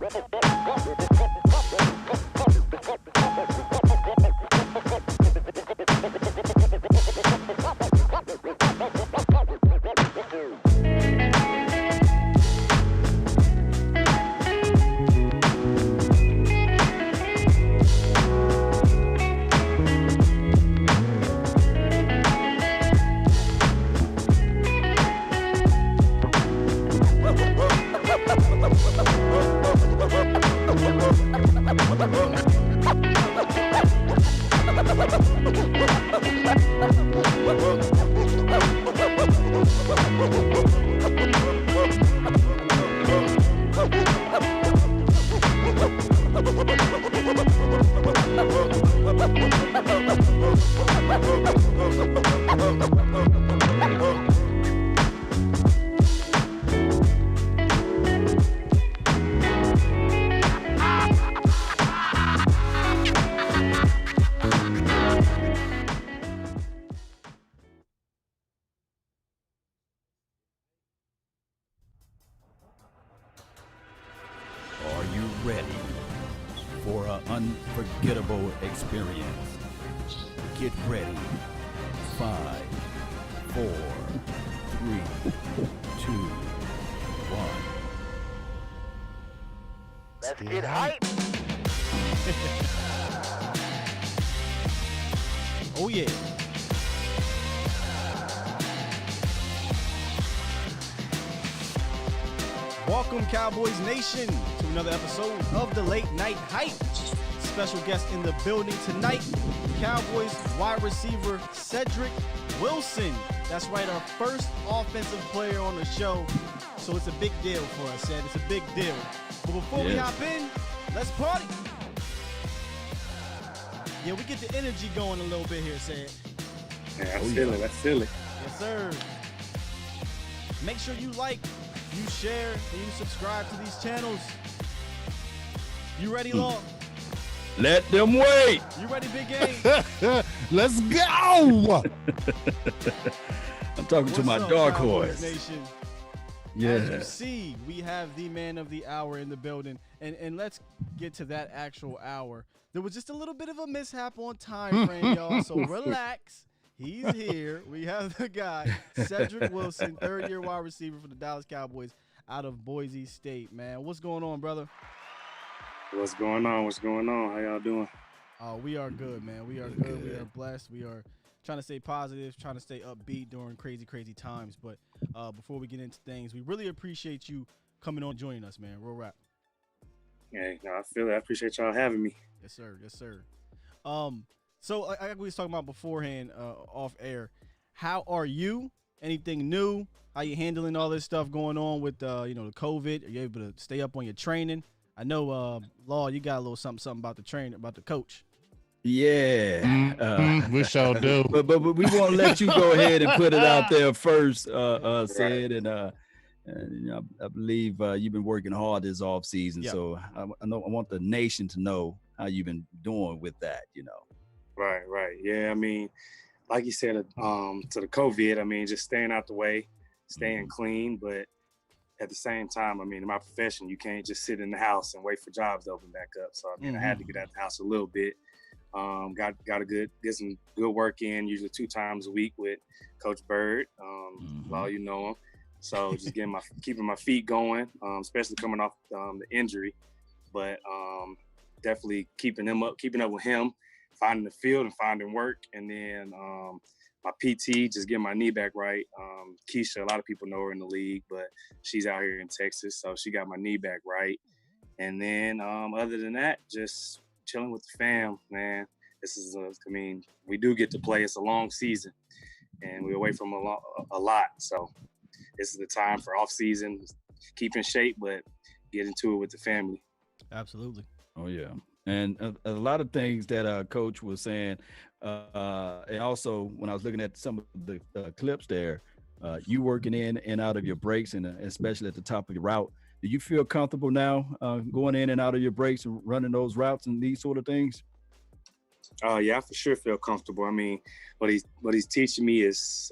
Are you ready for an unforgettable experience? Get ready. 5, 4, 3, 2, 1. Let's get hype. Oh yeah. Welcome, Cowboys Nation, to another episode of the Late Night Hype. Special guest in the building tonight, Cowboys wide receiver Cedric Wilson. That's right, our first offensive player on the show. So it's a big deal for us, Ced. It's a big deal. But before we hop in, let's party. Yeah, we get the energy going a little bit here, Ced. Yeah, that's silly. Yes, sir. Make sure you like, you share, and you subscribe to these channels. You ready, Law? Let them wait. You ready, Big Game? Let's go. I'm talking to my up, dark Cowboys horse. Nation? Yeah. As you see, we have the man of the hour in the building. And let's get to that actual hour. There was just a little bit of a mishap on time frame, y'all. So relax. He's here. We have the guy, Cedric Wilson, third-year wide receiver for the Dallas Cowboys out of Boise State, man. What's going on, brother? What's going on? How y'all doing? We are good, man. We are good. We are blessed. We are trying to stay positive, trying to stay upbeat during crazy, crazy times. But before we get into things, we really appreciate you coming on, joining us, man. Real rap. Hey, no, I feel it. I appreciate y'all having me. Yes, sir. Yes, sir. So like we was talking about beforehand, off air, how are you? Anything new? How you handling all this stuff going on with the COVID? Are you able to stay up on your training? I know, Law, you got a little something about the trainer, about the coach. Yeah. We sure do. But we want to let you go ahead and put it out there first, Sid. And I believe you've been working hard this offseason. Yep. So I want the nation to know how you've been doing with that, Right. Yeah, I mean, like you said, to the COVID, I mean, just staying out the way, staying clean, but at the same time, I mean, in my profession, you can't just sit in the house and wait for jobs to open back up. So, I mean, I had to get out the house a little bit. Get some good work in, usually 2 times a week with Coach Bird. Well, you know him. So just keeping my feet going, especially coming off the injury, but definitely keeping up with him, finding the field and finding work. And then my PT, just getting my knee back right. Keisha, a lot of people know her in the league, but she's out here in Texas, so she got my knee back right. And then other than that, just chilling with the fam, man. This is, we do get to play. It's a long season, and we're away from a lot. So this is the time for off-season, keep in shape, but get into it with the family. Absolutely. Oh, yeah. And a lot of things that Coach was saying, and also when I was looking at some of the clips there, you working in and out of your breaks, and especially at the top of your route, do you feel comfortable now going in and out of your breaks and running those routes and these sort of things? Yeah, I for sure feel comfortable. I mean, what he's teaching me is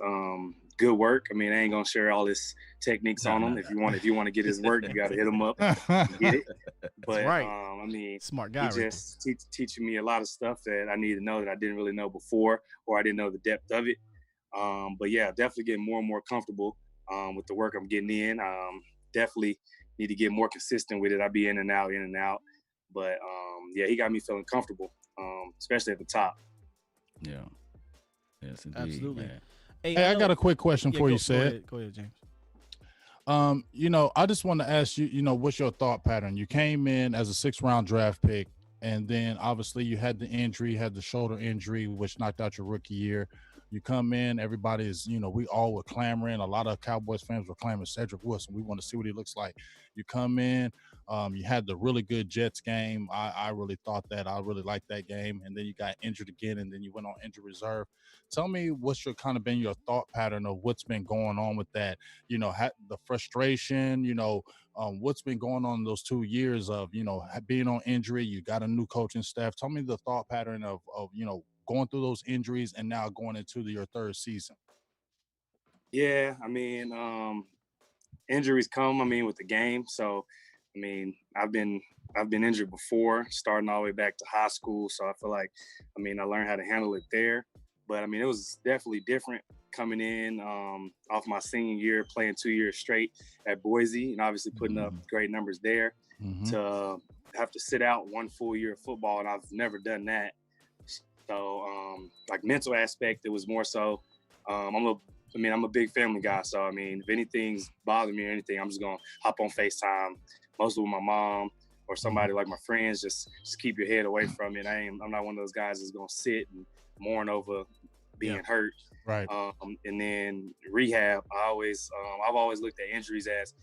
good work. I mean, I ain't gonna share all his techniques on him. If you want to get his work, you got to hit him up and get it. But right. I mean, Smart guy. he just teaching me a lot of stuff that I need to know that I didn't really know before, or I didn't know the depth of it. But yeah, definitely getting more and more comfortable with the work I'm getting in. Definitely need to get more consistent with it. I be in and out. But yeah, he got me feeling comfortable, especially at the top. Yeah. Yes, indeed. Absolutely. Man. Hey, I got a quick question for you, Sid. Go ahead, James. I just want to ask you, what's your thought pattern? You came in as a 6th-round draft pick, and then obviously you had the injury, had the shoulder injury, which knocked out your rookie year. You come in, everybody is, we all were clamoring. A lot of Cowboys fans were clamoring Cedric Wilson. We want to see what he looks like. You come in, you had the really good Jets game. I really thought that. I really liked that game. And then you got injured again, and then you went on injured reserve. Tell me what's been your thought pattern of what's been going on with that, the frustration, what's been going on in those 2 years of, being on injury. You got a new coaching staff. Tell me the thought pattern of going through those injuries and now going into your 3rd season. Yeah, I mean, injuries come, with the game. So, I've been injured before, starting all the way back to high school. So I feel like, I learned how to handle it there. But it was definitely different coming in off my senior year, playing 2 years straight at Boise, and obviously putting up great numbers there. To have to sit out 1 full year of football, and I've never done that. So, like mental aspect, it was more so. I'm a big family guy, so if anything's bothering me or anything, I'm just gonna hop on FaceTime, mostly with my mom or somebody like my friends. Just keep your head away from it. I'm not one of those guys that's gonna sit and mourn over being hurt. Right. And then rehab, I've always looked at injuries as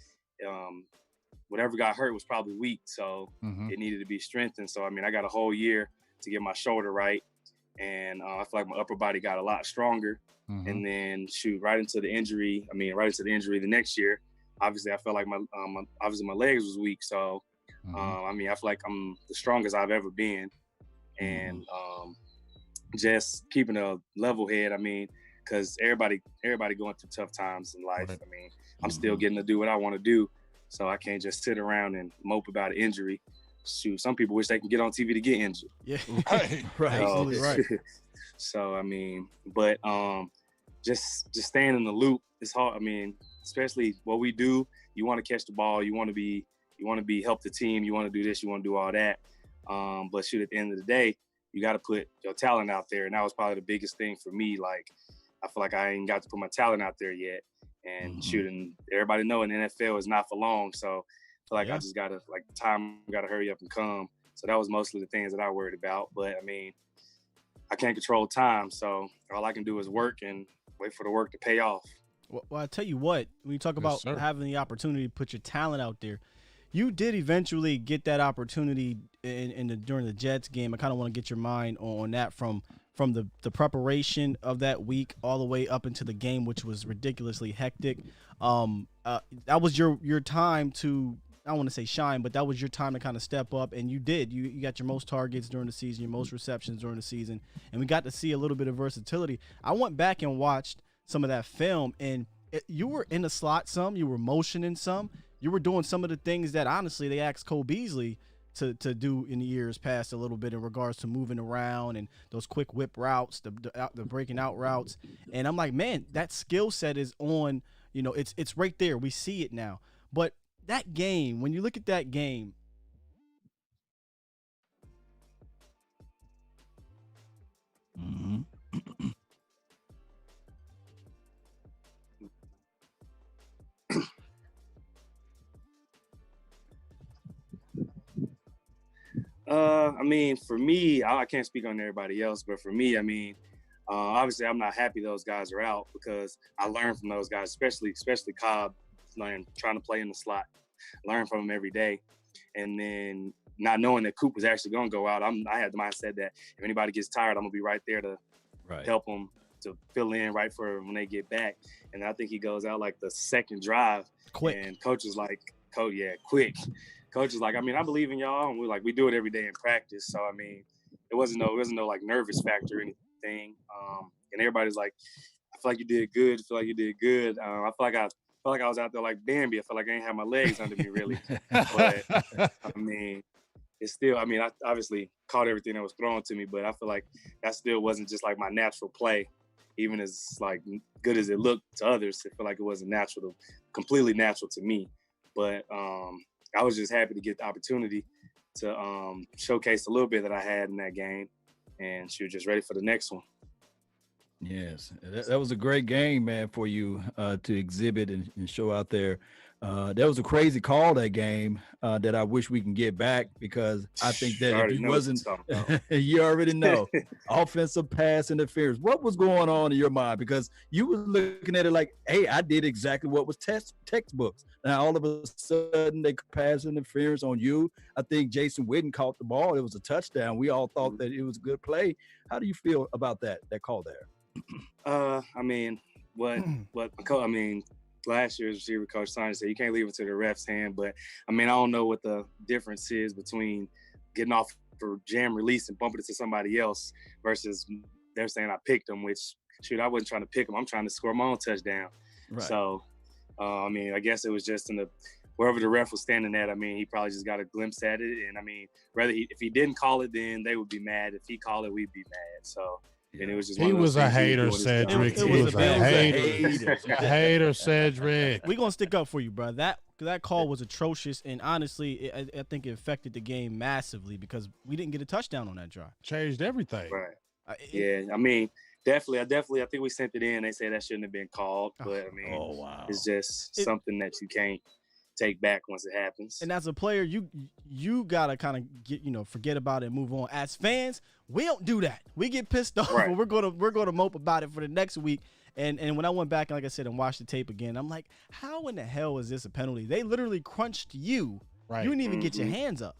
whatever got hurt was probably weak, so it needed to be strengthened. So I got a whole year to get my shoulder right, and I feel like my upper body got a lot stronger. And then right into the injury the next year. Obviously, I felt like my legs was weak, so I feel like I'm the strongest I've ever been, and just keeping a level head. Because everybody going through tough times in life. Right. I'm still getting to do what I want to do, so I can't just sit around and mope about an injury. Some people wish they can get on TV to get injured. Yeah, right. Absolutely right. So but just staying in the loop is hard. Especially what we do. You want to catch the ball. You want to help the team. You want to do this. You want to do all that. But at the end of the day, you got to put your talent out there, and that was probably the biggest thing for me. Like, I feel like I ain't got to put my talent out there yet, and and everybody know in the NFL is not for long. So I feel like I just gotta time gotta hurry up and come. So that was mostly the things that I worried about. But I can't control time, so all I can do is work and wait for the work to pay off. Well, I tell you what, when you talk about having the opportunity to put your talent out there, you did eventually get that opportunity during the Jets game. I kind of want to get your mind on that from the preparation of that week all the way up into the game, which was ridiculously hectic. That was your time to, I don't want to say shine, but that was your time to kind of step up, and you did. You got your most targets during the season, your most receptions during the season, and we got to see a little bit of versatility. I went back and watched some of that film, and you were in the slot some, you were motioning some, you were doing some of the things that honestly they asked Cole Beasley to do in the years past a little bit in regards to moving around and those quick whip routes, the breaking out routes. And I'm like, man, that skill set is on, it's right there. We see it now. But that game, when you look at that game, for me, I can't speak on everybody else, but for me, obviously I'm not happy those guys are out because I learned from those guys, especially Cobb, trying to play in the slot, learn from him every day. And then not knowing that Coop was actually going to go out, I had the mindset that if anybody gets tired, I'm going to be right there to help them to fill in right for when they get back. And I think he goes out like the second drive. Quick. And coach is like, quick. Coach is like, I believe in y'all, and we do it every day in practice. So it wasn't no like nervous factor or anything. And everybody's like, I feel like you did good. I feel like I was out there like Bambi. I feel like I ain't had my legs under me really. But it's still, I mean, I obviously caught everything that was thrown to me, but I feel like that still wasn't just like my natural play. Even as like good as it looked to others, I feel like it wasn't completely natural to me. But I was just happy to get the opportunity to showcase a little bit that I had in that game, and she was just ready for the next one. Yes, that was a great game, man, for you to exhibit and show out there. That was a crazy call, that game, that I wish we can get back, because I think that if he wasn't, you already know, offensive pass interference. What was going on in your mind? Because you were looking at it like, hey, I did exactly what was textbooks. Now all of a sudden they pass interference on you. I think Jason Witten caught the ball. It was a touchdown. We all thought that it was a good play. How do you feel about that call there? I mean, last year's receiver coach Sonny said you can't leave it to the ref's hand, but I mean, I don't know what the difference is between getting off for jam release and bumping it to somebody else versus they're saying I picked him, which shoot, I wasn't trying to pick him. I'm trying to score my own touchdown. Right. So, I mean, I guess it was just wherever the ref was standing at. I mean, he probably just got a glimpse at it, and I mean, if he didn't call it, then they would be mad. If he called it, we'd be mad. So. And it was just he was a hater, Cedric. He was a hater, Cedric. We're going to stick up for you, bro. That call was atrocious, and honestly, I think it affected the game massively because we didn't get a touchdown on that drive. Changed everything. Right. Yeah, I mean, definitely. I think we sent it in. They said that shouldn't have been called, but I mean, it's just something that you can't take back once it happens. And as a player, you gotta kind of get forget about it and move on. As fans, we don't do that. We get pissed off, right. And we're gonna mope about it for the next week. And when I went back, like I said, and watched the tape again, I'm like, how in the hell is this a penalty? They literally crunched you. Right. You didn't even get your hands up.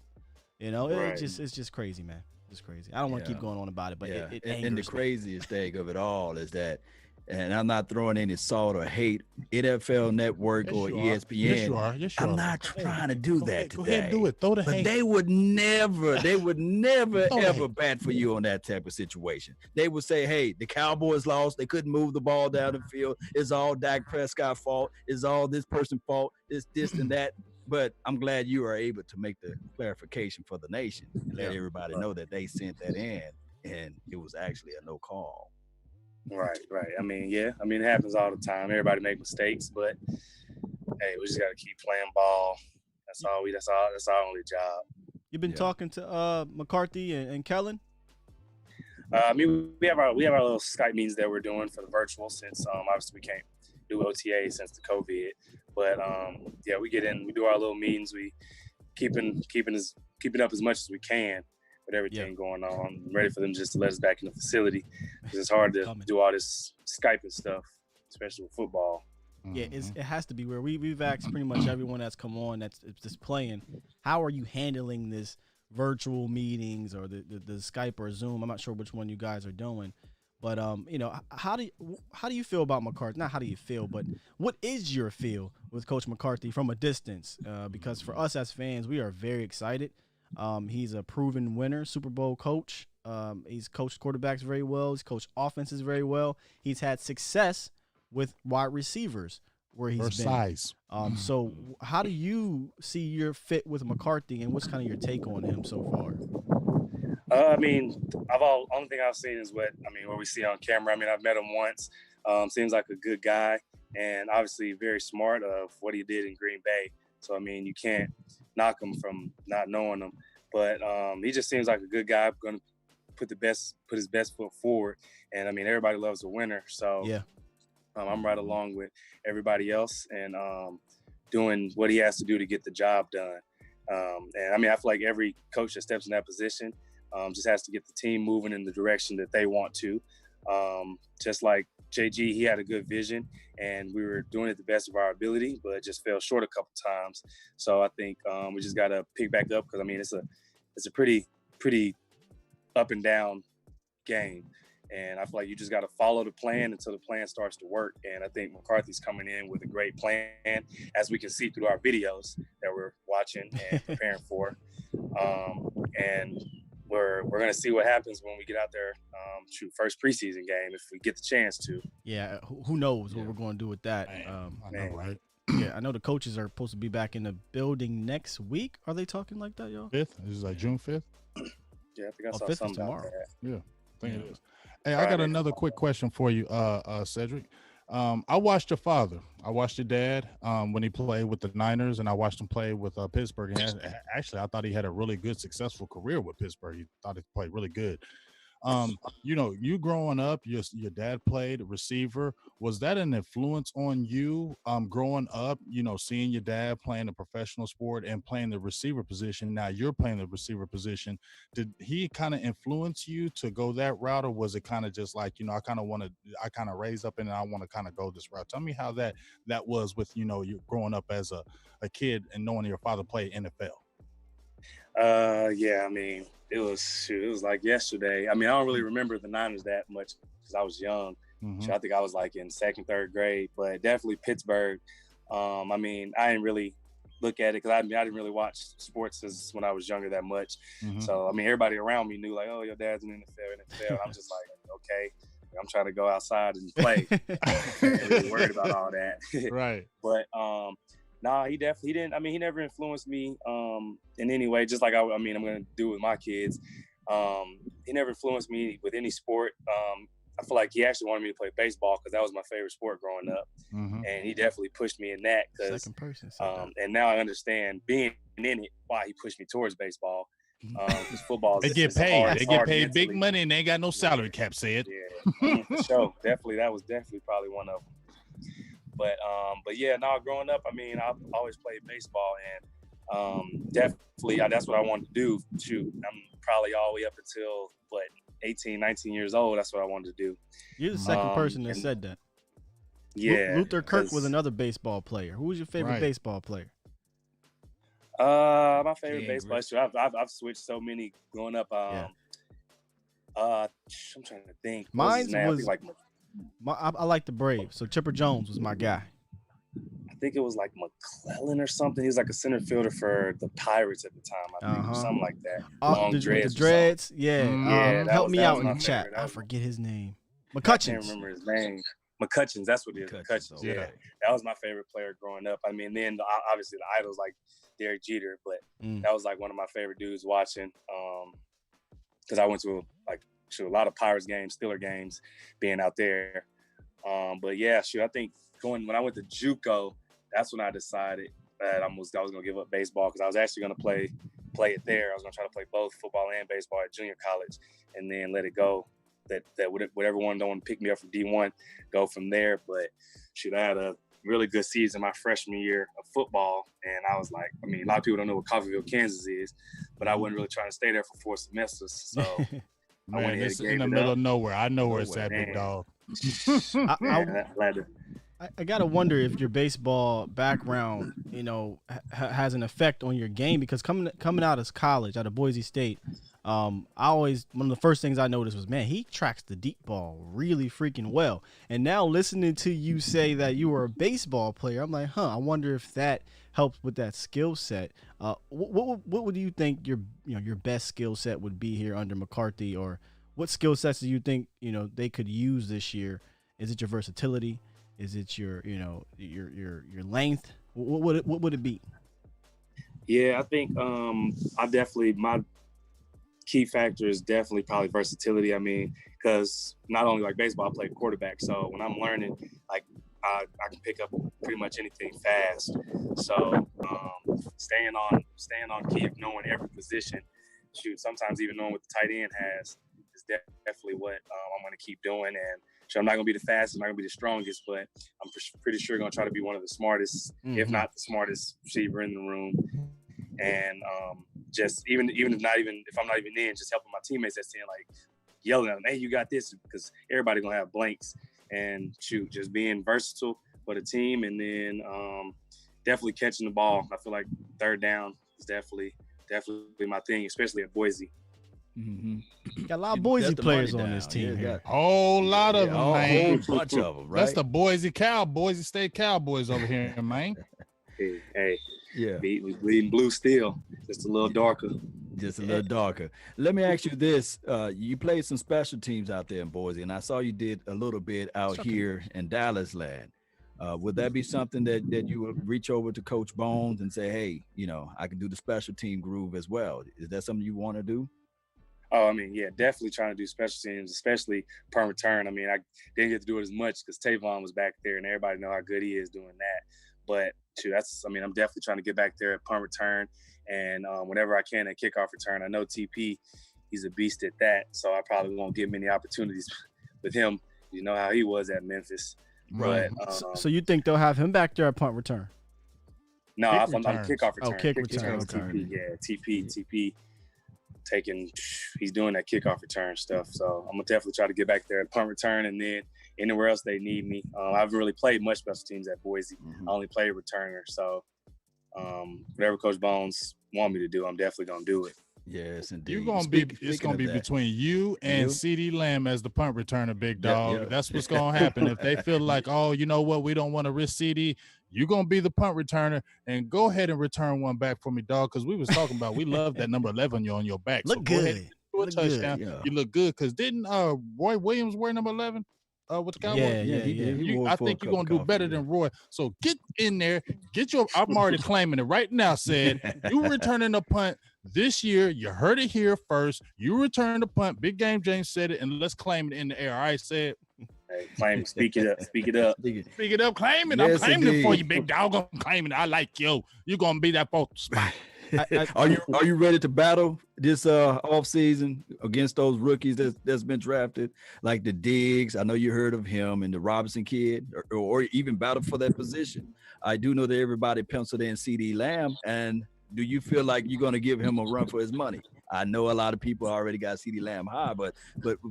Right. It's just crazy, man. It's crazy. I don't want to keep going on about it, but it angers and the craziest thing of it all is that, and I'm not throwing any salt or hate, NFL Network or ESPN. Yes, you are. I'm not trying to do that today. Go ahead and do it. Throw the hate. They would never ever bat for you on that type of situation. They would say, hey, the Cowboys lost. They couldn't move the ball down the field. It's all Dak Prescott fault. It's all this person's fault. It's this and that. But I'm glad you are able to make the clarification for the nation and let everybody know that they sent that in and it was actually a no call. Right. I mean, it happens all the time. Everybody make mistakes, but hey, we just got to keep playing ball. That's our only job. You've been talking to McCarthy and Kellen? I mean, we have our little Skype meetings that we're doing for the virtual since obviously we can't do OTA since the COVID. But we get in, we do our little meetings. We keeping up as much as we can with everything going on. I'm ready for them just to let us back in the facility because it's hard to do all this Skype and stuff, especially with football. Yeah, it has to be where we've asked pretty much everyone that's come on that's just playing. How are you handling this virtual meetings or the Skype or Zoom? I'm not sure which one you guys are doing. But how do you feel about McCarthy? Not how do you feel, but what is your feel with Coach McCarthy from a distance? Because for us as fans, we are very excited. He's a proven winner, Super Bowl coach. He's coached quarterbacks very well. He's coached offenses very well. He's had success with wide receivers where he's been. So how do you see your fit with McCarthy, and what's kind of your take on him so far? I mean, only thing I've seen is what we see on camera. I mean, I've met him once. Seems like a good guy, and obviously very smart of what he did in Green Bay. So I mean, you can't knock him from not knowing him. But he just seems like a good guy. Going to put his best foot forward. And I mean, everybody loves a winner. So I'm right along with everybody else and doing what he has to do to get the job done. And I mean, I feel like every coach that steps in that position just has to get the team moving in the direction that they want to. Just like JG, he had a good vision and we were doing it the best of our ability, but just fell short a couple times. So I think we just got to pick back up because I mean, it's a pretty up and down game. And I feel like you just got to follow the plan until the plan starts to work. And I think McCarthy's coming in with a great plan, as we can see through our videos that we're watching and preparing for. And we're going to see what happens when we get out there, first preseason game, if we get the chance to. Yeah, who knows what we're going to do with that. I know, right? Yeah, I know the coaches are supposed to be back in the building next week. Are they talking like that, y'all? 5th? This is like June 5th? Yeah, I think I saw 5th is something about tomorrow. that. Yeah, I think it is. Hey, I got another quick question for you, Cedric. I watched your father. I watched your dad when he played with the Niners, and I watched him play with Pittsburgh. And actually, I thought he had a really good, successful career with Pittsburgh. He thought he played really good. You growing up, your dad played receiver. Was that an influence on you growing up, seeing your dad playing a professional sport and playing the receiver position? Now you're playing the receiver position. Did he kind of influence you to go that route, or was it kind of just like, I kind of raised up in it, I want to kind of go this route? Tell me how that was with, you growing up as a kid and knowing your father played NFL. Yeah, I mean, it was like yesterday. I mean, I don't really remember the Niners that much because I was young. Mm-hmm. I think I was like in 2nd, 3rd grade, but definitely Pittsburgh. I mean, I didn't really look at it because I didn't really watch sports when I was younger that much. Mm-hmm. So, I mean, everybody around me knew like, oh, your dad's in the NFL. I'm just like, okay, I'm trying to go outside and play. I ain't really worried about all that. Right. But, he definitely didn't. I mean, he never influenced me in any way, just like I'm going to do with my kids. He never influenced me with any sport. I feel like he actually wanted me to play baseball because that was my favorite sport growing up. Mm-hmm. And he definitely pushed me in that because, Second person. and now I understand being in it, why he pushed me towards baseball. Because football They get paid. They get paid big money and they ain't got no salary cap, said. Yeah, for sure. Definitely. That was definitely probably one of them. But yeah, growing up, I mean, I've always played baseball, and definitely that's what I wanted to do. Shoot, I'm probably all the way up until 18, 19 years old. That's what I wanted to do. You're the second person that said that. Yeah, Luther Kirk was another baseball player. Who was your favorite baseball player? My favorite baseball player. I've switched so many growing up. I'm trying to think. Mine was I like the Braves, so Chipper Jones was my guy. I think it was like McClellan or something. He was like a center fielder for the Pirates at the time, I think, or something like that. Long dreads. The dreads, yeah. Help me out in the chat. Favorite. I forget his name. McCutcheons. I can't remember his name. McCutcheons, that's what it is. McCutcheons, yeah. Okay. That was my favorite player growing up. I mean, then obviously the idols like Derek Jeter, but that was like one of my favorite dudes watching. Because I went to a lot of Pirates games, Steeler games, being out there. But yeah, I think when I went to JUCO, that's when I decided that I was gonna give up baseball because I was actually gonna play it there. I was gonna try to play both football and baseball at junior college, and then let it go. That whatever one don't want to pick me up from D1, go from there. But I had a really good season my freshman year of football, and I was like, I mean, a lot of people don't know what Coffeyville, Kansas is, but I wasn't really trying to stay there for 4 semesters, so. Man, it's in the middle of nowhere. I know where it's at, big dog. I gotta wonder if your baseball background, has an effect on your game because coming out of college, out of Boise State, one of the first things I noticed was, man, he tracks the deep ball really freaking well. And now listening to you say that you were a baseball player, I'm like, I wonder if that helps with that skill set. What would you think your best skill set would be here under McCarthy, or what skill sets do you think they could use this year? Is it your versatility? Is it your your length? What would it be? Yeah, I think my key factor is definitely probably versatility. I mean, because not only like baseball, I play quarterback, so when I'm learning, like I can pick up pretty much anything fast. So staying on key of knowing every position, sometimes even knowing what the tight end has is definitely what I'm going to keep doing. And I'm not going to be the fastest, I'm not going to be the strongest, but I'm pretty sure going to try to be one of the smartest, if not the smartest receiver in the room. And just even if I'm not even in, just helping my teammates that's in, like yelling at them, hey, you got this, because everybody going to have blanks. And just being versatile for the team, and then definitely catching the ball. I feel like third down is definitely my thing, especially at Boise. Mm-hmm. Got a lot of Boise players on this team here. A whole lot of them, man. A whole bunch of them, right? That's the Boise State Cowboys over here, man. Hey, yeah, we bleeding blue still, just a little darker. Just a little darker. Let me ask you this. You played some special teams out there in Boise, and I saw you did a little bit out here in Dallas land. Would that be something that you would reach over to Coach Bones and say, hey, I can do the special team groove as well? Is that something you want to do? Oh, I mean, yeah, definitely trying to do special teams, especially punt return. I mean, I didn't get to do it as much because Tavon was back there, and everybody know how good he is doing that. But shoot, I'm definitely trying to get back there at punt return, and whenever I can at kickoff return. I know TP, he's a beast at that, so I probably won't get many opportunities with him. You know how he was at Memphis. Right. But, so you think they'll have him back there at punt return? No, I'm kickoff return. Oh, kick return. TP, yeah, TP. He's doing that kickoff return stuff. So I'm gonna definitely try to get back there at punt return, and then anywhere else they need me. I haven't really played much special teams at Boise. I only played returner. So whatever Coach Bones want me to do, I'm definitely gonna do it. Yes, indeed. It's gonna be between you and CD Lamb as the punt returner, big dog. Yep. That's what's gonna happen. If they feel like, oh, you know what, we don't want to risk CD, you're gonna be the punt returner, and go ahead and return one back for me, dog. Because we was talking about, we love that number 11 on your back. Look good. Go ahead and do a touchdown. Good, yeah. You look good. Because didn't Roy Williams wear number 11? With the Cowboys? Yeah, he did. I think you're gonna do better than Roy. So get in there, I'm already claiming it right now. Said you returning the punt this year. You heard it here first. You return the punt. Big Game James said it, and let's claim it in the air. All right, said. Hey, claim it. Speak it up. Speak it up. Speak it up. Claim it. Yes, I'm claiming indeed. it for you, big dog. I'm claiming it. I like you. You're gonna be that fourth spot. Are you ready to battle this off season against those rookies that's been drafted, like the Diggs? I know you heard of him, and the Robinson kid, or even battle for that position. I do know that everybody penciled in CD Lamb, and do you feel like you're going to give him a run for his money? I know a lot of people already got CD Lamb high, but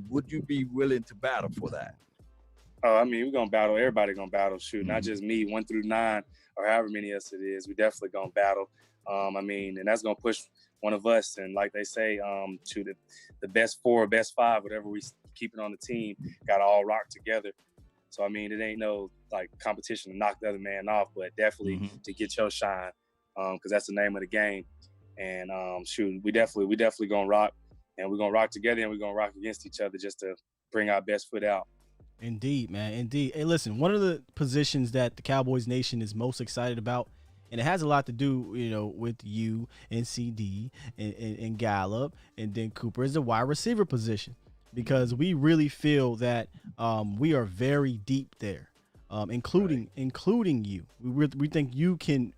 would you be willing to battle for that? Oh, I mean, we're gonna battle. Everybody gonna battle. Shoot, not just me, 1 through 9, or however many else it is. We definitely gonna battle. I mean, and that's gonna push one of us. And like they say, to the best 4, best 5, whatever we keep it on the team, got to all rock together. So I mean, it ain't no like competition to knock the other man off, but definitely to get your shine, because that's the name of the game. And shoot, we definitely gonna rock, and we're gonna rock together, and we're gonna rock against each other just to bring our best foot out. Indeed, man. Indeed. Hey, listen, one of the positions that the Cowboys Nation is most excited about, and it has a lot to do, with you and CD and Gallup and then Cooper, is the wide receiver position, because we really feel that we are very deep there, including you. We think you can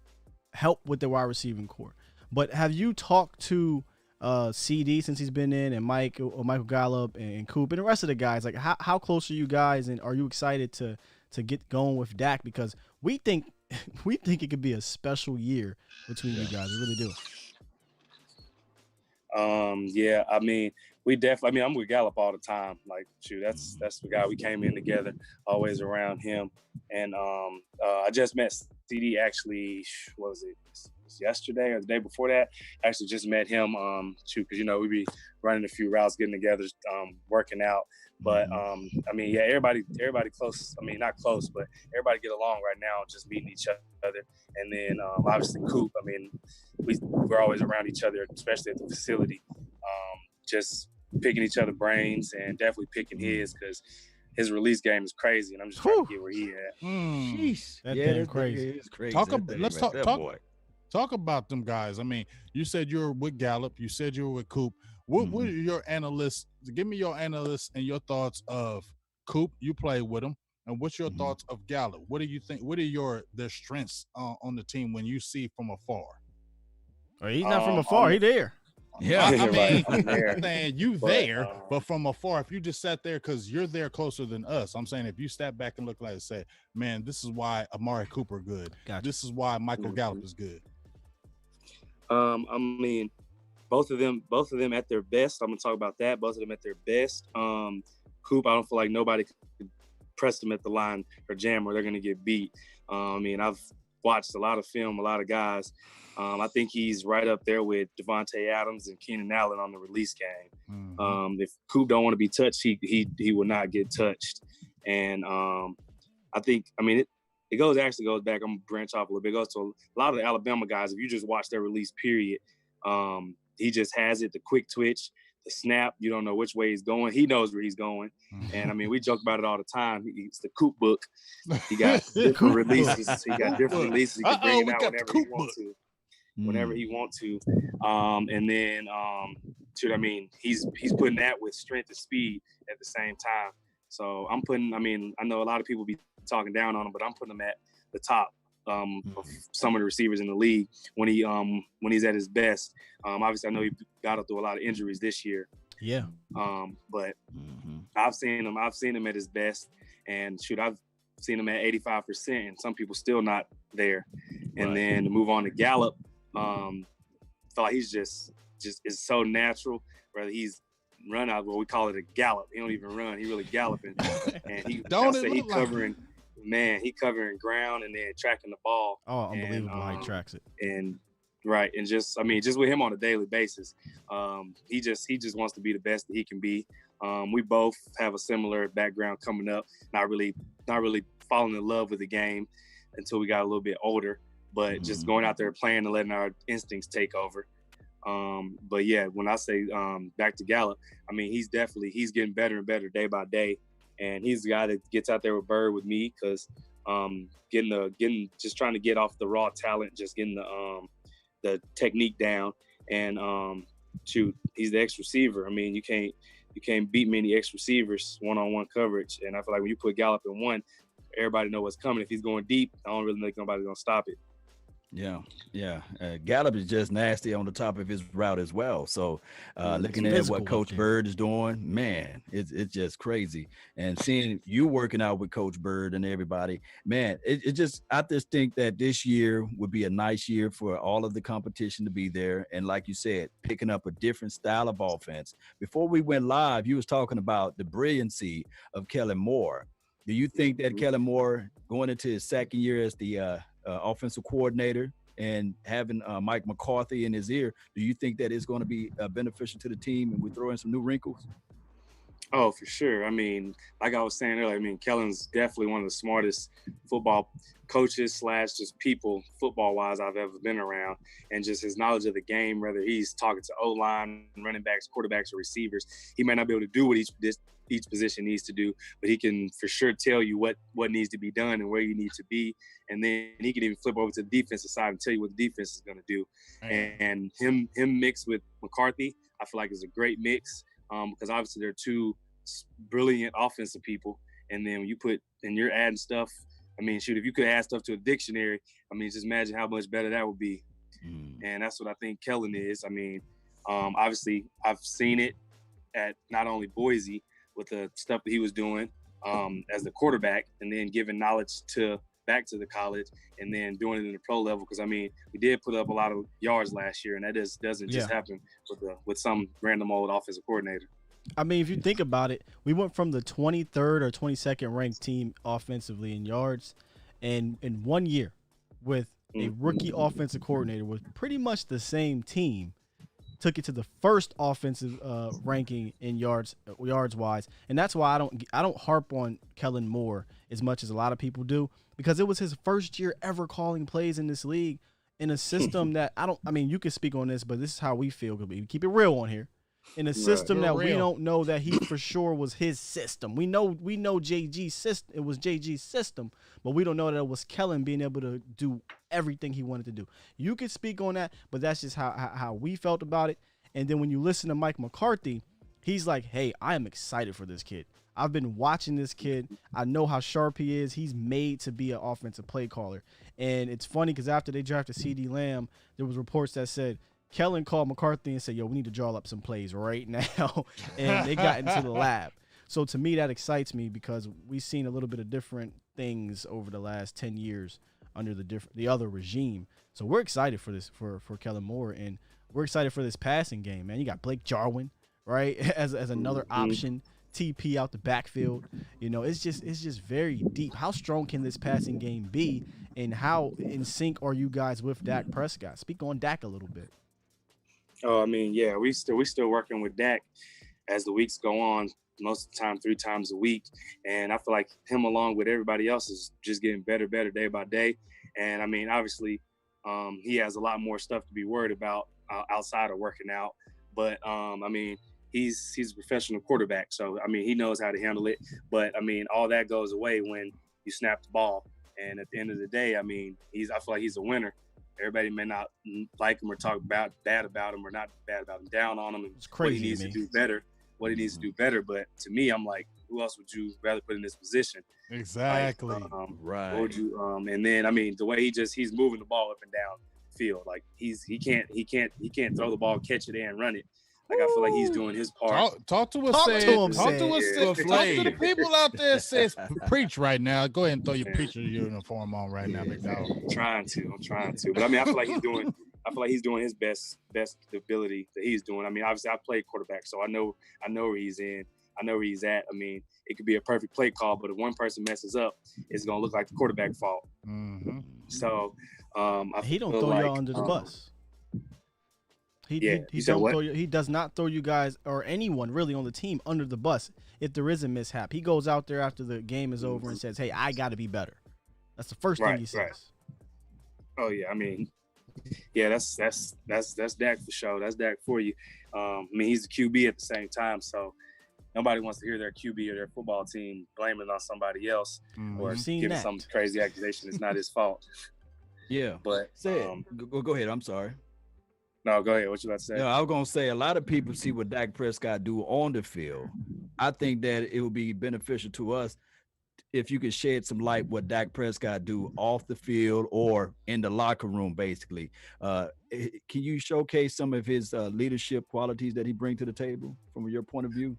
help with the wide receiving core. But have you talked to CD since he's been in, and Michael Gallup and Coop and the rest of the guys? Like, how close are you guys, and are you excited to get going with Dak? Because we think it could be a special year between you guys. We really do. Yeah, I mean, I'm with Gallup all the time. Like, shoot, that's the guy we came in together, always around him. And I just met CD actually, what was it? Yesterday or the day before that. Actually just met him, because we be running a few routes, getting together, working out. But I mean, yeah, everybody close. I mean, not close, but everybody get along right now, just meeting each other. And then obviously Coop. I mean, we're always around each other, especially at the facility, just picking each other's brains, and definitely picking his, because his release game is crazy, and I'm just trying to get where he at. Jeez, that's crazy. It's crazy. Talk about them guys. I mean, you said you were with Gallup. You said you were with Coop. What are your analysts? Give me your analysts and your thoughts of Coop. You play with him. And what's your thoughts of Gallup? What do you think? What are their strengths on the team when you see from afar? Oh, he's not from afar. He's there. Yeah, I mean, I'm saying you there, but from afar, if you just sat there because you're there closer than us, I'm saying if you step back and look like and say, man, this is why Amari Cooper good. Gotcha. This is why Michael Gallup is good. I mean, both of them at their best. I'm gonna talk about that. Both of them at their best. Coop, I don't feel like nobody could press them at the line or jam, or they're gonna get beat. I mean, I've watched a lot of film, a lot of guys. I think he's right up there with Devontae Adams and Keenan Allen on the release game. If Coop don't want to be touched, he will not get touched. And I think, I mean, it goes back. I'm gonna branch off a little bit. It goes to a lot of the Alabama guys. If you just watch their release period, he just has it, the quick twitch, the snap. You don't know which way he's going. He knows where he's going. And I mean, we joke about it all the time. It's the Coop book. He got different releases. He got different releases. He can bring it out whenever he wants to. Whenever he wants to. And then, I mean, he's putting that with strength and speed at the same time. So I know a lot of people be talking down on him, but I'm putting him at the top of some of the receivers in the league when he's at his best. Obviously, I know he got through a lot of injuries this year. Yeah. But I've seen him at his best, and I've seen him at 85%, and some people still not there. And then to move on to Gallup, I feel like he's just is so natural. Whether he's run out, we call it a gallop. He don't even run; he really galloping, and he covering. Man, he covering ground and then tracking the ball. Oh, unbelievable how he tracks it. And just with him on a daily basis, he just wants to be the best that he can be. We both have a similar background coming up. Not really falling in love with the game until we got a little bit older, but just going out there playing and letting our instincts take over. But yeah, when I say back to Gallup, I mean he's getting better and better day by day. And he's the guy that gets out there with Bird with me because just trying to get off the raw talent, just getting the technique down. And he's the X receiver. I mean, you can't beat many X receivers one-on-one coverage. And I feel like when you put Gallup in one, everybody know what's coming. If he's going deep, I don't really think nobody's gonna stop it. Yeah. Gallup is just nasty on the top of his route as well. So looking at what Coach Bird is doing, man, it's just crazy. And seeing you working out with Coach Bird and everybody, man, I just think that this year would be a nice year for all of the competition to be there. And like you said, picking up a different style of offense. Before we went live, you was talking about the brilliancy of Kellen Moore. Do you think that Kellen Moore going into his second year as the offensive coordinator and having Mike McCarthy in his ear, do you think that it's going to be beneficial to the team and we throw in some new wrinkles? Oh, for sure. I mean, like I was saying earlier, I mean, Kellen's definitely one of the smartest football coaches / just people football-wise I've ever been around. And just his knowledge of the game, whether he's talking to O-line, running backs, quarterbacks, or receivers, he may not be able to do what each position needs to do, but he can for sure tell you what needs to be done and where you need to be. And then he can even flip over to the defensive side and tell you what the defense is going to do. And him mixed with McCarthy, I feel like is a great mix because obviously they're two brilliant offensive people. And then when you're adding stuff, I mean, if you could add stuff to a dictionary, I mean, just imagine how much better that would be. And that's what I think Kellen is. I mean, obviously I've seen it at not only Boise with the stuff that he was doing as the quarterback, and then giving knowledge back to the college, and then doing it in the pro level. Because I mean, we did put up a lot of yards last year, and that doesn't just happen with some random old offensive coordinator. I mean, if you think about it, we went from the 23rd or 22nd ranked team offensively in yards, and in 1 year with a rookie offensive coordinator with pretty much the same team, took it to the first offensive ranking in yards wise. And that's why I don't harp on Kellen Moore as much as a lot of people do, because it was his first year ever calling plays in this league in a system that you can speak on this, but this is how we feel. We keep it real on here. In a system that we don't know that he for sure was his system. We know JG's system. It was JG's system, but we don't know that it was Kellen being able to do everything he wanted to do. You could speak on that, but that's just how we felt about it. And then when you listen to Mike McCarthy, he's like, hey, I am excited for this kid. I've been watching this kid. I know how sharp he is. He's made to be an offensive play caller. And it's funny because after they drafted CeeDee Lamb, there was reports that said Kellen called McCarthy and said, yo, we need to draw up some plays right now. And they got into the lab. So to me, that excites me because we've seen a little bit of different things over the last 10 years under the other regime. So we're excited for this, for Kellen Moore, and we're excited for this passing game, man. You got Blake Jarwin, right, as another option, TP out the backfield. You know, it's just very deep. How strong can this passing game be, and how in sync are you guys with Dak Prescott? Speak on Dak a little bit. Oh, I mean, yeah, we still working with Dak as the weeks go on, most of the time 3 times a week. And I feel like him along with everybody else is just getting better day by day. And I mean, obviously, he has a lot more stuff to be worried about outside of working out. But I mean, he's a professional quarterback. So, I mean, he knows how to handle it. But, I mean, all that goes away when you snap the ball. And at the end of the day, I mean, I feel like he's a winner. Everybody may not like him or talk bad about him or not bad about him, down on him, and what he needs to do better. But to me, I'm like, who else would you rather put in this position? Exactly. Like, right. What would you, and then, I mean, the way he's moving the ball up and down the field, like he can't throw the ball, catch it, and run it. Like, I feel like he's doing his part. Talk to us, Talk Sid. to him, Talk Sid. to us, Yeah. Sid. Talk to the people out there, says preach right now. Go ahead and throw your preacher uniform on right now, big dog. I'm trying to. But I mean, I feel like he's doing his best ability that he's doing. I mean, obviously I played quarterback, so I know where he's in. I know where he's at. I mean, it could be a perfect play call, but if one person messes up, it's gonna look like the quarterback fault. Mm-hmm. So He don't throw y'all under the bus. He does not throw you guys or anyone really on the team under the bus if there is a mishap. He goes out there after the game is over and says, "Hey, I got to be better." That's the first thing he says. Right. Oh yeah, I mean, yeah, that's Dak for sure. That's Dak for you. I mean, he's the QB at the same time, so nobody wants to hear their QB or their football team blaming on somebody else or giving some crazy accusation. It's not his fault. Yeah, but go ahead. I'm sorry. No, go ahead. What you about to say? No, I was gonna say a lot of people see what Dak Prescott do on the field. I think that it would be beneficial to us if you could shed some light what Dak Prescott do off the field or in the locker room, basically. Can you showcase some of his leadership qualities that he brings to the table from your point of view?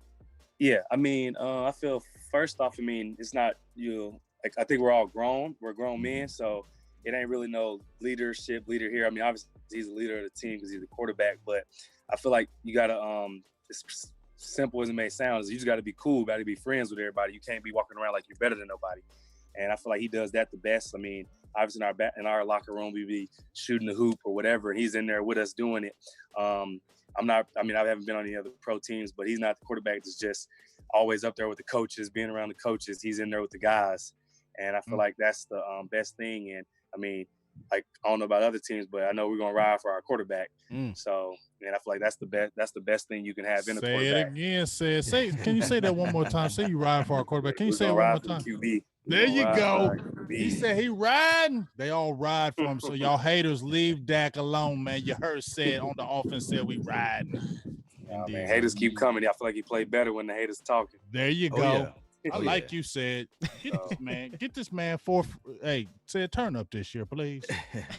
Yeah, I mean, I feel first off, I mean, it's not like I think we're all grown. We're grown men, so it ain't really no leader here. I mean, obviously he's a leader of the team because he's the quarterback, but I feel like you gotta as simple as it may sound, is you just gotta be cool, gotta be friends with everybody. You can't be walking around like you're better than nobody. And I feel like he does that the best. I mean, obviously in our locker room we be shooting the hoop or whatever, and he's in there with us doing it. I haven't been on any other pro teams, but he's not the quarterback that's just always up there with the coaches, being around the coaches. He's in there with the guys. And I feel like that's the best thing. And I mean, like, I don't know about other teams, but I know we're gonna ride for our quarterback. So, and I feel like that's the best. That's the best thing you can have in a quarterback. Say it again. Can you say that one more time? Say you ride for our quarterback. Can you say it one more time? QB. There you go. He said he riding. They all ride for him. So y'all haters, leave Dak alone, man. You heard said on the offense said we riding. Man, haters keep coming. I feel like he played better when the haters talking. There you go. Yeah. Like you said, get this man said turn up this year, please.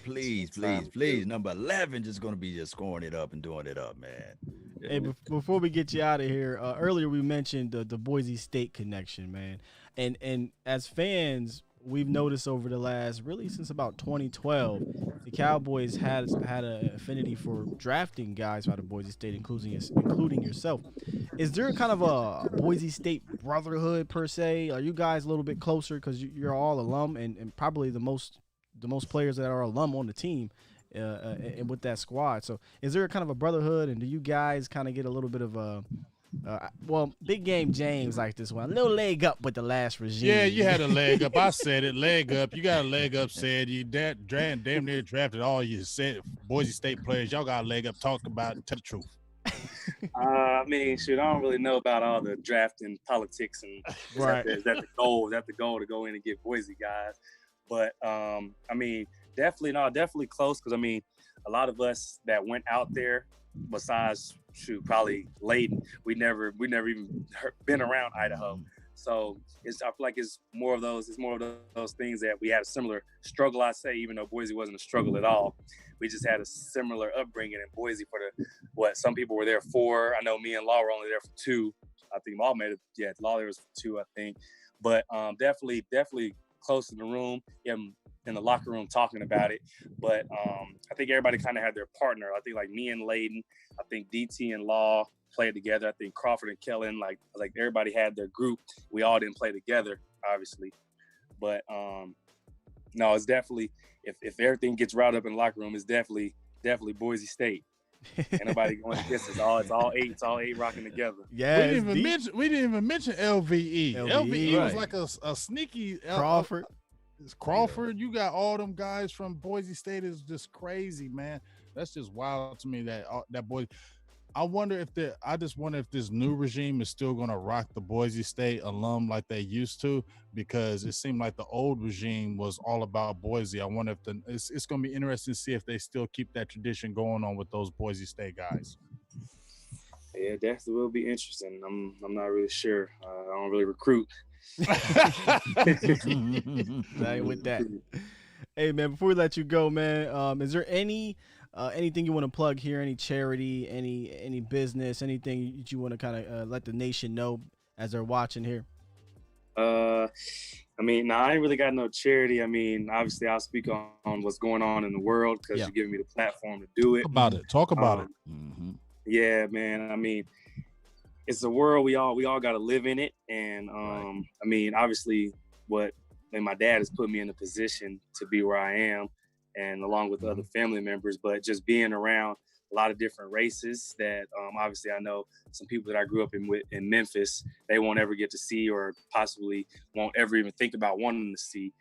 please. Number 11 just going to be just scoring it up and doing it up, man. Hey, before we get you out of here, earlier we mentioned the Boise State connection, man. And as fans, we've noticed over the last, really since about 2012, the Cowboys had an affinity for drafting guys out of Boise State, including yourself. Is there kind of a Boise State brotherhood per se? Are you guys a little bit closer because you're all alum and probably the most players that are alum on the team and with that squad? So is there kind of a brotherhood, and do you guys kind of get a little bit of a Big Game James like this one. A little leg up with the last regime. Yeah, you had a leg up. I said it, leg up. You got a leg up, said you damn near drafted all you said Boise State players. Y'all got a leg up. Talk about it. Tell the truth. I mean, shoot, I don't really know about all the drafting politics and right. Is that the goal? Is that the goal to go in and get Boise guys? But I mean, definitely close because I mean, a lot of us that went out there, besides probably Layden, we never even been around Idaho. So I feel like it's more of those things that we had a similar struggle, I say, even though Boise wasn't a struggle at all. We just had a similar upbringing in Boise for some people were there for. I know me and Law were only there for 2. I think Law made it. Yeah, Law there was for 2, I think. But definitely close in the room. Yeah, in the locker room talking about it. But I think everybody kind of had their partner. I think like me and Layden, I think DT and Law played together. I think Crawford and Kellen, like everybody had their group. We all didn't play together, obviously. But no, it's definitely, if everything gets riled up in the locker room, it's definitely Boise State. Ain't nobody going to this. It's all eight rocking together. Yeah, we didn't even mention LVE. LVE right. was like a sneaky Crawford. Crawford, you got all them guys from Boise State is just crazy, man. That's just wild to me that boy. I just wonder if this new regime is still going to rock the Boise State alum like they used to, because it seemed like the old regime was all about Boise. I wonder if it's going to be interesting to see if they still keep that tradition going on with those Boise State guys. Yeah, definitely will be interesting. I'm not really sure. I don't really recruit. Right with that. Hey man, before we let you go, man, is there anything you want to plug here? Any charity, any business, anything that you want to kind of let the nation know as they're watching here? I mean, I ain't really got no charity. I mean, obviously, I'll speak on what's going on in the world because you're giving me the platform to do it. Talk about it. Mm-hmm. Yeah, man. I mean, it's a world we all got to live in it, and Right. I mean, obviously, my dad has put me in a position to be where I am, and along with other family members, but just being around a lot of different races that obviously I know some people that I grew up in Memphis, they won't ever get to see or possibly won't ever even think about wanting to see.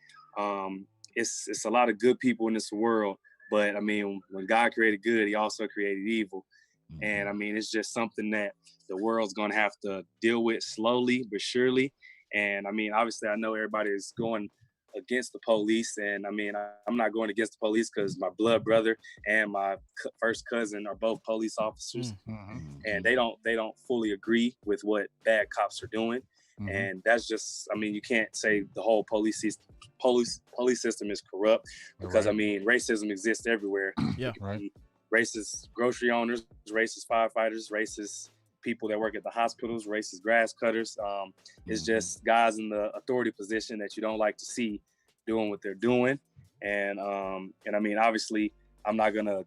It's a lot of good people in this world, but I mean, when God created good, he also created evil. And I mean, it's just something that the world's going to have to deal with slowly but surely. And I mean, obviously, I know everybody is going against the police. And I mean, I'm not going against the police because my blood brother and my first cousin are both police officers. And they don't fully agree with what bad cops are doing. And that's just, I mean, you can't say the whole police system is corrupt because I mean, racism exists everywhere. Yeah, right. Racist grocery owners, racist firefighters, racist people that work at the hospitals, racist grass cutters. It's just guys in the authority position that you don't like to see doing what they're doing. And I mean, obviously, I'm not gonna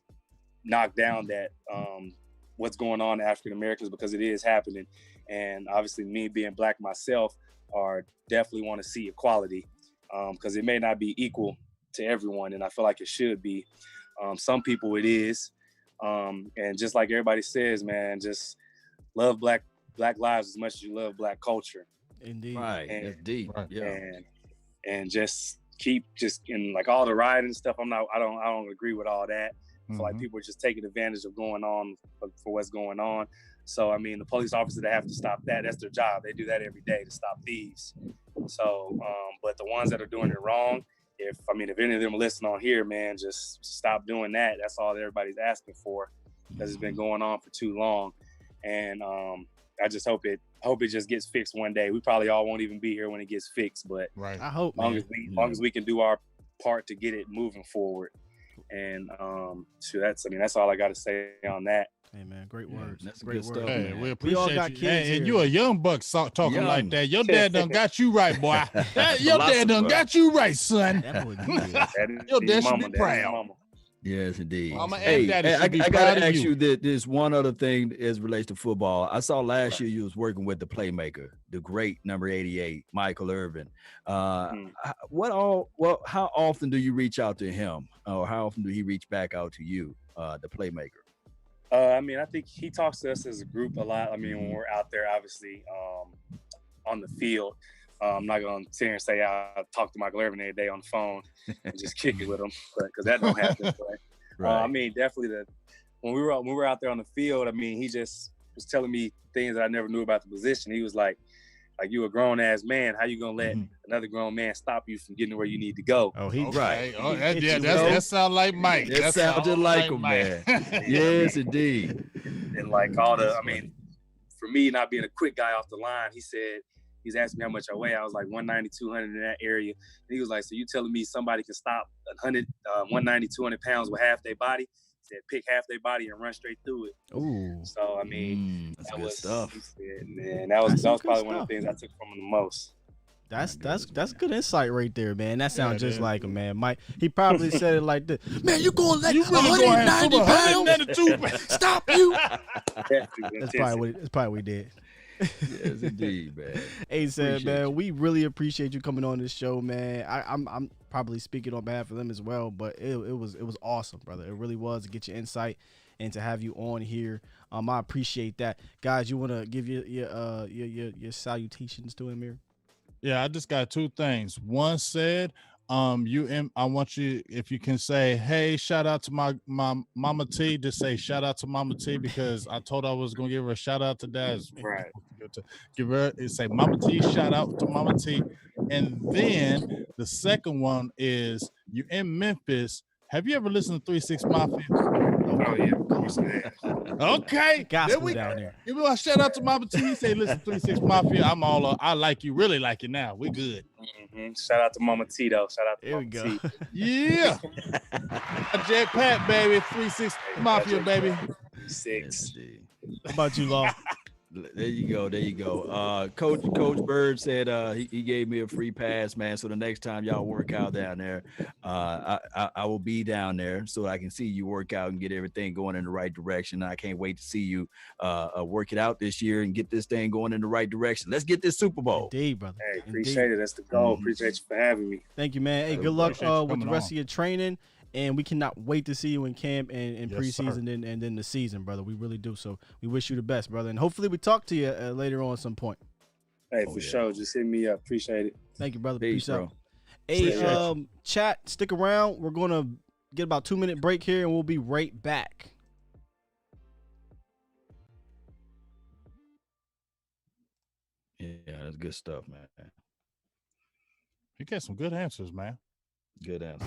knock down that what's going on to African Americans because it is happening. And obviously, me being Black myself, definitely want to see equality because it may not be equal to everyone, and I feel like it should be. Some people it is. And just like everybody says, man, just love black lives as much as you love Black culture. Indeed. Right. That's deep. Right. Yeah. And just keep in like all the rioting and stuff. I don't agree with all that. I feel like people are just taking advantage of going on for what's going on. So I mean, the police officers that have to stop that, that's their job. They do that every day to stop thieves. So but the ones that are doing it wrong, if any of them are listening on here, man, just stop doing that. That's all everybody's asking for because it's been going on for too long. And I just hope it just gets fixed one day. We probably all won't even be here when it gets fixed, but Right. I hope, as long as we can do our part to get it moving forward. And so that's all I got to say on that. Hey man, great words. That's great good words. stuff, Hey, man. we We appreciate all got you. kids Hey, and here. you a young buck talking Young. like that. Your dad done got you right, boy. Your dad done got you right, son. That boy good. Your dad should be proud. Yes, indeed. Mama and Hey, daddy should be I proud gotta of ask you. you that this one other thing as relates to football. I saw last year you was working with the playmaker, the great number 88, Michael Irvin. How often do you reach out to him, or how often do he reach back out to you, the playmaker? I mean, I think he talks to us as a group a lot. I mean, when we're out there, obviously, on the field. I'm not going to sit here and say I talk to Michael Irvin every day on the phone and just kick it with him, because that don't happen. But, Right. I mean, definitely when we were out there on the field, I mean, he just was telling me things that I never knew about the position. He was like you a grown ass man, how you gonna let another grown man stop you from getting where you need to go? Oh, he Right. Oh, Hit you, that sound like Mike. That sounded like him, man. Yes, indeed. And like I mean, for me not being a quick guy off the line, he's asking me how much I weigh. I was like 190, 200 in that area. And he was like, so you telling me somebody can stop 190, 200 pounds with half their body? He said, pick half their body and run straight through it. Ooh. So, I mean, That's that good was stuff. he said, man, that was good probably one of stuff. the things I took from him the most. That's good insight right there, man. That sounds Yeah, it just is. like him, man. Mike, he probably said it like this. Man, you gonna let You really going 190 192 pounds stop you? Definitely That's probably what he did. Yes, indeed, man. Hey, said, Appreciate man, you. we really appreciate you coming on this show, man. I'm probably speaking on behalf of them as well, but it was awesome, brother. It really was to get your insight and to have you on here. I appreciate that, guys. You want to give your salutations to him here? Yeah, I just got two things. One said, I want you, if you can say, hey, shout out to my Mama T, just say shout out to Mama T, because I told her I was gonna give her a shout out to Dad. Right. Give her, say Mama T, shout out to Mama T. And then the second one is, you in Memphis. Have you ever listened to 3-6 Mafia? Oh yeah, of course I have. Okay. Gospel down there. Give me a shout out to Mama T. Say, listen, 3-6 Mafia. I'm all I like you, really like you now. We good. Shout out to Mama T though. Shout out to There we Mama go. T. Yeah. Jet Pat, baby. 3-6 Mafia, baby. 6. How about you, Law? There you go. Coach Bird said he gave me a free pass, man. So the next time y'all work out down there, I will be down there so I can see you work out and get everything going in the right direction. I can't wait to see you work it out this year and get this thing going in the right direction. Let's get this Super Bowl. Indeed, brother. Hey, appreciate it. That's the goal. Appreciate you for having me. Thank you, man. Hey, good luck Appreciate you with the coming rest on. of your training. And we cannot wait to see you in camp and Yes, preseason and then the season, brother. We really do. So we wish you the best, brother. And hopefully we talk to you later on at some point. Hey, for sure. Just hit me up. Appreciate it. Thank you, brother. Peace, Peace out. bro. Hey, Appreciate you. chat, stick around. We're going to get about 2-minute break here, and we'll be right back. Yeah, that's good stuff, man. You get some good answers, man. Good answer.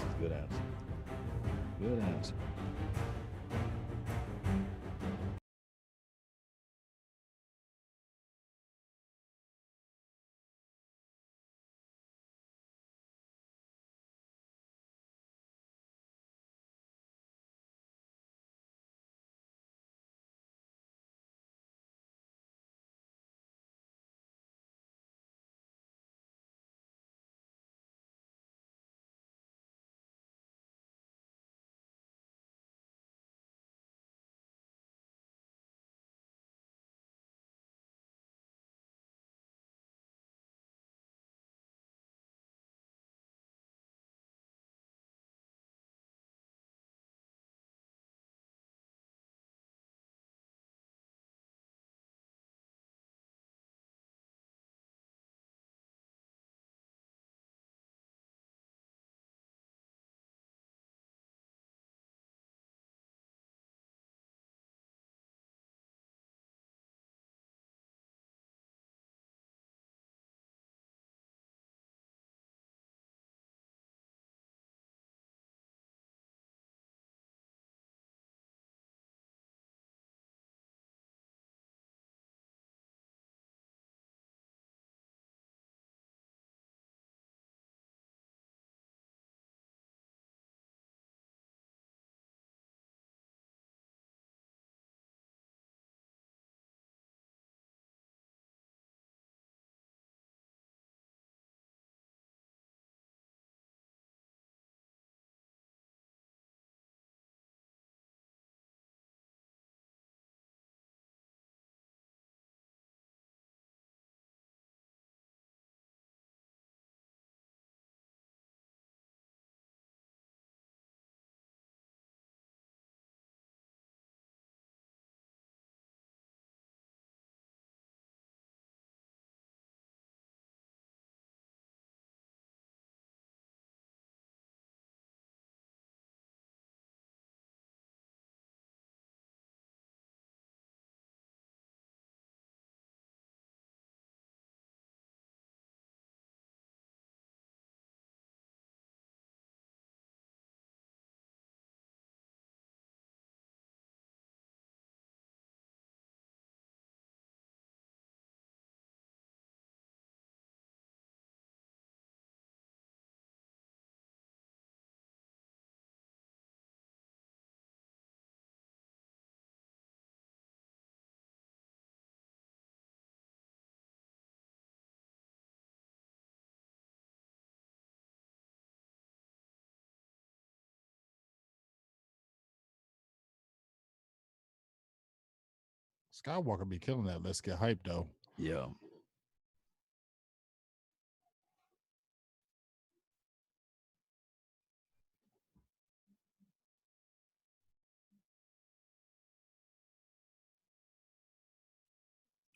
Skywalker be killing that. Let's get hyped, though. Yeah.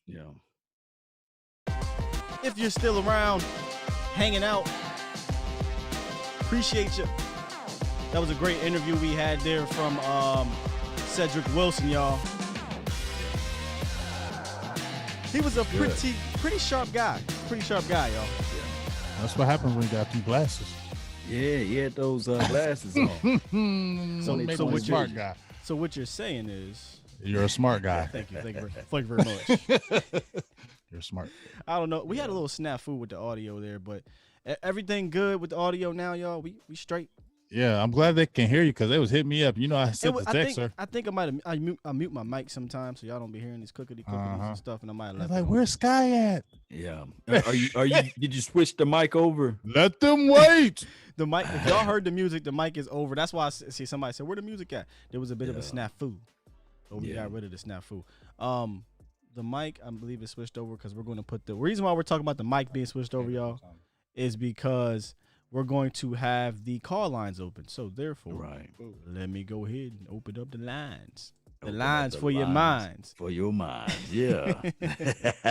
Yeah. If you're still around, hanging out, Appreciate you. That was a great interview we had there from Cedric Wilson, y'all. He was a pretty sharp guy. Pretty sharp guy, y'all. Yeah. That's what happens when you got them glasses. Yeah, he had those glasses on. So what smart guy? So what you're saying is, You're a smart guy. thank you very much. You're smart. I don't know. We had a little snafu with the audio there, but everything good with the audio now, y'all. We straight. Yeah, I'm glad they can hear you because they was hitting me up. You know, I sent the text, sir. I think I mute my mic sometimes so y'all don't be hearing these clickety and stuff, and I might have left. Like, where's Sky at? Yeah. Are you? Did you switch the mic over? Let them wait. The mic. If y'all heard the music, the mic is over. That's why I see somebody said, "Where the music at?" There was a bit of a snafu, but we got rid of the snafu. The mic, I believe, is switched over because we're going to put the reason why we're talking about the mic being switched over, y'all, is because we're going to have the call lines open. So therefore, let me go ahead and open up the lines. The lines for your minds. For your minds, yeah.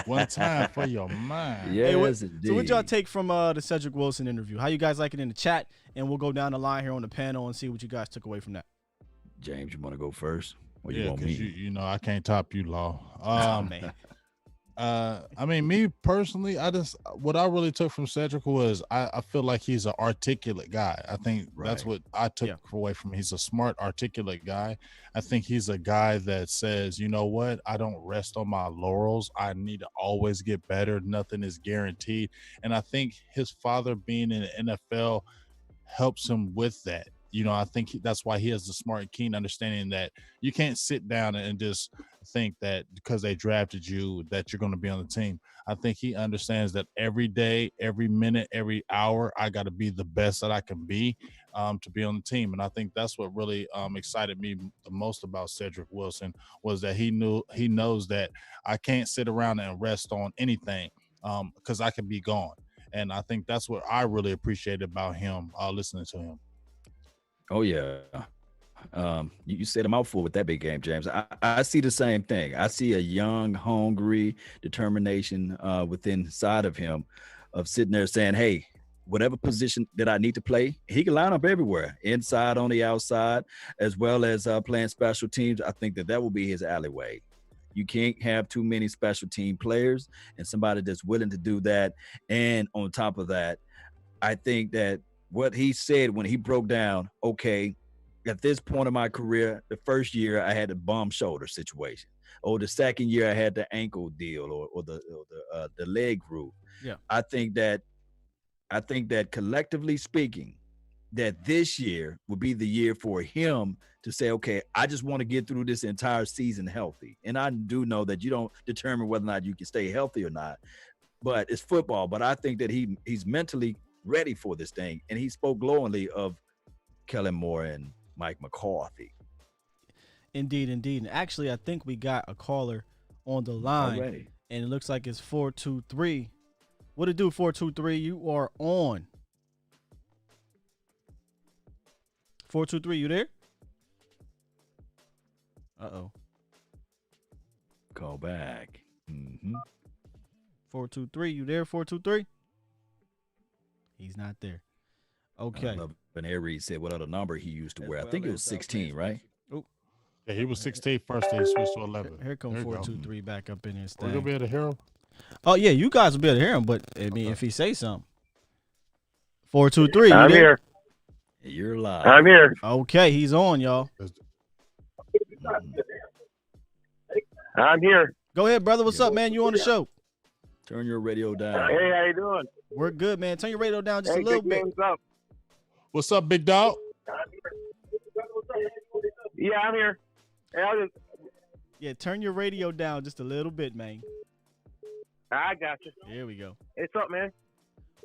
One time for your mind. Yes, hey, so what y'all take from the Cedric Wilson interview? How you guys like it in the chat? And we'll go down the line here on the panel and see what you guys took away from that. James, you want to go first? Or you Yeah, want because me? you know I can't top you, Law. Man. I mean, me personally, what I really took from Cedric was I feel like he's an articulate guy. I think that's what I took away from him. He's a smart, articulate guy. I think he's a guy that says, you know what, I don't rest on my laurels. I need to always get better. Nothing is guaranteed. And I think his father being in the NFL helps him with that. You know, I think that's why he has the smart, keen understanding that you can't sit down and just think that because they drafted you that you're going to be on the team. I think he understands that every day, every minute, every hour, I got to be the best that I can be to be on the team. And I think that's what really excited me the most about Cedric Wilson was that he knows that I can't sit around and rest on anything because I can be gone. And I think that's what I really appreciated about him listening to him. Oh, yeah. You said a mouthful with that big game, James. I see the same thing. I see a young, hungry determination within inside of him of sitting there saying, hey, whatever position that I need to play, he can line up everywhere, inside, on the outside, as well as playing special teams. I think that will be his alleyway. You can't have too many special team players and somebody that's willing to do that. And on top of that, I think that what he said when he broke down, okay, at this point of my career, the first year I had a bum shoulder situation, or the second year I had the ankle deal, or the leg groove. Yeah, I think that collectively speaking, that this year will be the year for him to say, okay, I just want to get through this entire season healthy. And I do know that you don't determine whether or not you can stay healthy or not, but it's football. But I think that he's mentally ready for this thing. And he spoke glowingly of Kellen Moore and Mike McCarthy. Indeed. And actually, I think we got a caller on the line already, and it looks like it's 423. What it do, 423? You are on. 423, you there? Uh-oh. Call back. 423, you there, 423? He's not there. Okay. And Harry said what other number he used to wear. I think it was 16, right? Oh, Yeah, he was 16 first, then he switched to 11. here comes 423 back up in his We're thing. going to be able to hear him? Oh, yeah, you guys will be able to hear him, but, I mean, if he say something. 423, I'm you there? here. You're live. I'm here. Okay, he's on, y'all. I'm here. Go ahead, brother. What's up, man? You on the show? Turn your radio down. Hey, how you doing? We're good, man. Turn your radio down just Hey, a little big bit. name's up. What's up, big dog? Yeah, I'm here. Hey, Yeah, turn your radio down just a little bit, man. I got you. Here we go. Hey, what's up, man?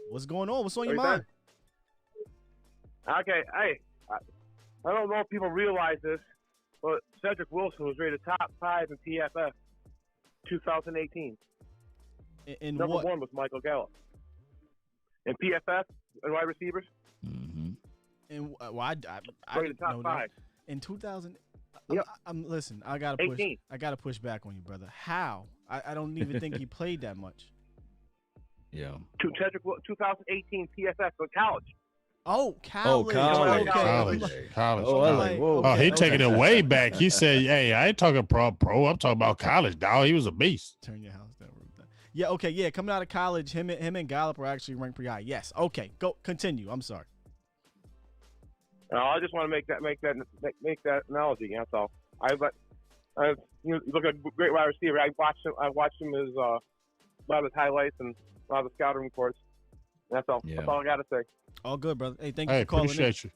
What's going on? What's on your What you mind? Okay, hey, I don't know if people realize this, but Cedric Wilson was rated top 5 in PFF 2018. In Number what? 1 was Michael Gallup. In PFF and wide receivers, In well, I rated didn't top know 5. that. In 2000. Yep. Listen. I gotta push. 18. I gotta push back on you, brother. How? I don't even think he played that much. Yeah. Cedric 2018 PFF for college. Oh, college. college. Okay. College. Oh, I was like, whoa. Oh, he Okay, taking it way back. He said, "Hey, I ain't talking pro. I'm talking about college, dog. He was a beast." Turn your house down. Yeah. Okay. Yeah. Coming out of college, him and Gallup were actually ranked pretty high. Yes. Okay. Go. Continue. I'm sorry. I just want to make that analogy. That's all. You look at a great wide receiver. I watched him as a lot of his highlights and a lot of the scouting reports. That's all. Yeah. That's all I got to say. All good, brother. Hey, thank you for calling appreciate in.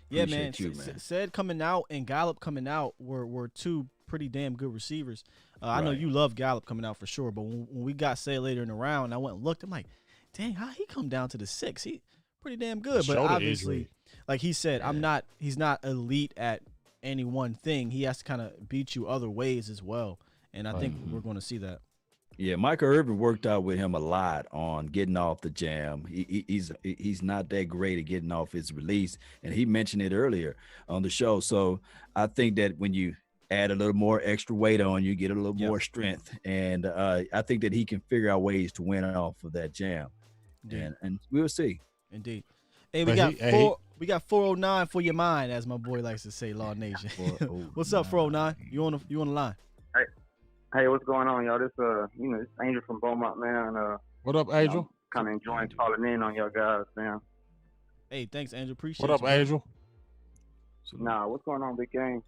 you. Yeah, Appreciate man. you, man. Said coming out and Gallup coming out were two pretty damn good receivers. I know Right. you love Gallup coming out for sure, but when we got Say later in the round, I went and looked. I'm like, dang, how he come down to the 6? He pretty damn good. But Shoulder obviously, injury. like he said, he's not elite at any one thing. He has to kind of beat you other ways as well. And I think we're going to see that. Yeah, Michael Irvin worked out with him a lot on getting off the jam. He's not that great at getting off his release, and he mentioned it earlier on the show. So I think that when you add a little more extra weight on, you get a little more strength, and I think that he can figure out ways to win off of that jam. And we'll see. Indeed. Hey, we got 409 for your mind, as my boy likes to say, Law Nation. What's up, 409? You on the line? Hey, what's going on, y'all? This this Angel from Beaumont, man. What up, Angel? Kind of enjoying calling in on y'all guys, man. Hey, thanks, Angel. Appreciate What up, you. Angel? Nah, what's going on, big game?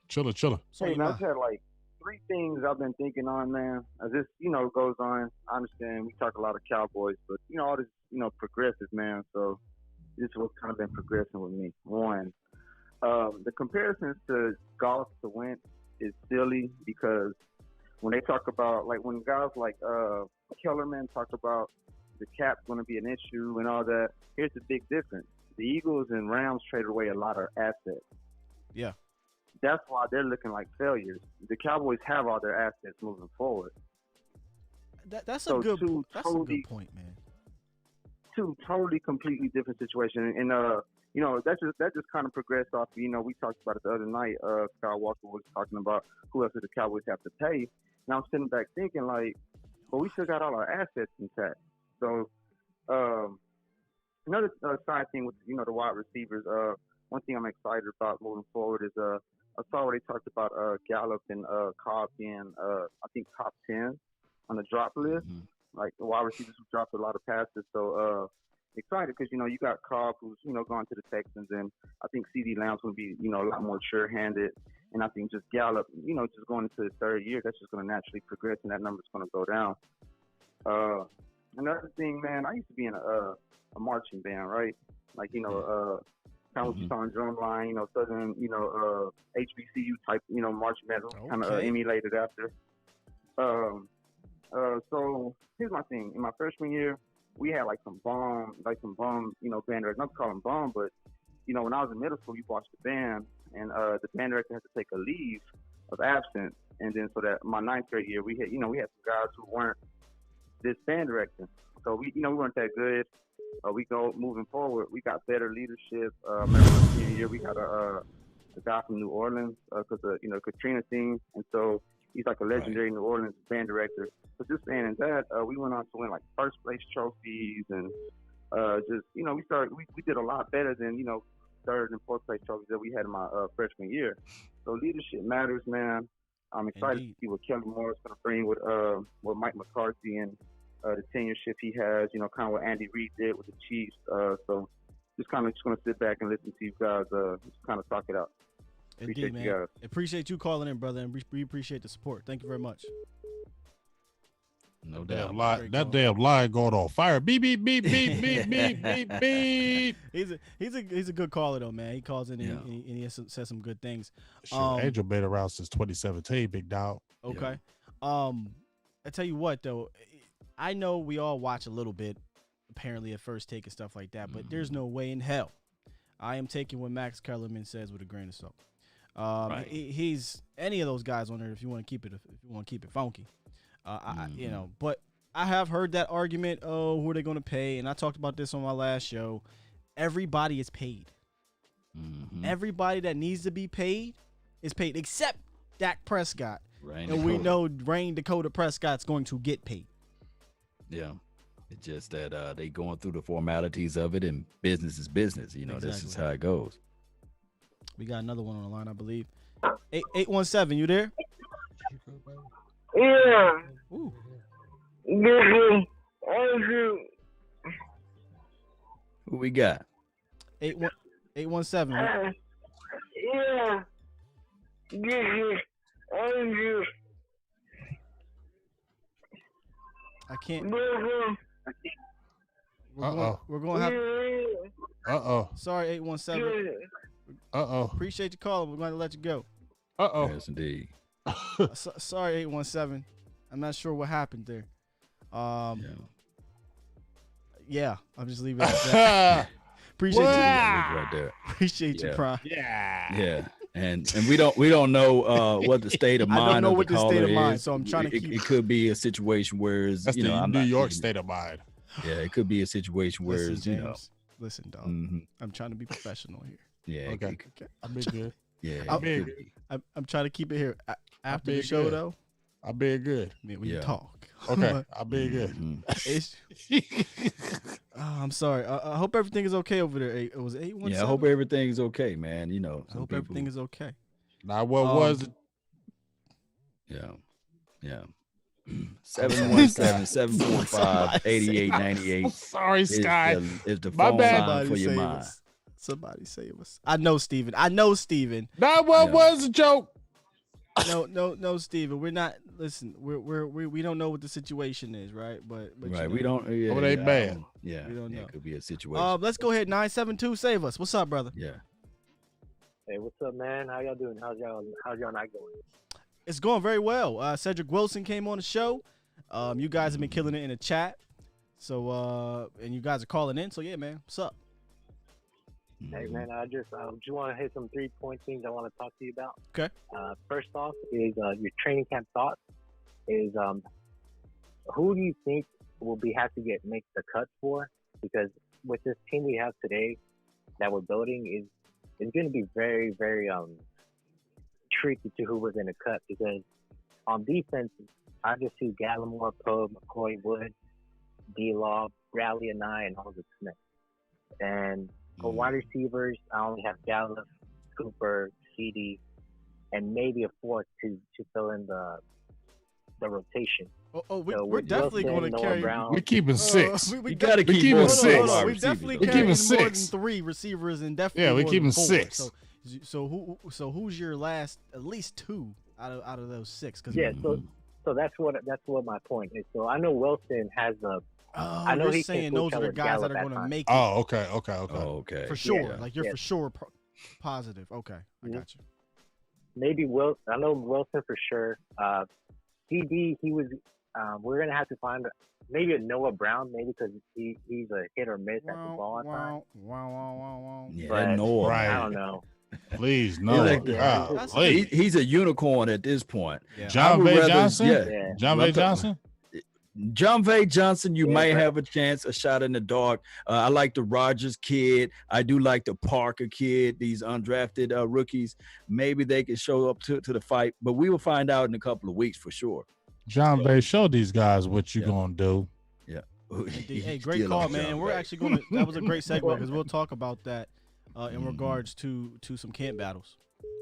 Chiller. Hey, man, I just had like 3 things I've been thinking on, man. As this, goes on. I understand we talk a lot of Cowboys, but all this, progressive, man. So this is what's kind of been progressing with me. One, the comparisons to Gallup to Wentz is silly because when they talk about, like, when guys like Kellerman talk about the cap's going to be an issue and all that, here's the big difference. The Eagles and Rams traded away a lot of assets. Yeah. That's why they're looking like failures. The Cowboys have all their assets moving forward. That's a good point, man. 2 totally, completely different situations. And, that just kind of progressed off, we talked about it the other night. Scott Walker was talking about who else do the Cowboys have to pay. Now I'm sitting back thinking, like, well, we still got all our assets intact. So, another side thing with, the wide receivers, one thing I'm excited about moving forward is I saw where they talked about Gallup and Cobb being, I think, top 10 on the drop list. Like, the wide receivers who dropped a lot of passes. So, excited because, you got Cobb who's, gone to the Texans, and I think CeeDee Lamb's going to be, a lot more sure-handed. And I think just Gallup, just going into the 3rd year, that's just going to naturally progress, and that number's going to go down. Another thing, man, I used to be in a marching band, right? Like, kind of what you saw in Drumline, Southern, HBCU type, marching band, kind of emulated after. So here's my thing. In my freshman year, we had some bum, band directors. Not to call them bum, but, when I was in middle school, you watched the band, and the band director had to take a leave of absence. And then so that my 9th grade year, we had some guys who weren't this band director. So we weren't that good. Moving forward, we got better leadership. Remember my senior year, we got a guy from New Orleans because of Katrina thing, and so he's like a legendary New Orleans band director. But just saying that, we went on to win 1st place trophies, and we did a lot better than 3rd and 4th place trophies that we had in my freshman year. So leadership matters, man. I'm excited to see what Kellen Moore is going to bring with Mike McCarthy and the tenureship he has, kind of what Andy Reid did with the Chiefs. So just going to sit back and listen to you guys just kind of talk it out. Indeed, man. You guys. Appreciate you calling in, brother, and we appreciate the support. Thank you very much. No doubt. That damn line going on fire. Beep, beep, beep, beep, beep, beep, beep, beep. He's a good caller, though, man. He calls in and he says some good things. Sure, Angel been around since 2017, big dog. Okay. I tell you what, though, I know we all watch a little bit, apparently at First Take and stuff like that, but there's no way in hell I am taking what Max Kellerman says with a grain of salt. He's any of those guys on there if you want to keep it funky. But I have heard that argument, who are they going to pay? And I talked about this on my last show. Everybody is paid. Everybody that needs to be paid is paid, except Dak Prescott. Rain and we know Dakota Prescott's going to get paid. Yeah. It's just that they going through the formalities of it, and business is business. You know, this is Exactly. how it goes. We got another one on the line, I believe. 817, you there? Yeah. Ooh. Who we got? 817. Yeah. This is Andrew. I can't. Uh-oh. We're going to have. Uh-oh. Sorry, 817. Uh-oh. Appreciate you calling. We're going to let you go. Uh-oh. Yes, indeed. Sorry, 817. I'm not sure what happened there. Yeah, I'm just leaving it at that. Appreciate you. Right there. Appreciate you, Prime. Yeah. And we don't know what the state of mind. I don't know of what the state of caller mind, is. so I'm trying to It, keep. it could be a situation where it's, That's you know, the I'm New not York thinking- state of mind. Yeah, it could be a situation where Listen, it's, James. you know. Listen, dog. Mhm. I'm trying to be professional here. Yeah. Okay. Okay. I've been good. Yeah. I'll- it could be. I'm trying to keep it here. After the been show, good. though, I've been good. man, we Yeah. can talk. Okay. But I've been good. Mhm. it's, I'm sorry. I hope everything is okay over there. It was 817. Yeah, I hope everything's okay, man. You know, I some hope people, everything is okay. Now, what was it? Yeah. 717-745-8898 Sorry, Sky. is the My phone bad. line for your save mind. us. Somebody save us. I know Steven. Now, what Yeah. was the joke? No, Steven. We're not. Listen, we don't know what the situation is, right? But Right, you know. we don't. Yeah, Oh, they yeah, I bad. don't- Yeah, We don't know. It could be a situation. Let's go ahead. 972. Save us. What's up, brother? Yeah. Hey, what's up, man? How y'all doing? How's y'all night going? It's going very well. Cedric Wilson came on the show. You guys have been killing it in the chat. So and you guys are calling in. So yeah, man. What's up? Hey, man, I just want to hit some 3-point things I want to talk to you about. Okay. First off is your training camp thoughts. Is who do you think will have to make the cuts for? Because with this team we have today that we're building is going to be very, very tricky to who we're going to cut. Because on defense, I just see Gallimore, Poe, McCoy, Wood, D-Law, Bradley, and Aldridge Smith. And for wide receivers, I only have Gallup, Cooper, CD, and maybe a fourth to fill in the rotation. We're with definitely Wilson, going to Noah carry. Brown, We're keeping six. We You got to keep keeping more six. than Hold on, wide We receivers, definitely though. We're carrying keeping more than six. 3 receivers and definitely Yeah, we're more keeping than 4. six. So who's your last? At least 2 out of those 6. Cause Yeah, so that's what my point is. So I know Wilson has a. I know you're he saying can those switch are the out with guys that Gallup are at going to times. make it Oh, okay. Oh, okay. for sure. Yeah. Like you're Yeah. for sure positive. Okay, I Mhm. got you. Maybe I know Wilson for sure. CD, he was. We're gonna have to find maybe a Noah Brown, maybe because he's a hit or miss at the ball at times. Yeah, But that Noah, Right. I don't know. Please, no. like that. God, That's- he's a unicorn at this point. Yeah. I John would Vay rather- Johnson? Yeah. John Well, Vay Johnson? John Vay Johnson, you Yeah, may but- have a chance, a shot in the dark. I like the Rogers kid. I do like the Parker kid, these undrafted rookies. Maybe they can show up to the fight, but we will find out in a couple of weeks for sure. John Vay, show these guys what you Yeah. gonna do. Hey, great Still call, on man. John We're Vay. actually going to. That was a great segue because we'll talk about that in regards to some camp battles.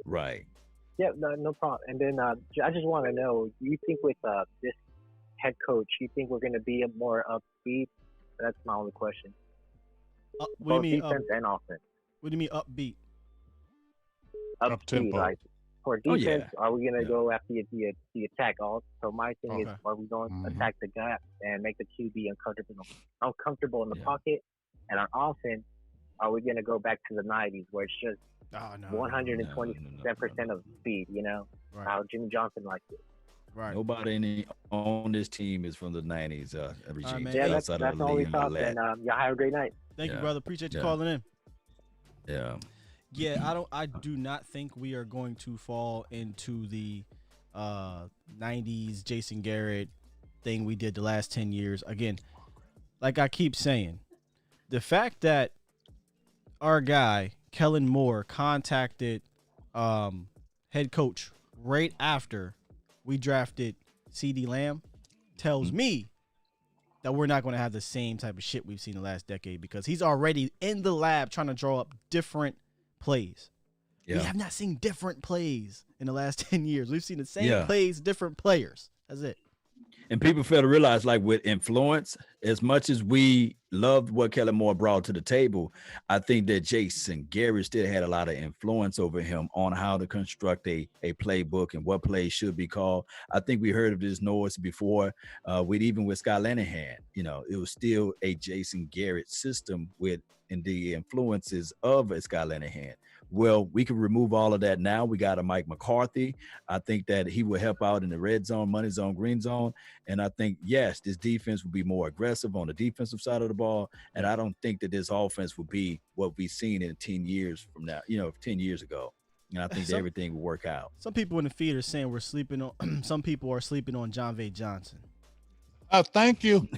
Right. Yeah, no problem. And then I just want to know, do you think with this head coach, you think we're going to be more upbeat? That's my only question. What do you Both mean? defense and offense. What do you mean upbeat? Up-tempo. Like for Oh, defense, yeah. are we going to Yeah. go after the attack? So my thing is, Okay. are we going to Mhm. attack the gap and make the QB uncomfortable in the Yeah. pocket? And on offense, are we going to go back to the 90s where it's just Oh, no. 127% of speed? You know Right. how Jimmy Johnson likes it. Right. Nobody on this team is from the 90s regime. man. Yeah, Hey, that's outside the of only Lee thought. Millett. And y'all have a great night. Thank you, Yeah. brother. Appreciate you Yeah. calling in. Yeah. Yeah, I do not think we are going to fall into the 90s Jason Garrett thing we did the last 10 years. Again, like I keep saying, the fact that our guy Kellen Moore contacted head coach right after we drafted CD Lamb tells me that we're not going to have the same type of shit we've seen the last decade because he's already in the lab trying to draw up different plays. Yeah. We have not seen different plays in the last 10 years. We've seen the same plays, different players. That's it. And people fail to realize, like with influence, as much as we loved what Kellen Moore brought to the table, I think that Jason Garrett still had a lot of influence over him on how to construct a playbook and what plays should be called. I think we heard of this noise before, even with Scott Linehan. You know, it was still a Jason Garrett system with in the influences of a Scott Linehan. Well, we can remove all of that now. We got a Mike McCarthy. I think that he will help out in the red zone, money zone, green zone. And I think, yes, this defense will be more aggressive on the defensive side of the ball. And I don't think that this offense will be what we've seen in 10 years from now, 10 years ago. And I think that everything will work out. Some people in the feed are saying we're sleeping on, some people are sleeping on Jon'Vea Johnson. Thank you.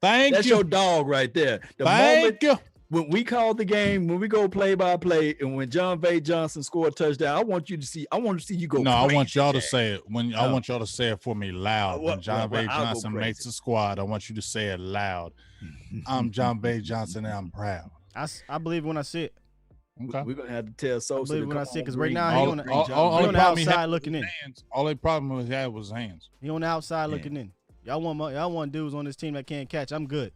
That's your dog right there. Thank you. When we call the game, when we go play by play, and when Jon'Vea Johnson scored a touchdown, I want to see you go. No, I want y'all to say it. I want y'all to say it for me loud. When Jon'Vea Johnson makes the squad, I want you to say it loud. I'm Jon'Vea Johnson and I'm proud. I believe when I see it. Okay. We're gonna have to tell Sosa. I believe when I see it because right now he's on the outside looking in. All the problem he had was his hands. He on the outside looking in. Y'all want dudes on this team that can't catch. I'm good.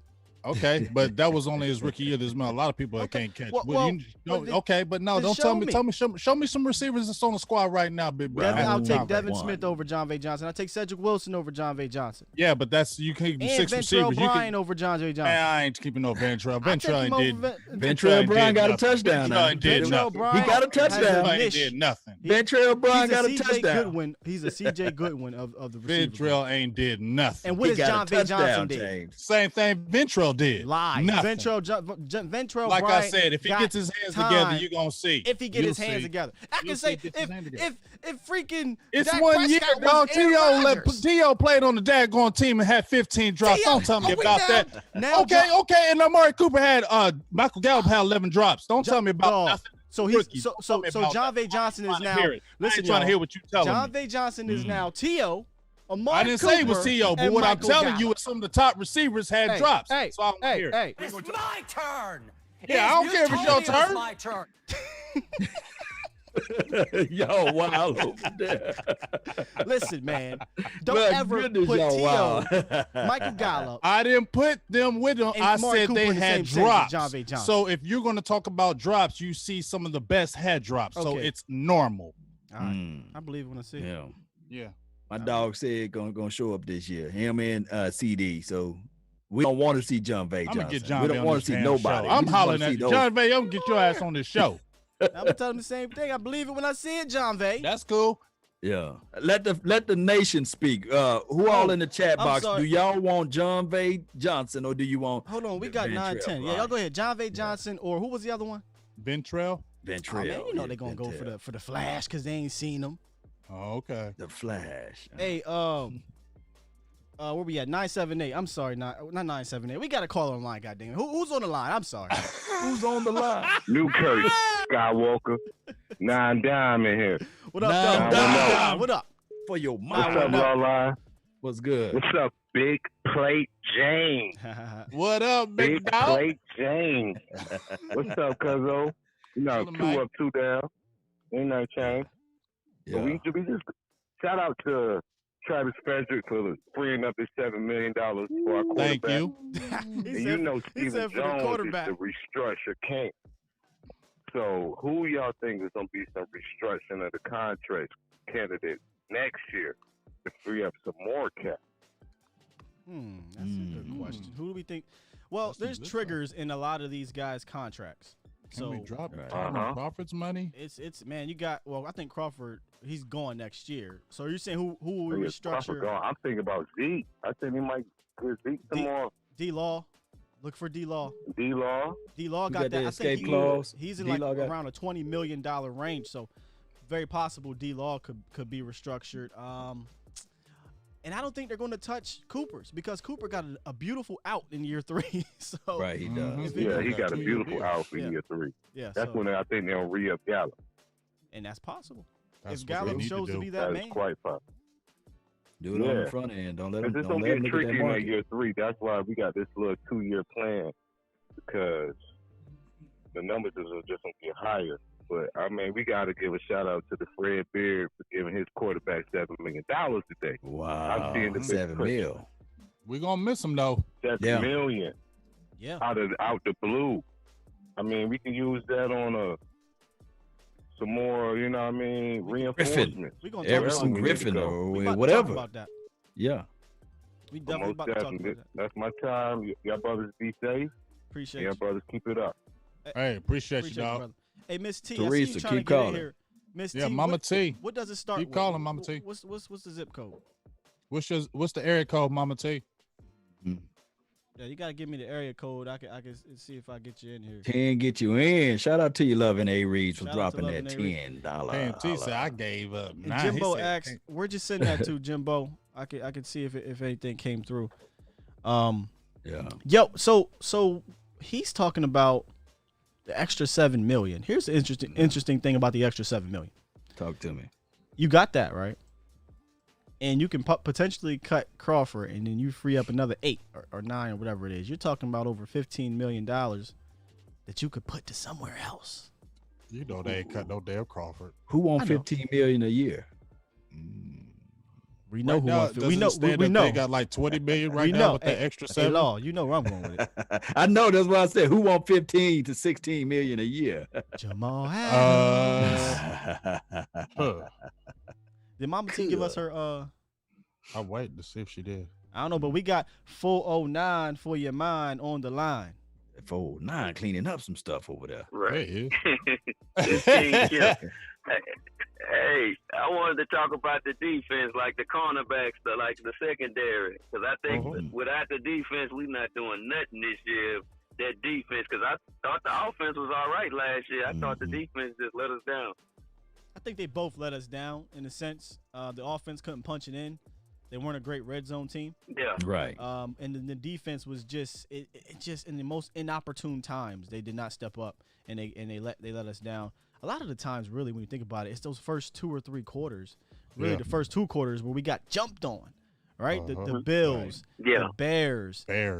Okay, but that was only his rookie year. There's a lot of people that can't catch. Show me some receivers that's on the squad right now, big bro. I'll take Devin Smith over Jon'Vea Johnson. I'll take Cedric Wilson over Jon'Vea Johnson. Yeah, but you can't keep six receivers. Bryan over Jon'Vea Johnson. I ain't keeping no Ventrell. Ventrell Bryan got a touchdown. He got a touchdown. He did nothing. Ventrell Bryan got a touchdown. He's a C.J. Goodwin of the receivers. Ventrell ain't did nothing. And what is Jon'Vea Johnson did? Same thing Ventrell did. Lie. Ventrell. Like Bryan I said, if he gets his hands together, you're gonna see. If he gets his hands together, I can say if freaking it's Dak 1 year, dog. T.O. played on the daggone team and had 15 drops. Don't tell me about that. Okay. And Amari Cooper had Michael Gallup had 11 drops. Don't tell me about nothing. So Jon'Vea Johnson is now. Listen, trying to hear what you telling me. Jon'Vea Johnson is now T.O. I didn't say it was T.O., but what I'm telling you is some of the top receivers had drops. It's my turn. Yeah, I don't care if it's your turn. It's my turn. Yo, wow. Over there. Listen, man. Don't ever put T.O. Michael Gallup. I didn't put them with them. I said they had drops. So if you're going to talk about drops, you see some of the best had drops. So it's normal. All right. I believe when I see it. Yeah. My dog said gonna show up this year. Him and CD. So we don't want to see Jon'Vea Johnson. I'm gonna get Jon'Vea. We don't want to see nobody. I'm hollering at you. Jon'Vea, I'm gonna get your ass on this show. I'm gonna tell him the same thing. I believe it when I see it, Jon'Vea. That's cool. Yeah. Let the nation speak. Who all in the chat box? Do y'all want Jon'Vea Johnson or do you want? Hold on, we got 9-10. Yeah, y'all go ahead. Jon'Vea Johnson or who was the other one? Ventrell. Oh, man, you know they're gonna go for the flash because they ain't seen him. Oh, okay. The Flash. Hey, where we at? 978. I'm sorry, not 978. We got a call online, goddamn. Who's on the line? I'm sorry. Who's on the line? New Curry Skywalker. 9 Dime in here. What up, Dime? What up? For your mind. What's up, y'all line? What's good? What's up, Big Plate James? What up, Big Plate James? What's up, cuzzo? 2 up, 2 down. Ain't nothing changed. Yeah. We just shout out to Travis Frederick for freeing up his $7 million for our quarterback. Thank you. And Stephen Jones is the restructure king. So who y'all think is going to be some restructuring of the contract candidate next year to free up some more cap? That's a good question. Who do we think? Well, there's triggers in a lot of these guys' contracts. Can we drop Crawford's money? It's man, you got. Well, I think Crawford, he's gone next year. So you're saying who will we restructure? I'm thinking about Zeke. I think he might give Zeke some more. D-Law. Look for D-Law. D-Law got that. I think clause. He's in around a $20 million range. So very possible D-Law could be restructured. And I don't think they're going to touch Cooper's because Cooper got a beautiful out in year 3. So right, he does. Yeah, he got a beautiful out in year 3. Yeah, that's when I think they'll re-up Gallup. And that's possible. If Gallup shows to be that man. Quite possible. Do it on the front end. Don't let them. It's Don't gonna let them get look at tricky that in that market. year 3. That's why we got this little 2-year plan, because the numbers are just gonna get higher. But I mean, we got to give a shout out to the Fred Beard for giving his quarterback $7 million today. Wow, I'm seeing the big $7 push. million. We're gonna miss him though. $7 Yeah. million Yeah. out the blue. I mean, we can use that on some more, you know what I mean, reinforcements. We're gonna talk Everson about Griffin that. or We about to whatever. talk about that. Yeah. We But definitely most about to talk definitely, about that. that's my time. Y'all brothers be safe. Appreciate Y'all you. brothers keep it up. Hey, appreciate you, Appreciate you, dog. brother. Hey, Miss T, I see you Teresa, trying to keep get in calling. here. Miss Yeah, T, Mama what, T. what does it start Keep with? calling, Mama T. What's the zip code? What's the area code, Mama T? Yeah, you gotta give me the area code. I can see if I get you in here. 10 get you in. Shout out to you, Loving A. Reeds, for Shout out to dropping that Lovin' A. Reed. $10. Damn, T said I gave up. And Nah, Jimbo he said, asked, "Where'd you send that to, Jimbo?" I could see if anything came through. Yeah. Yo, so he's talking about the extra $7 million. Here's the interesting thing about the extra $7 million. Talk to me. You got that right, and you can potentially cut Crawford, and then you free up another 8 or 9 or whatever it is. You're talking about over $15 million that you could put to somewhere else. You know they ain't cut no damn Crawford. Who won I know. $15 million a year? We know Right who now, won. does We it know. stand We that know. They got like 20 million right We now know. with that extra Hey, 7. Law, you know where I'm going with it. I know. That's why I said who won 15 to 16 million a year. Jamal Adams. Huh. Did Mama T give us her? I'm waiting to see if she did. I don't know, but we got 409 for your mind on the line. 409 cleaning up some stuff over there. Right. Hey, Hey, I wanted to talk about the defense, like the cornerbacks, like the secondary, because I think without the defense, we're not doing nothing this year. That defense, because I thought the offense was all right last year. I thought the defense just let us down. I think they both let us down in a sense. The offense couldn't punch it in. They weren't a great red zone team. Yeah. Right. And then the defense was just it just in the most inopportune times they did not step up and they let us down. A lot of the times, really, when you think about it, it's those first 2 or 3 quarters. Really, the first 2 quarters where we got jumped on, right? The Bills, the Bears, the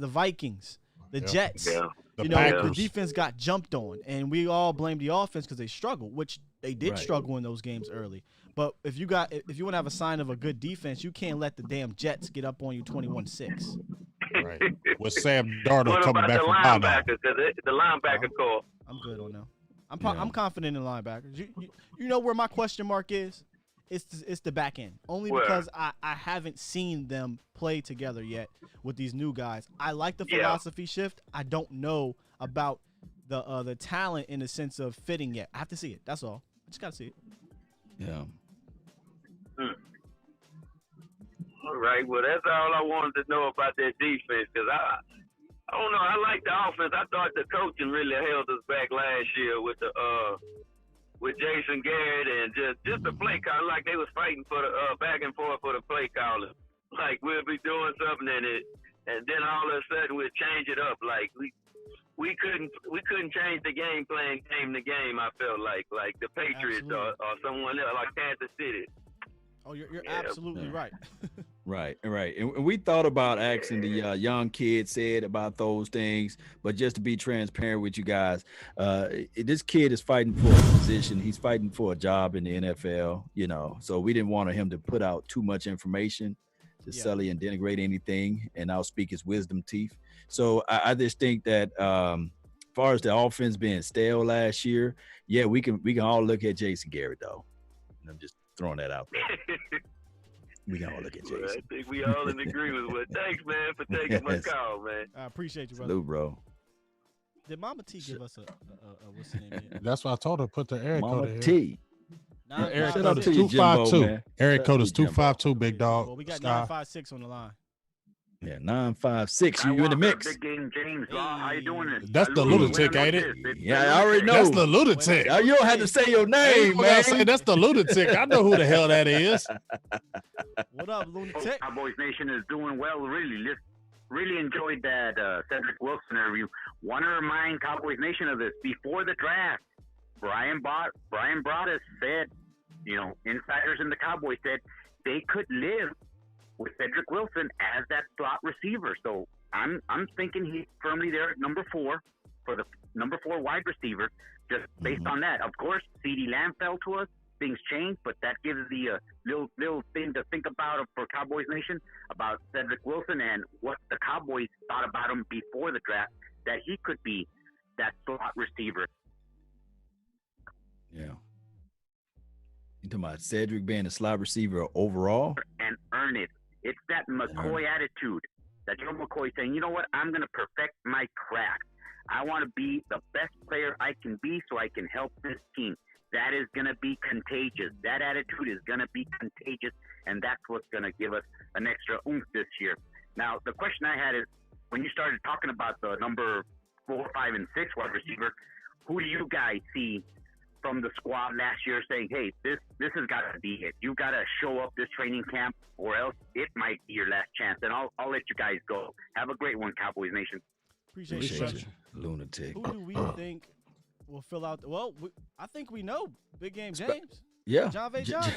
Vikings, the Jets. Yeah. The defense got jumped on, and we all blame the offense because they struggled, which they did struggle in those games early. But if you want to have a sign of a good defense, you can't let the damn Jets get up on you 21-6. right. With Sam Darnold What coming about back the from linebackers? Because the linebacker core. I'm good on them. I'm confident in linebackers. You know where my question mark is? It's the back end. Only because I haven't seen them play together yet with these new guys. I like the philosophy shift. I don't know about the talent in the sense of fitting yet. I have to see it. That's all. I just gotta see it. Yeah. All right. Well, that's all I wanted to know about that defense, because I don't know. I like the offense. I thought the coaching really held us back last year with Jason Garrett and just the play call. Like they was fighting for the back and forth for the play calling. Like we'll be doing something and then all of a sudden we'll change it up. Like we couldn't change the game plan game to game. I felt like the Patriots or someone else like Kansas City. Oh, you're absolutely right. Right. And we thought about asking the young kid said about those things, but just to be transparent with you guys, this kid is fighting for a position. He's fighting for a job in the NFL, so we didn't want him to put out too much information to sully and denigrate anything and outspeak his wisdom teeth. So I just think that as far as the offense being stale last year, we can all look at Jason Garrett, though. And I'm just throwing that out there. We can all look at Jason. Well, I think we all in agreement with. Thanks, man, for taking my call, man. I appreciate you, brother. Salute, bro. Did Mama T give us a what's the name here? That's why I told her to put the area code Mama in here. T. Area Shout code out is to you, Jimbo, 252. man. Area Shout out code to is you, Jimbo. 252, big dog. Well, we got Sky. 956 on the line. Yeah, 956. You in the mix? Big game, James. How you doing? That's the lunatic, ain't it? Yeah, I already know. That's the lunatic. You don't have to say your You name, gotta man. say that's the lunatic. I know who the hell that is. What up, lunatic? Cowboys Nation is doing well, really. Really enjoyed that Cedric Wilson interview. Want to remind Cowboys Nation of this. Before the draft, Brian Broaddus said insiders in the Cowboys said they could live with Cedric Wilson as that slot receiver. So I'm thinking he's firmly there at number 4 for the number 4 wide receiver, just based on that. Of course, CeeDee Lamb fell to us. Things changed, but that gives the little thing to think about for Cowboys Nation about Cedric Wilson and what the Cowboys thought about him before the draft, that he could be that slot receiver. Yeah. You talking about Cedric being a slot receiver overall? And earn it. It's that McCoy attitude. That Joe McCoy saying, you know what, I'm going to perfect my craft. I want to be the best player I can be so I can help this team. That is going to be contagious. That attitude is going to be contagious, and that's what's going to give us an extra oomph this year. Now, the question I had is, when you started talking about the number 4, 5, and 6 wide receiver, who do you guys see from the squad last year saying, hey, this has got to be it. You've got to show up this training camp or else it might be your last chance. And I'll let you guys go. Have a great one, Cowboys Nation. Appreciate you. Lunatic. Who do we think will fill out? Well, I think we know. Big Game James. Yeah. John V. Johnson.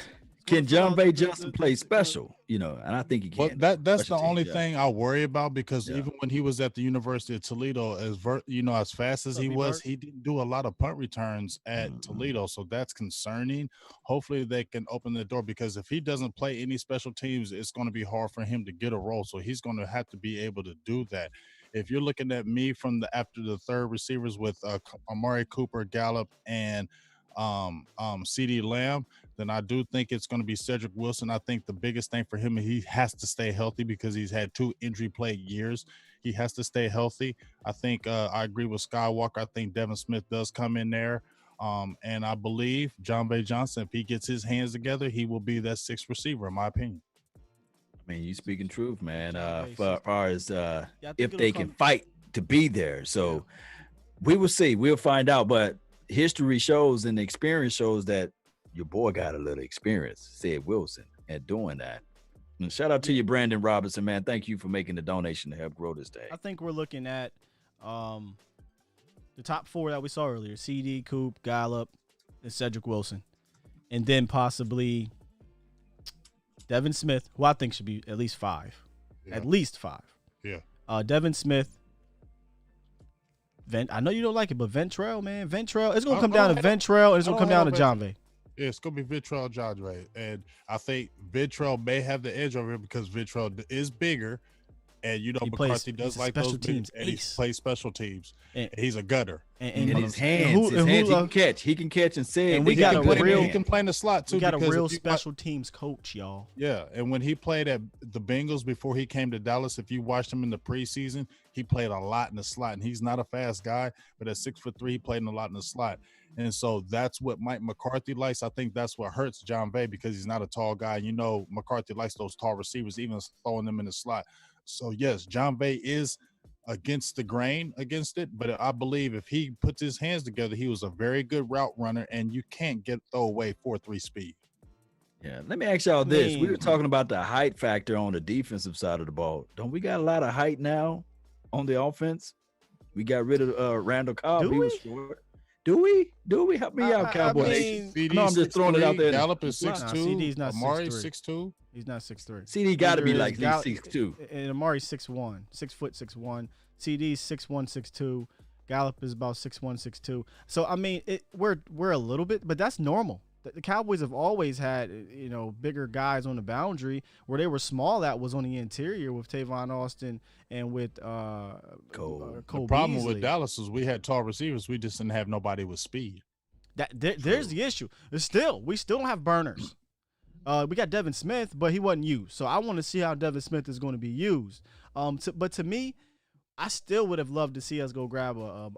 Can John V. Johnson play special? And I think he can. Well, that's the only thing I worry about, because even when he was at the University of Toledo, as fast as he was, he didn't do a lot of punt returns at Toledo. So that's concerning. Hopefully they can open the door, because if he doesn't play any special teams, it's going to be hard for him to get a role. So he's going to have to be able to do that. If you're looking at me after the third receivers with Amari Cooper, Gallup, and CeeDee Lamb, then I do think it's going to be Cedric Wilson. I think the biggest thing for him, he has to stay healthy because he's had 2 injury-plagued years. He has to stay healthy. I think I agree with Skywalker. I think Devin Smith does come in there. And I believe John V. Johnson, if he gets his hands together, he will be that 6th receiver, in my opinion. I mean, you speaking truth, man, as far as if they can fight to be there. So we will see. We'll find out. But history shows and experience shows that your boy got a little experience, said Wilson, at doing that. And shout out to you, Brandon Robinson, man. Thank you for making the donation to help grow this day. I think we're looking at the top 4 that we saw earlier: CD, Coop, Gallup, and Cedric Wilson. And then possibly Devin Smith, who I think should be at least 5. Yeah. At least 5. Yeah. Devin Smith. I know you don't like it, but Ventrell, man. Ventrell. It's going to come down to Ventrell, and it's going to come down to John V. Yeah, it's going to be Ventrell, John V. And I think Ventrell may have the edge over him because Ventrell is bigger. And, McCarthy does like those teams. And he plays special teams. And he's a gutter. And his hands, he can catch. He can catch and save. And he can play in the slot, too. We got a real special teams coach, y'all. Yeah, and when he played at the Bengals before he came to Dallas, if you watched him in the preseason, he played a lot in the slot. And he's not a fast guy, but at 6'3", he played a lot in the slot. And so that's what Mike McCarthy likes. I think that's what hurts John V, because he's not a tall guy. McCarthy likes those tall receivers, even throwing them in the slot. So, yes, John V is against the grain against it, but I believe if he puts his hands together, he was a very good route runner, and you can't throw away 4.3 speed. Yeah, let me ask y'all this. We were talking about the height factor on the defensive side of the ball. Don't we got a lot of height now on the offense? We got rid of Randall Cobb. He was short. Do we? Help me out, Cowboys. I'm just throwing it out there. Gallup is 6'2". CD's not Amari 6'2". He's not 6'3". CD got to be like 6'2". And Amari's 6'1", 6 foot 6'1". CD's 6'1", 6'2". Gallup is about 6'1", 6'2". So I mean, we're a little bit, but that's normal. The Cowboys have always had, bigger guys on the boundary. Where they were small, that was on the interior with Tavon Austin and with Cole. The problem with Dallas is we had tall receivers. We just didn't have nobody with speed. There's the issue. We still don't have burners. We got Devin Smith, but he wasn't used. So I want to see how Devin Smith is going to be used. But to me, I still would have loved to see us go grab a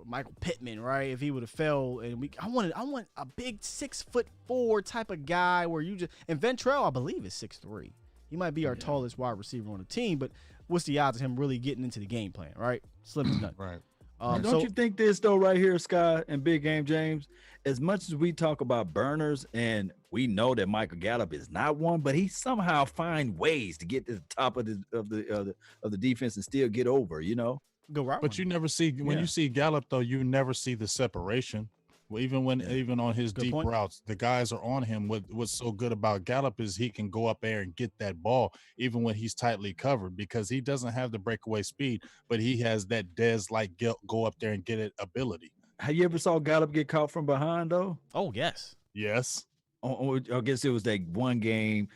Michael Pittman, right? If he would have fell, and I want a big 6'4" type of guy where and Ventrell, I believe, is 6'3". He might be our tallest wide receiver on the team, but what's the odds of him really getting into the game plan, right? Slim as nothing. Right. Don't you think this though, right here, Sky and Big Game James? As much as we talk about burners, and we know that Michael Gallup is not one, but he somehow find ways to get to the top of the defense and still get over. Go right. But you never see when you see Gallup though, you never see the separation. Well, even on his Good deep point. routes, the guys are on him. What's so good about Gallup is he can go up there and get that ball even when he's tightly covered, because he doesn't have the breakaway speed, but he has that Dez-like go up there and get it ability. Have you ever saw Gallup get caught from behind though? Oh yes. Yes. I guess it was that one game,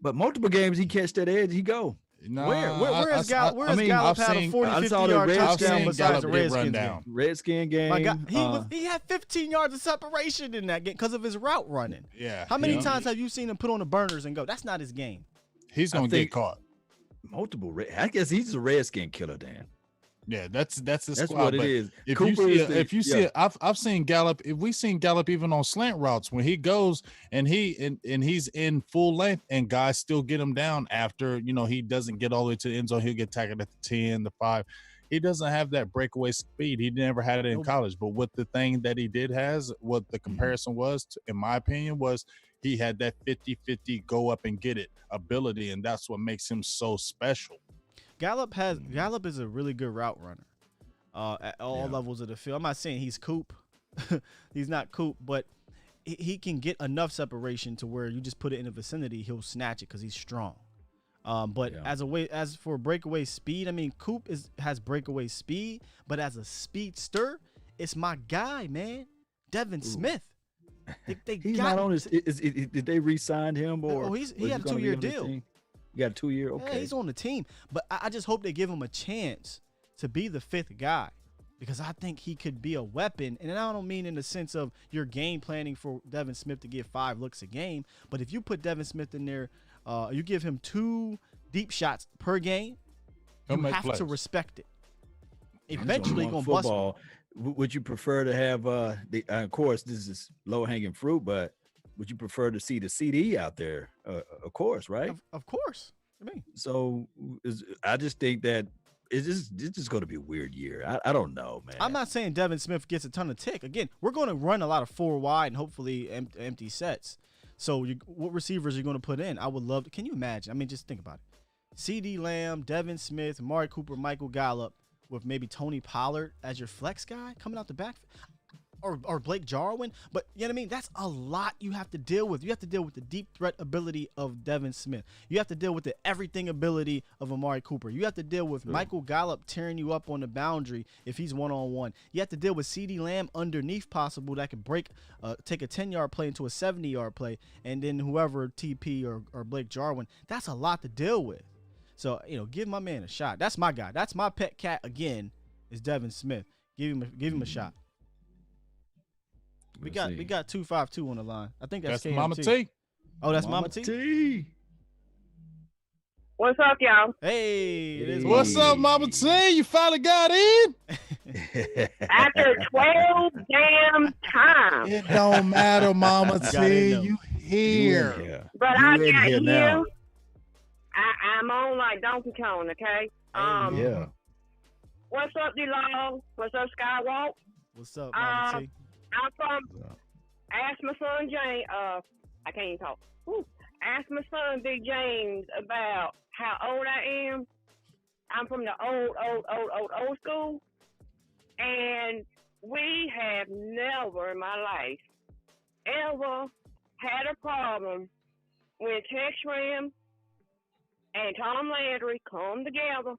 but multiple games he catch that edge, he go. Where has Gallup I've had a seen- 40, I 50 saw the yard Redskins touchdown game, besides Gallup the did Redskins run game? down. Redskin game. My God, he had 15 yards of separation in that game because of his route running. Yeah. How many yeah. times have you seen him put on the burners and go? That's not his game. He's gonna get caught? Multiple. I guess he's a Redskin killer, Dan. Yeah, that's his That's squad. what it but is. If Cooper you see, is the- if you see it, I've seen Gallup. If we seen Gallup even on slant routes when he goes and he's in full length and guys still get him down after he doesn't get all the way to the end zone. He'll get tackled at the 10, the 5. He doesn't have that breakaway speed. He never had it in college. But what the thing that he did has, what the comparison was, in my opinion, was he had that 50-50 go up and get it ability, and that's what makes him so special. Gallup is a really good route runner at all levels of the field. I'm not saying he's Coop. He's not Coop, but he can get enough separation to where you just put it in the vicinity, he'll snatch it because he's strong. But as for breakaway speed, I mean, Coop has breakaway speed, but as a speedster, it's my guy, man, Devin Smith. He's not on his. Did they re-sign him or? He had a 2-year deal. You got a 2-year. Okay, yeah, he's on the team, but I just hope they give him a chance to be the 5th guy, because I think he could be a weapon. And I don't mean in the sense of you're game planning for Devin Smith to get 5 looks a game, but if you put Devin Smith in there, you give him 2 deep shots per game, you have to respect it. Eventually, you're gonna bust. Would you prefer to have of course, this is low hanging fruit, but would you prefer to see the CD out there? Of course, right? Of course. I mean, so I just think that it's just going to be a weird year. I don't know, man. I'm not saying Devin Smith gets a ton of tick. Again, we're going to run a lot of 4 wide and hopefully empty sets. So what receivers are you going to put in? I would love to. Can you imagine? I mean, just think about it. CD Lamb, Devin Smith, Amari Cooper, Michael Gallup, with maybe Tony Pollard as your flex guy coming out the back, or Blake Jarwin. But you know what I mean? That's a lot you have to deal with. You have to deal with the deep threat ability of Devin Smith. You have to deal with the everything ability of Amari Cooper. You have to deal with Michael Gallup tearing you up on the boundary if he's one-on-one. You have to deal with CD Lamb underneath possible that could take a 10-yard play into a 70-yard play, and then whoever TP or Blake Jarwin. That's a lot to deal with. So, give my man a shot. That's my guy. That's my pet cat again, is Devin Smith. Give him a shot. We got 252 on the line. I think that's KMT. Mama T. Oh, that's Mama T. What's up, y'all? Hey, it is. What's up, Mama T? You finally got in? After 12 damn times. It don't matter, Mama T. You here. But I got here. Now. I'm on like Donkey Kong, okay? Yeah. What's up, D-Long? What's up, Skywalk? What's up, Mama T? I'm from. Ask my son James. I can't even talk. Ask my son Big James about how old I am. I'm from the old school, and we have never in my life ever had a problem when Tex Ram and Tom Landry come together.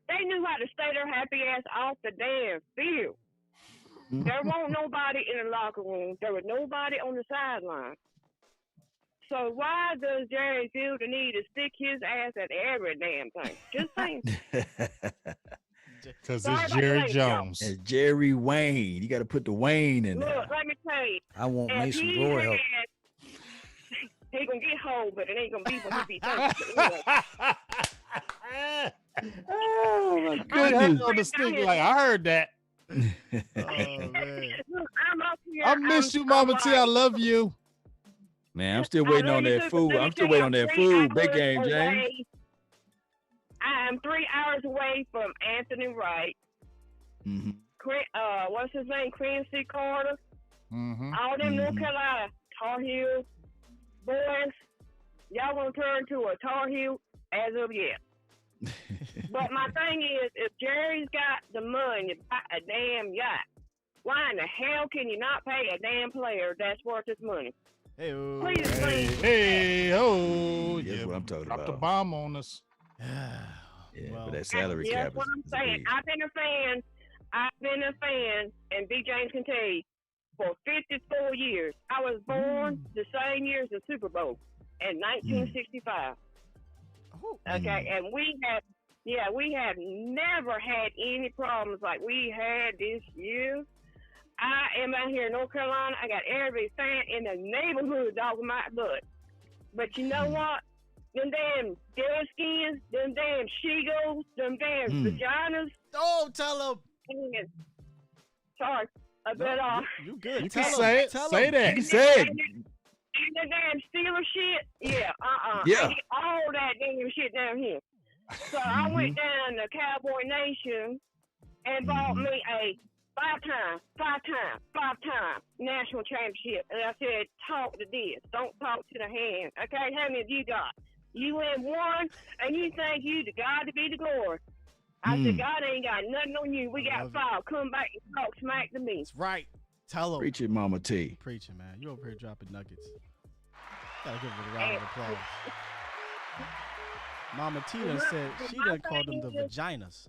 They knew how to stay their happy ass off the damn field. There wasn't nobody in the locker room. There was nobody on the sideline. So why does Jerry feel the need to stick his ass at every damn thing? Just saying. Because it's Jerry Jones. It's Jerry Wayne. You got to put the Wayne in there. Look, let me tell you. I want Mason Roy help. He gonna get hold, but it ain't gonna be when he be 30. Oh my goodness! On the stick, like I heard that. Man. Look, I'm up here. I miss you, Mama T. I love you. Man, I'm still waiting on that food. I'm still waiting on that food. Big game, James. I am 3 hours away from Anthony Wright. Mm-hmm. What's his name? Quincy Carter. Mm-hmm. All them North Carolina Tar Heel boys. Y'all gonna turn to a Tar Heel as of yet. But my thing is, if Jerry's got the money to buy a damn yacht, Why in the hell can you not pay a damn player that's worth his money? Hey, Please explain. That's what I'm talking Drop about. the bomb on us. Yeah, but that salary Yeah, cap that's what I'm is saying. big. I've been a fan, and Big James can tell you, for 54 years. I was born the same year as the Super Bowl in 1965. Okay, and we have never had any problems like we had this year. I am out here in North Carolina. I got every fan in the neighborhood dogging my butt. But you know what? Them damn deadskins, them damn she-goats, them damn vaginas. Oh, tell them. Sorry. You good. You Tell can them. say it. Tell Say them. that. You can say it. And the damn Steeler shit, yeah, Yeah. I get all that damn shit down here. So I went down to Cowboy Nation and bought me a five-time national championship. And I said, talk to this. Don't talk to the hand. Okay, how many of you got? You win one, and you think you the God to be the glory. I said, God ain't got nothing on you. We got 5. Come back and talk smack to me. That's right. Tell them. Preach it, Mama T. Preaching, man. You over here dropping nuggets. Gotta give it a round of applause. Mama T done said, she done called them the vaginas.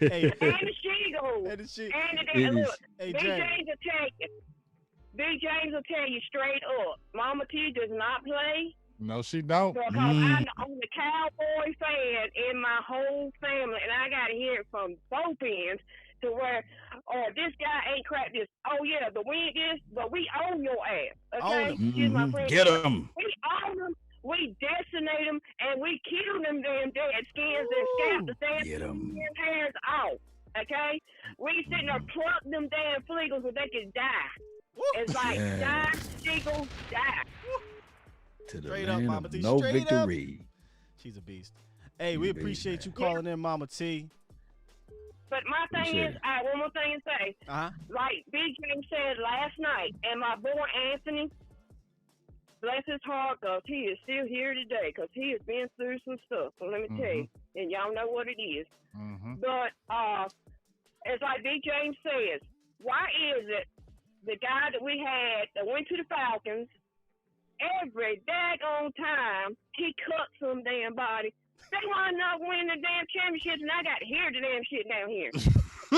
Hey, And the she-goes. And the she- And the It damn, is. look, Hey, Big Jay. James will tell you. Big James will tell you straight up. Mama T does not play. No, she don't. Because I'm the Cowboy fan in my whole family, and I got to hear it from both ends to where, oh, this guy ain't crap this. Oh, yeah, the win is, but we own your ass. Okay? Own 'em. Excuse my French. Get 'em. We own them, we decimate them, and we kill them damn dead skins and scalp the Get 'em. damn hairs off. Okay? We sitting there pluck them damn fleagles so they can die. It's like, Yeah. die, seagulls, die. To the Straight up, land Mama of T. no Straight up. victory. She's a beast. Hey, we You beast, appreciate man. you calling in, Mama T. But my thing Appreciate is, it. I one more thing to say. Like Big James said last night, and my boy Anthony, bless his heart, because he is still here today, because he has been through some stuff. So let me tell you, and y'all know what it is. But it's like Big James says, why is it the guy that we had that went to the Falcons, every daggone time he cut some damn body, they wind up winning the damn championships, and I got to hear the damn shit down here.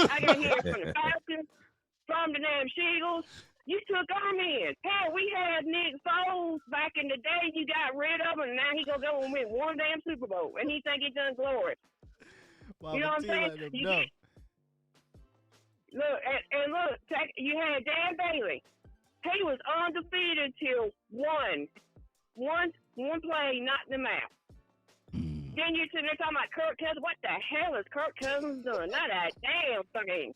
I got to hear it from the Falcons, from the damn Seagulls. You took them in. Hell, we had Nick Foles back in the day. You got rid of him, and now he gonna go and win one damn Super Bowl, and he think he done glory. You know what I'm saying? Look, and look, you had Dan Bailey. He was undefeated till one play knocked him out. Then you're sitting there talking about Kirk Cousins. What the hell has Kirk Cousins done? Not a damn thing.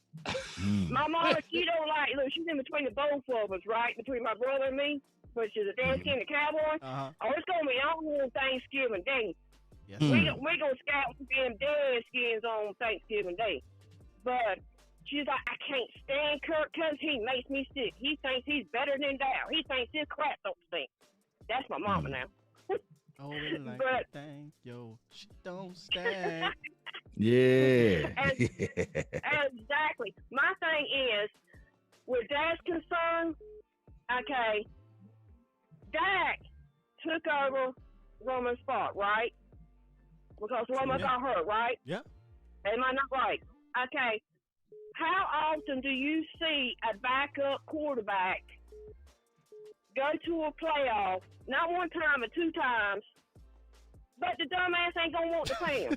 My mama, she don't like, look, she's in between the both of us, right? Between my brother and me, which is a damn skin and cowboy. Oh, it's going to be on Thanksgiving Day. Yes. We're going to scout them dead skins on Thanksgiving Day. But she's like, I can't stand Kirk Cousins. He makes me sick. He thinks he's better than Dow. He thinks his crap don't stink. That's my mama now. Oh, like But- thank yo, shit don't stank. Yeah. Exactly. My thing is, with Dak's concern, okay, Dak took over Roman's spot, right? Because Roman got hurt, right? Yeah. Am I not right? Okay. How often do you see a backup quarterback go to a playoff, not one time but 2 times, but the dumbass ain't gonna want to play him?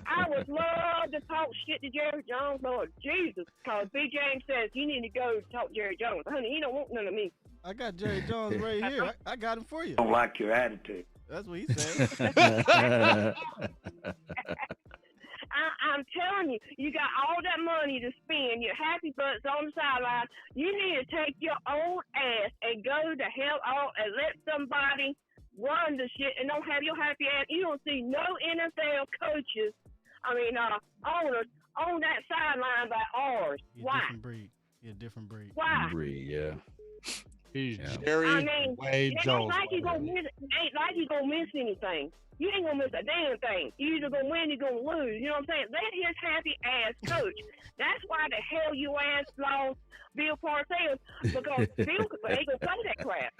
I would love to talk shit to Jerry Jones, Lord Jesus, because B. James says you need to go talk to Jerry Jones. Honey, he don't want none of me. I got Jerry Jones right here. I got him for you. Don't like your attitude. That's what he said. I'm telling you, you got all that money to spend. Your happy butts on the sideline. You need to take your own ass and go to hell out and let somebody run the shit and don't have your happy ass. You don't see no NFL coaches, owners on that sideline by ours. You're Why? a different breed. You're a different breed. Why? Breed, yeah. He's Yeah. Jerry I mean, Wade it ain't Jones. like you gonna miss. Ain't like you gonna miss anything. You ain't gonna miss a damn thing. You either gonna win, or you gonna lose. You know what I'm saying? Let his happy ass coach. That's why the hell you ass lost Bill Parcells, because Bill ain't gonna play that crap.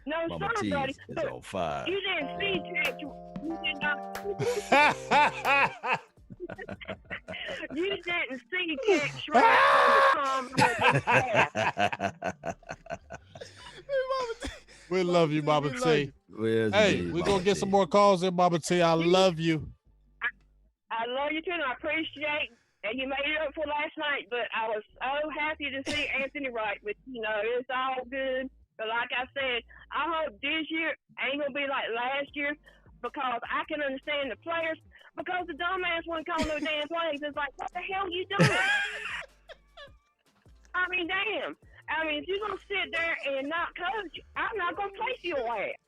No, Mama sir, T's buddy. is Look, on fire. you didn't see Jack. You did not. You didn't see Jack Schrader on the We love you, Mama T. Hey, we're going to get some more calls in, Mama T. I love you. I love you too, and I appreciate that you made it up for last night. But I was so happy to see Anthony Wright. But it's all good. But like I said, I hope this year ain't gonna be like last year, because I can understand the players. Because the dumbass wouldn't call no damn plays. It's like, what the hell you doing? I mean, damn. I mean, if you're gonna sit there and not coach, I'm not gonna place your ass.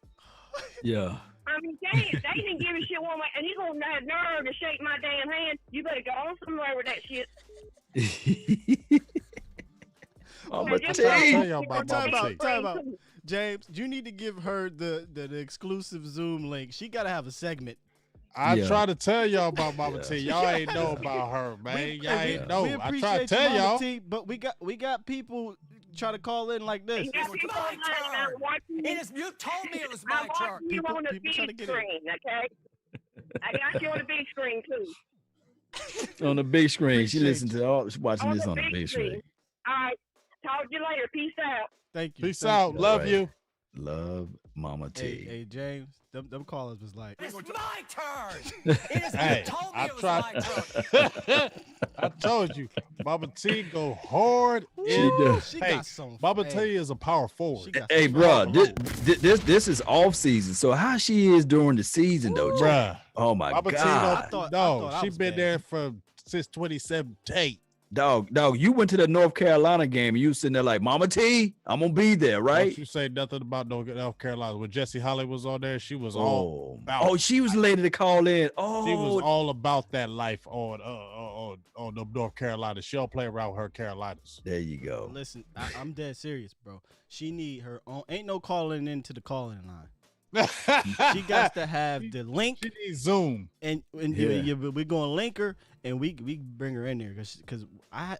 Yeah. I mean, they didn't give a shit one way, and you gonna have nerve to shake my damn hand. You better go on somewhere with that shit. Mama Just T. Time out. James, you need to give her the exclusive Zoom link. She gotta have a segment. I try to tell y'all about Mama T. Y'all ain't know about her, man. Y'all ain't know. I try to tell y'all. T, but we got people try to call in like this. It is my turn. You told me it was my turn. You on the big screen, okay? I got you on the big screen too. On the big screen. She listens to all. She's watching this on the big screen. All right. Talk to you later. Peace out. Thank you. Peace out. Love you. Love Mama T. Hey, James, them callers was like, it's my turn. Hey, I tried. I told you, Mama T go hard. She does. She got some. Mama T is a power forward. Hey, bro, this is off season. So how she is during the season though, bruh? Oh my Mama God. T she been there since 2017. Dog, you went to the North Carolina game and you sitting there like, Mama T, I'm gonna be there, right? Don't you say nothing about North Carolina. When Jesse Holly was on there, she was all about. Oh, she was the lady to call in. Oh, she was all about that life on the North Carolina. She'll play around with her Carolinas. There you go. Listen, I'm dead serious, bro. She need her own. Ain't no calling into the calling line. She got to have the link. She needs Zoom, and we're gonna link her and we bring her in there because I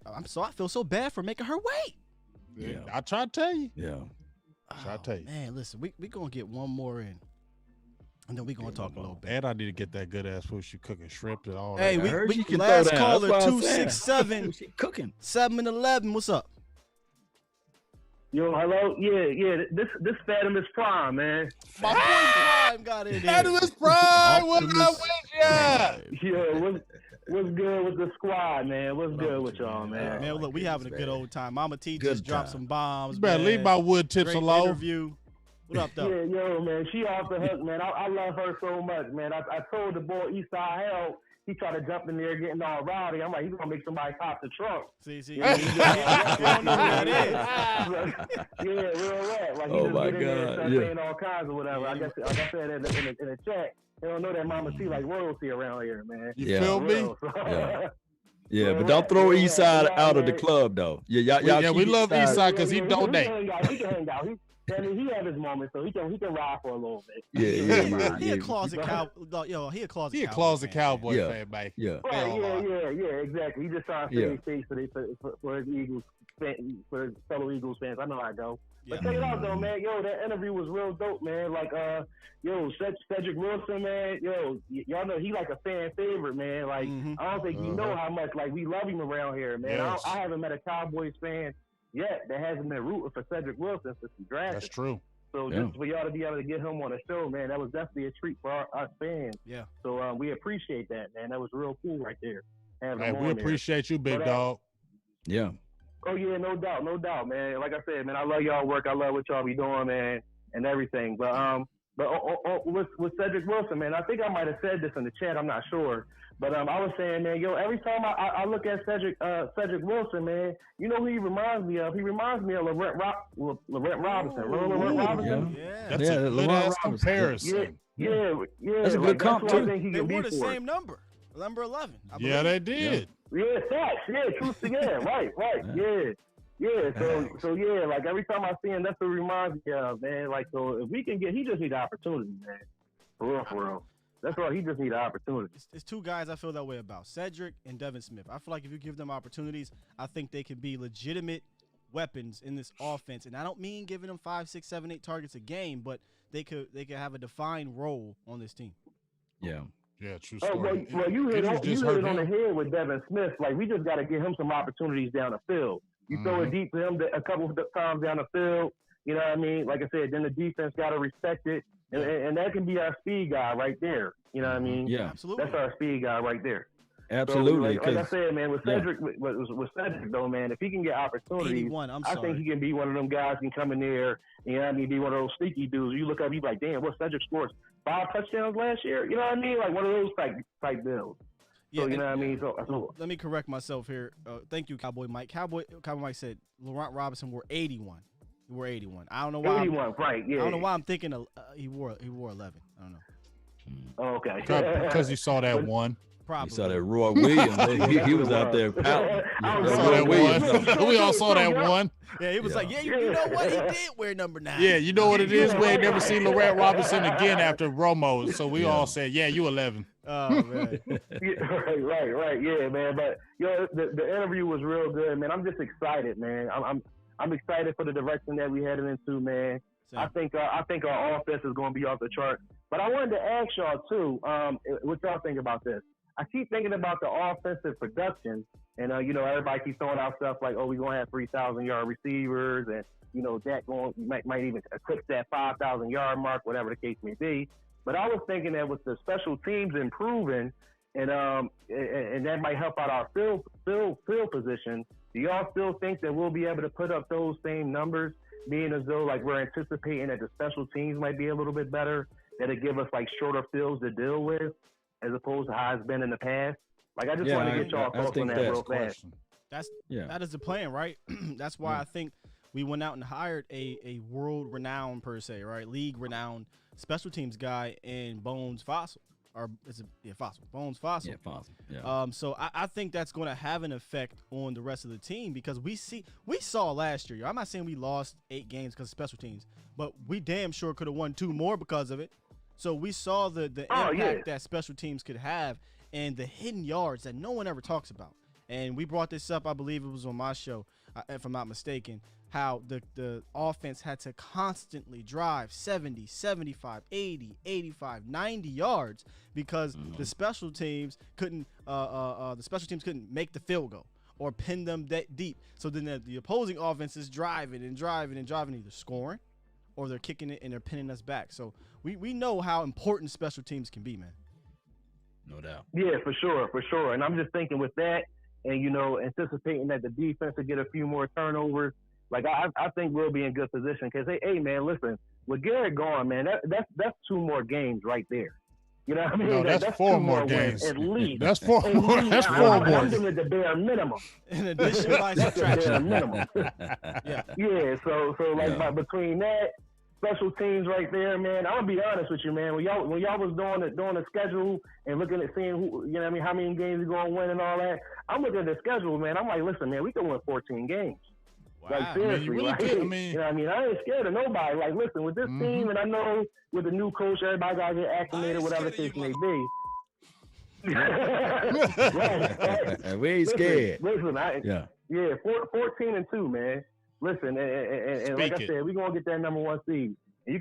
feel so bad for making her wait. Yeah, I try to tell you. Yeah, I try to tell you. Man, listen, we gonna get one more in, and then we gonna talk a little bit. And I need to get that good ass food. She cooking shrimp and all hey, that. we can last caller 267 she cooking 711. What's up? Yo, hello. Yeah. This Fatimus Prime, man. My boy Prime got in there. Fatimus Prime, what's up with ya? Yeah, what's good with the squad, man? What's good with y'all, man? Man, look, we having a good old time. Mama T just dropped some bombs. You better leave my wood tips Great alone. Interview. What up, though? Yeah, yo, man, she off the hook, man. I love her so much, man. I told the boy Eastside Hell. He tried to jump in there getting all rowdy. I'm like, he's going to make somebody pop the trunk. See. You don't know who that is. Yeah, real rap. Like, he just get in there and start saying all kinds of whatever. Yeah. I guess like I said in the chat, they don't know that Mama T like royalty around here, man. You feel me? Yeah, but don't throw Eastside out of the club, though. Yeah, we love Eastside because he donate. He can hang out. He have his moments, so he can ride for a little bit. Yeah. He a closet cowboy. Yo, he a closet. He a closet cowboy fan, man. Yeah. Yeah, exactly. He just trying to save face for his Eagles, for his fellow Eagles fans. I know I go. But check it out though, man. Yo, that interview was real dope, man. Like, Cedric Wilson, man. Yo, y'all know he like a fan favorite, man. Like, I don't think you know how much like we love him around here, man. Yes. I haven't met a Cowboys fan yet that hasn't been rooting for Cedric Wilson since he drafted. That's true. So just for y'all to be able to get him on the show, man, that was definitely a treat for our fans. Yeah. So we appreciate that, man. That was real cool right there. Hey, we appreciate you, big dog. Yeah. Oh yeah, no doubt, man. Like I said, man, I love y'all work. I love what y'all be doing, man, and everything. But with Cedric Wilson, man, I think I might have said this in the chat. I'm not sure. But I was saying, man, yo, every time I look at Cedric Wilson, man, you know who he reminds me of? He reminds me of Laurent Robinson. Remember Laurent Robinson? Yeah. That's a good ass comparison. Yeah. That's a good comp, too. They wore the same number 11. Yeah, they did. Yeah, facts. Yeah, true. Yeah, right. Yeah. Yeah, so yeah, like every time I see him, that's what it reminds me of, man. Like, so if we can get, he just need the opportunity, man. For real. That's all. He just need the opportunity. It's two guys I feel that way about, Cedric and Devin Smith. I feel like if you give them opportunities, I think they can be legitimate weapons in this offense. And I don't mean giving them 5, 6, 7, 8 targets a game, but they could have a defined role on this team. Yeah, true Oh, story. well, you hit it on the him. head with Devin Smith. Like, we just got to give him some opportunities down the field. You throw it deep to him a couple of times down the field, you know what I mean? Like I said, then the defense got to respect it. And that can be our speed guy right there. You know what I mean? Yeah. Absolutely. That's our speed guy right there. Absolutely. So, like I said, man, with Cedric, with Cedric though, man, if he can get opportunities, 81, I think he can be one of them guys can come in there, you know what I mean, be one of those sneaky dudes. You look up, you like, damn, what Cedric scores 5 touchdowns last year? You know what I mean? Like one of those type bills. Yeah, so, you know what I mean? So let me correct myself here. Thank you, Cowboy Mike. Cowboy Mike said Laurent Robinson wore 81. He wore 81. I don't know why. 81, right? Yeah. I don't know why I'm thinking he wore 11. I don't know. Oh, okay. Because you saw that one. Probably. You saw that Roy Williams. he was out there pouting. We saw that one. We all saw that one. Yeah, he was like, you know what? He did wear number 9. Yeah, you know what it is? We ain't never seen Laurent Robinson again after Romo. So we all said, yeah, you 11. Oh, man. Right. Yeah, man. But, the interview was real good, man. I'm just excited, man. I'm excited for the direction that we headed into, man. Same. I think our offense is going to be off the chart. But I wanted to ask y'all, too, what y'all think about this? I keep thinking about the offensive production, and, everybody keeps throwing out stuff like, we're going to have 3,000-yard receivers, and, Dak might even eclipse that 5,000-yard mark, whatever the case may be. But I was thinking that with the special teams improving, and that might help out our field position, do y'all still think that we'll be able to put up those same numbers, being as though, like, we're anticipating that the special teams might be a little bit better, that it give us, like, shorter fields to deal with, as opposed to how it's been in the past? Like, I just want to get y'all thoughts on that real fast. That is the plan, right? That's why I think we went out and hired a world-renowned, per se, right, league-renowned special teams guy in Bones Fossil. Or Fossil. Bones Fossil. Yeah, Fossil. Yeah. So I think that's going to have an effect on the rest of the team because we saw last year. I'm not saying we lost 8 games because of special teams, but we damn sure could have won 2 more because of it. So we saw the impact that special teams could have and the hidden yards that no one ever talks about. And we brought this up, I believe it was on my show, if I'm not mistaken, how the offense had to constantly drive 70, 75, 80, 85, 90 yards because the special teams couldn't make the field goal or pin them that deep. So then the opposing offense is driving, either scoring or they're kicking it and they're pinning us back. So we know how important special teams can be, man. No doubt. Yeah, for sure. And I'm just thinking with that and, anticipating that the defense will get a few more turnovers, like I think we'll be in good position because, hey, man, listen, with Garrett gone, man, that's 2 more games right there. You know what I mean? No, that's 4 more games. At least. That's 4 more. That's 4 more. I'm doing it the bare minimum. In addition by subtraction. Minimum. Yeah. So like between that, special teams right there, man. I'm gonna be honest with you, man. When y'all was doing the schedule and looking at seeing who, how many games you're gonna win and all that, I'm looking at the schedule, man. I'm like, listen, man, we can win 14 games. Wow. Like seriously, really like, could. I mean, I ain't scared of nobody. Like, listen, with this team, and I know with the new coach, everybody got to get acclimated, whatever the case may be. Right. We ain't scared. Listen, 14-2, man. Listen, and like I said, we're gonna get that number 1 seed. And you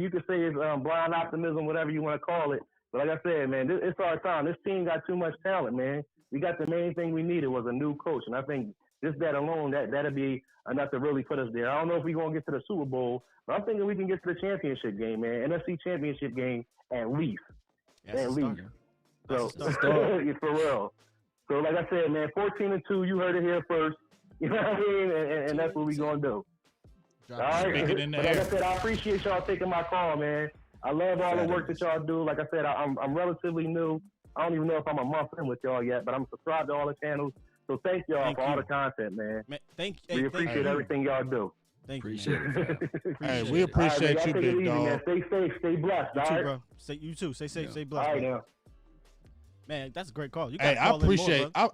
can say it's blind optimism, whatever you want to call it. But like I said, man, it's our time. This team got too much talent, man. We got the main thing we needed was a new coach, and I think just that alone, that'll be enough to really put us there. I don't know if we're gonna get to the Super Bowl, but I'm thinking we can get to the championship game, man. NFC championship game at least. At least. So for real. So like I said, man, 14-2, you heard it here first. You know what I mean? And that's what we're gonna do. All right. But like I said, I appreciate y'all taking my call, man. I love all the work that y'all do. Like I said, I'm relatively new. I don't even know if I'm a month in with y'all yet, but I'm subscribed to all the channels. So thank y'all for all the content, man. We appreciate everything y'all do. Appreciate it. Hey, we appreciate you, big dog. Man. Stay safe, stay blessed. You all too, right, bro. You too. Stay safe, stay blessed. All right, now. Man, that's a great call. You Hey, got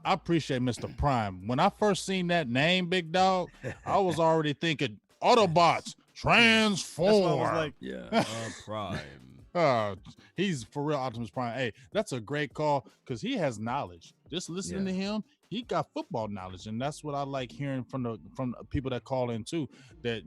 I appreciate Mr. Prime. When I first seen that name, Big Dog, I was already thinking Autobots transform. That's why I was like, Yeah, Prime. He's for real Optimus Prime. Hey, that's a great call because he has knowledge. Just listening to him, he got football knowledge, and that's what I like hearing from the people that call in too. That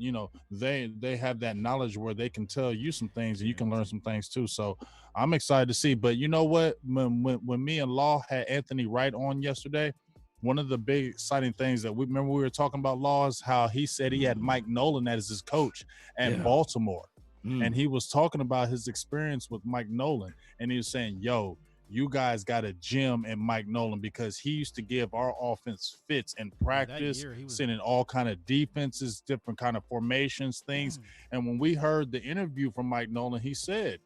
they have that knowledge where they can tell you some things and you can learn some things too. So I'm excited to see. But you know what? When me and Law had Anthony Wright on yesterday, one of the big exciting things that we were talking about Law is how he said he had Mike Nolan as his coach at Baltimore. And he was talking about his experience with Mike Nolan. And he was saying, yo, you guys got a gem in Mike Nolan because he used to give our offense fits in practice, sending all kind of defenses, different kind of formations, things. And when we heard the interview from Mike Nolan, he said,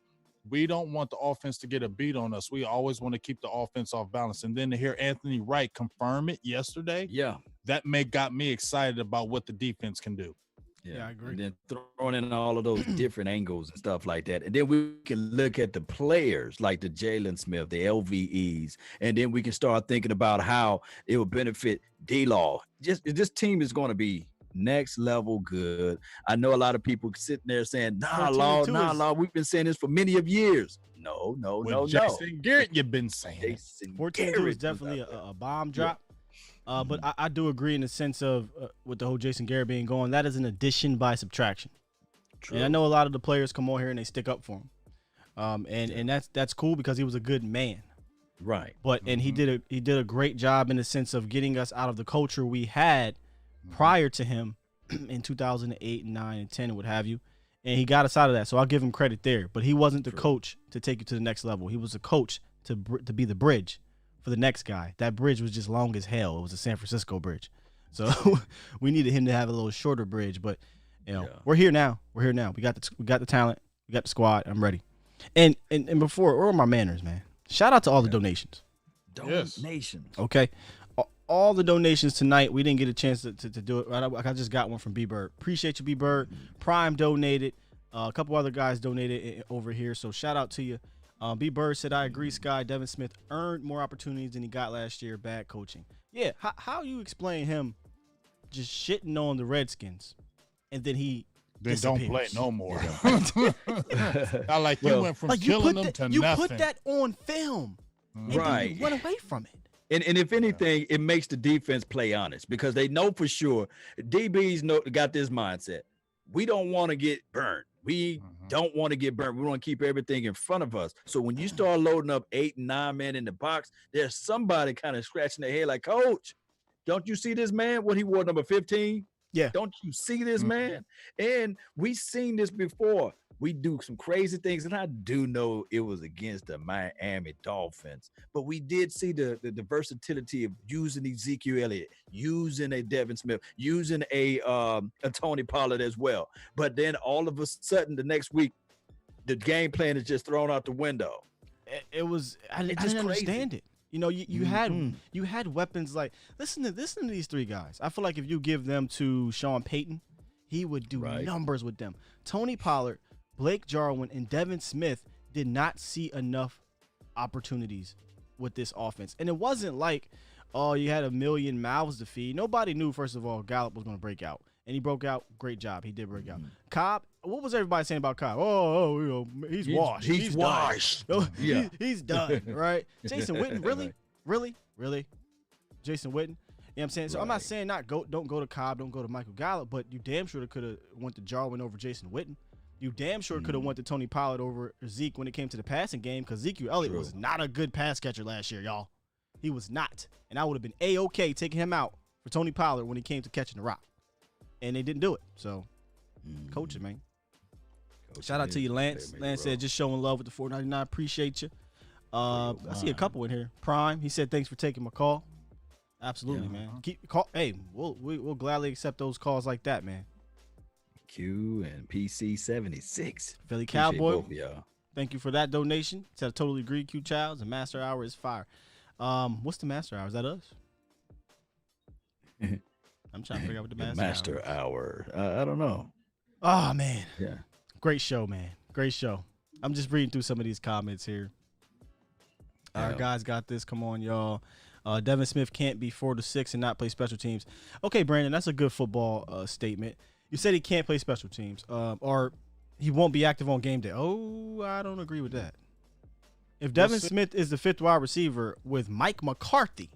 we don't want the offense to get a beat on us. We always want to keep the offense off balance. And then to hear Anthony Wright confirm it yesterday, that got me excited about what the defense can do. Yeah, I agree. And then throwing in all of those different angles and stuff like that. And then we can look at the players like the Jalen Smith, the LVEs, and then we can start thinking about how it will benefit D-Law. This team is going to be next level good. I know a lot of people sitting there saying, nah, Law, we've been saying this for many of years. No. Jason Garrett, you've been saying 14-2 is definitely a bomb drop. But I do agree in the sense of with the whole Jason Garrett being gone, that is an addition by subtraction. True. And I know a lot of the players come on here and they stick up for him. And that's cool because he was a good man. Right. But and he did a great job in the sense of getting us out of the culture we had prior to him in 2008 and 9 and 10 and what have you. And he got us out of that. So I'll give him credit there. But he wasn't the coach to take you to the next level. He was a coach to be the bridge for the next guy. That bridge was just long as hell. It was a San Francisco bridge. So we needed him to have a little shorter bridge, but we're here now. We got the talent, we got the squad. I'm ready. And before, where are my manners, man? Shout out to all the donations. Donations. Okay. All the donations tonight. We didn't get a chance to do it. I just got one from B-Bird. Appreciate you, B-Bird. Prime donated. A couple other guys donated over here. So shout out to you. B. Bird said, I agree, Sky. Devin Smith earned more opportunities than he got last year. Bad coaching. Yeah, how you explain him just shitting on the Redskins and then he don't play no more. Not like you went from killing them to nothing. You put that on film. Right. And you run away from it. And if anything, it makes the defense play honest because they know for sure DBs got this mindset. We don't want to get burned. We don't want to get burnt. We want to keep everything in front of us. So when you start loading up 8 and 9 men in the box, there's somebody kind of scratching their head like, Coach, don't you see this man? What he wore number 15? Yeah. Don't you see this man? And we've seen this before. We do some crazy things, and I do know it was against the Miami Dolphins, but we did see the versatility of using Ezekiel Elliott, using a Devin Smith, using a Tony Pollard as well. But then all of a sudden, the next week, the game plan is just thrown out the window. It was I didn't understand it. You know, you had weapons like listen to these three guys. I feel like if you give them to Sean Payton, he would do numbers with them. Tony Pollard, Blake Jarwin, and Devin Smith did not see enough opportunities with this offense. And it wasn't like, oh, you had a million mouths to feed. Nobody knew, first of all, Gallup was going to break out. And he broke out. Great job. He did break out. Cobb, what was everybody saying about Cobb? He's washed. He's washed. Done. He's done, right? Jason Witten, really? Jason Witten? You know what I'm saying? So I'm not saying don't go to Cobb, don't go to Michael Gallup, but you damn sure could have went to Jarwin over Jason Witten. You damn sure could have went to Tony Pollard over Zeke when it came to the passing game because Ezekiel Elliott was not a good pass catcher last year, y'all. He was not. And I would have been A-OK taking him out for Tony Pollard when he came to catching the rock. And they didn't do it. So, coaching, man. Shout out to you, Lance. Lance said, just showing love with the $4.99. Appreciate you. I see a couple in here. Prime, he said, thanks for taking my call. Absolutely, man. Hey, we'll gladly accept those calls like that, man. Q and PC 76. Philly Cowboy. Thank you for that donation. Said I totally agree. Q Childs. The Master Hour is fire. What's the Master Hour? Is that us? I'm trying to figure out what the Master Hour. I don't know. Oh man. Yeah. Great show, man. Great show. I'm just reading through some of these comments here. Our guys got this. Come on, y'all. Devin Smith can't be 4 to 6 and not play special teams. Okay, Brandon, that's a good football statement. You said he can't play special teams, or he won't be active on game day. Oh, I don't agree with that. If Devin Smith is the 5th wide receiver with Mike McCarthy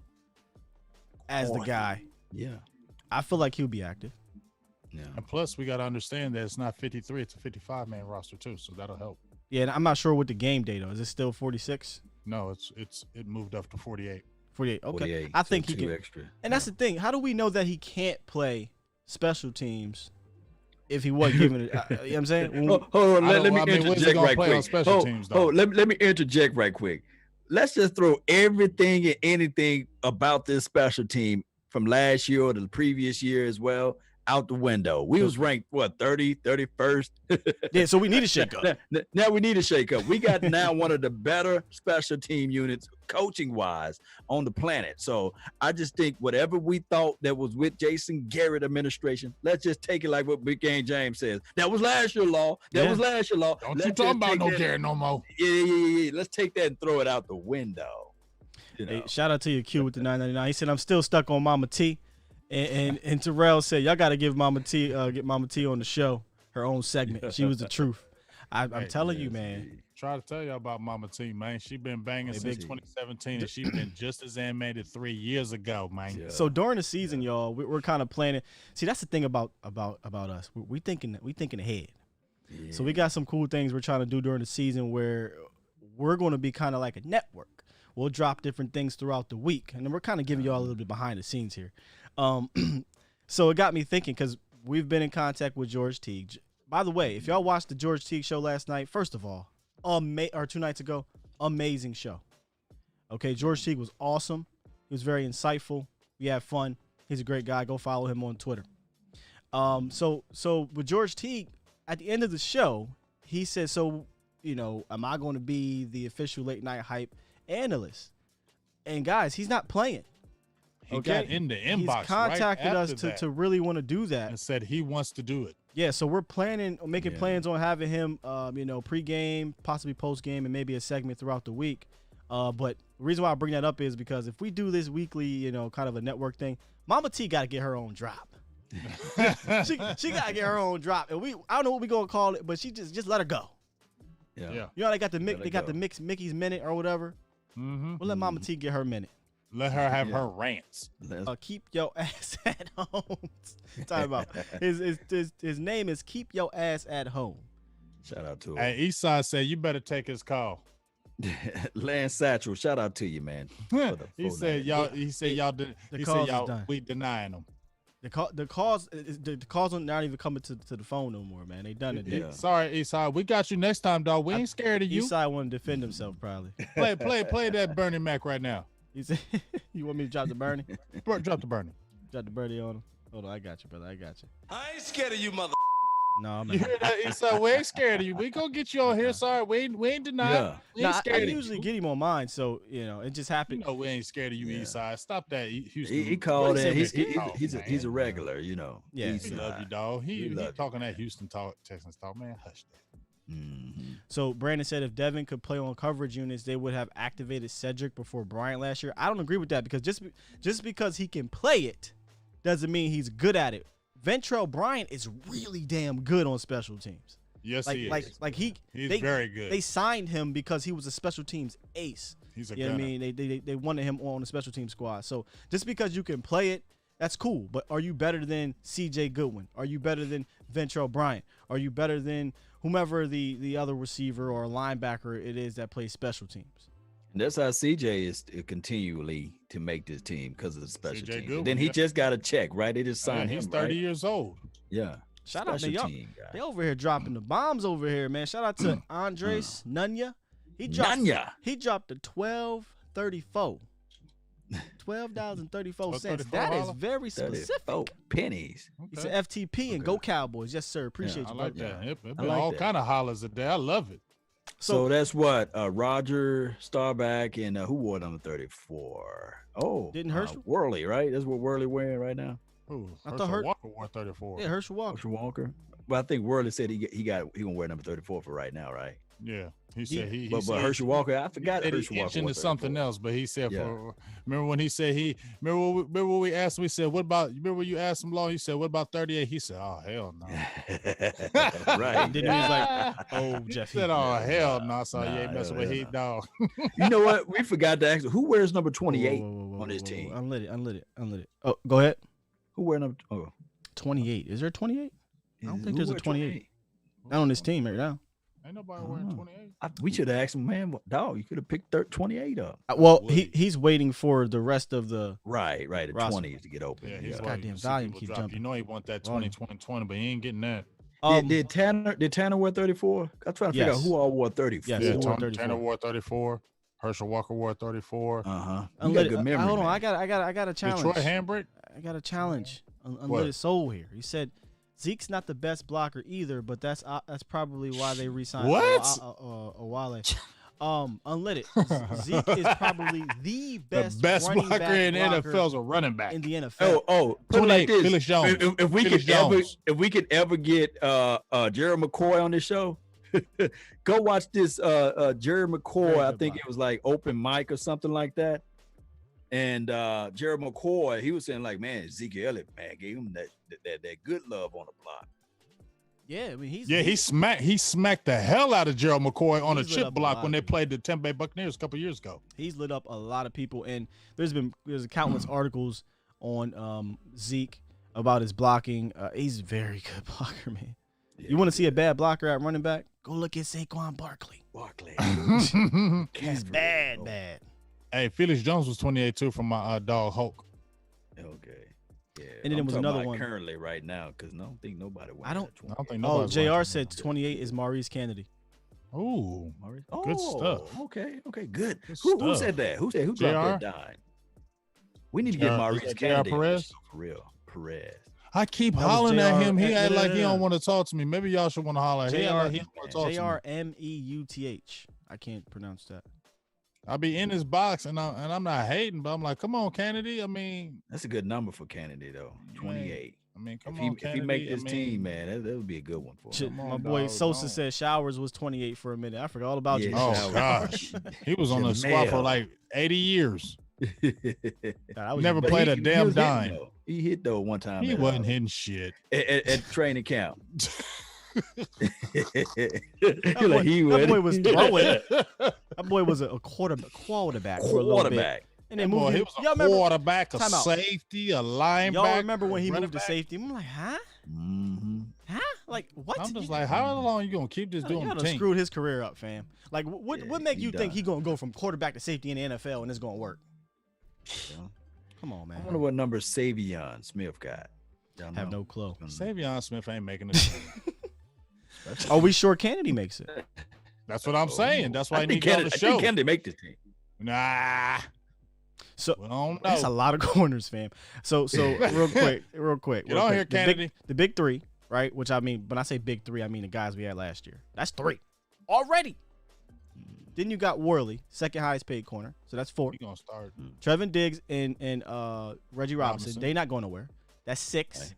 as the guy, I feel like he'll be active. Yeah. And plus, we got to understand that it's not 53; it's a 55-man roster too, so that'll help. Yeah, and I'm not sure what the game day though. Is it still 46? No, it moved up to 48. 48. Okay. 48, I think so he can. Extra. And that's the thing. How do we know that he can't play special teams if he wasn't given it? You know what I'm saying? Hold on. Let me interject right quick. Let me interject right quick. Let's just throw everything and anything about this special team from last year or the previous year as well out the window. We was ranked, 30, 31st? Yeah, so we need a shakeup. Now we need a shakeup. We got now one of the better special team units coaching-wise on the planet. So I just think whatever we thought that was with Jason Garrett administration, let's just take it like what Big Game James says. That was last year law. Was last year law. Don't you talk about no Garrett no more. Yeah. Let's take that and throw it out the window. You know? Hey, shout out to your Q with the 999. He said, I'm still stuck on Mama T. And Terrell said, y'all got to give Mama T, get Mama T on the show, her own segment. She was the truth. I'm telling you, man. Try to tell y'all about Mama T, man. She been banging since 2017, and she been just as animated 3 years ago, man. Yeah. So during the season, y'all, we're kind of planning. See, that's the thing about us. We thinking ahead. Yeah. So we got some cool things we're trying to do during the season where we're going to be kind of like a network. We'll drop different things throughout the week, and then we're kind of giving y'all a little bit behind the scenes here. So it got me thinking because we've been in contact with George Teague. By the way, if y'all watched the George Teague show last night, first of all, or 2 nights ago, amazing show. Okay, George Teague was awesome. He was very insightful. We had fun. He's a great guy. Go follow him on Twitter. So with George Teague, at the end of the show, he said, so, am I going to be the official late night hype analyst? And guys, he's not playing. He got in the inbox. He's contacted us to really want to do that and said he wants to do it. Yeah, so we're making plans on having him, pregame, possibly postgame, and maybe a segment throughout the week. But the reason why I bring that up is because if we do this weekly, kind of a network thing, Mama T got to get her own drop. she got to get her own drop, and I don't know what we're gonna call it, but she just let her go. Yeah. You know they got the mix Mickey's minute or whatever. Mm-hmm. We'll let Mama T get her minute. Let her have her rants. Keep your ass at home. Talking about his name is Keep Your Ass at Home. Shout out to him. Hey, Eastside said you better take his call. Lance Satchel, shout out to you, man. He said y'all we denying them. The calls are not even coming to the phone no more, man. They done it. Yeah. Sorry, Eastside. We got you next time, dog. We ain't scared of you. Eastside want to defend himself, probably. Play that Bernie Mac right now. You say you want me to drop the Bernie? Drop the Bernie. Drop the Bernie on him. Hold on, I got you, brother. I got you. I ain't scared of you, mother. No, you hear that? Eastside, we ain't scared of you. We gonna get you on here. Sorry, we ain't denying. Yeah. I usually get him on mine, so it just happened. We ain't scared of you, Eastside. Stop that, Houston. He called in. He's a regular, Yeah, he love you, dog. He talking that Houston talk, Texans talk, man. Hush that. Mm-hmm. So Brandon said if Devin could play on coverage units, they would have activated Cedric before Bryant last year. I don't agree with that because just because he can play it doesn't mean he's good at it. Ventrell Bryant is really damn good on special teams. Yes, he is. He's very good. They signed him because he was a special teams ace. He's a gunner. What I mean? They wanted him on the special team squad. So just because you can play it, that's cool. But are you better than C.J. Goodwin? Are you better than Ventrell Bryant? Are you better than whomever the other receiver or linebacker it is that plays special teams? And that's how CJ is continually to make this team because of the special teams. Goodwin, then he just got a check, right? They just signed him. He's 30 years old. Yeah. Shout out to y'all. They over here dropping the bombs over here, man. Shout out to Andres Nunya. He dropped the $12.34. $12.34. That is very specific. Pennies. He said FTP and go Cowboys. Yes, sir. Appreciate you. I like that. It been all kind of hollers a day. I love it. So that's what Roger Starback and who wore number 34? Oh, didn't Herschel? Worley, right? That's what Worley wearing right now. Ooh, Herschel Walker wore 34. Yeah, Herschel Walker. Well, I think Worley said he gonna wear number 34 for right now, right? Yeah, he said he. But said Herschel Walker, I forgot that Herschel he Walker into was something 34. else. But he said, Yeah. remember when he said remember when we asked him, we said, what about, remember when you asked him, Law, he said, what about 38? He said, oh, hell no. Right. Then he was like, oh, Jeff. He said, oh, hell no. So you ain't messing with Heat, dog. You know what? We forgot to ask who wears number 28 on his team. Unlit it. Oh, go ahead. Who wears number 28? Is there a 28? I don't think there's a 28. 28. Not on this team right now. Ain't nobody wearing 28. We should have asked him, man, dog, you could have picked 28 up. Well, he's waiting for the rest of the the roster. 20s to get open. Yeah, he's goddamn volume keep jumping. You know he want that 20, 20, 20, but he ain't getting that. Did Tanner wear 34? I'm trying to figure out who all wore 34. Yes, Yeah, Tanner wore 34. Herschel Walker wore 34. Got good memory. Hold on, I got a challenge. Detroit Hambrick. I got a challenge. Unlimited Soul here. He said Zeke's not the best blocker either, but that's probably why they re-signed Wale. Unleaded. Zeke is probably the best blocker in the NFL is a running back in the NFL. Put it like this. Felix Jones. If we could ever get Jerry McCoy on this show, go watch this Jerry McCoy. I think it was like open mic or something like that. And Jerry McCoy, he was saying like, man, Zeke Elliott, man, gave him that good love on the block. Yeah, I mean he smacked the hell out of Gerald McCoy on a chip block when they played the Tampa Bay Buccaneers a couple years ago. He's lit up a lot of people, and there's countless articles on Zeke about his blocking. He's a very good blocker, man. Yeah, you want to see a bad blocker at running back? Go look at Saquon Barkley. He's bad. Hey, Felix Jones was 28 too from my dog Hulk. Okay. Yeah. And then there was another one currently right now because I don't think nobody went. I don't think nobody. JR said 28 is Maurice Kennedy. Ooh, good stuff. Okay, good. Who said that? Who dropped that dime? We need to get Maurice Kennedy. Perez? For real, Perez. I keep hollering at him. He act like he don't want to talk to me. Maybe y'all should want to holler at him. JRMEUTH. I can't pronounce that. I'll be in his box, and I'm not hating, but I'm like, come on, Kennedy. I mean, that's a good number for Kennedy, though. 28. I mean, come on, Kennedy. If he make this team, man, that would be a good one for him. My boy Sosa said Showers was 28 for a minute. I forgot all about you. Oh, gosh. He was on the squad for like 80 years. Never played a damn dime. He hit, though, one time. He wasn't hitting shit. At training camp. That boy was throwing. That boy was a quarterback for a little bit. And then he was a quarterback, a safety, a linebacker. Y'all remember when he moved to safety? I'm like, huh? Mm-hmm. Huh? Like, what? I'm just like, how long you gonna keep this doing? You done screwed his career up, fam. Like, what make you think he gonna go from quarterback to safety in the NFL and it's gonna work? Come on, man. I wonder what number Savion Smith got. Have no clue. Savion Smith ain't making it. Are we sure Kennedy makes it? That's what I'm saying. That's why I need to get on the show. I think Kennedy make this team. Nah. So that's a lot of corners, fam. So real quick. Get on here, Kennedy. The big three, right? Which I mean, when I say big three, I mean the guys we had last year. That's three already. Then you got Worley, second highest paid corner. So that's four. You gonna start? Trevin Diggs and Reggie Robinson. They not going nowhere. That's six. Okay.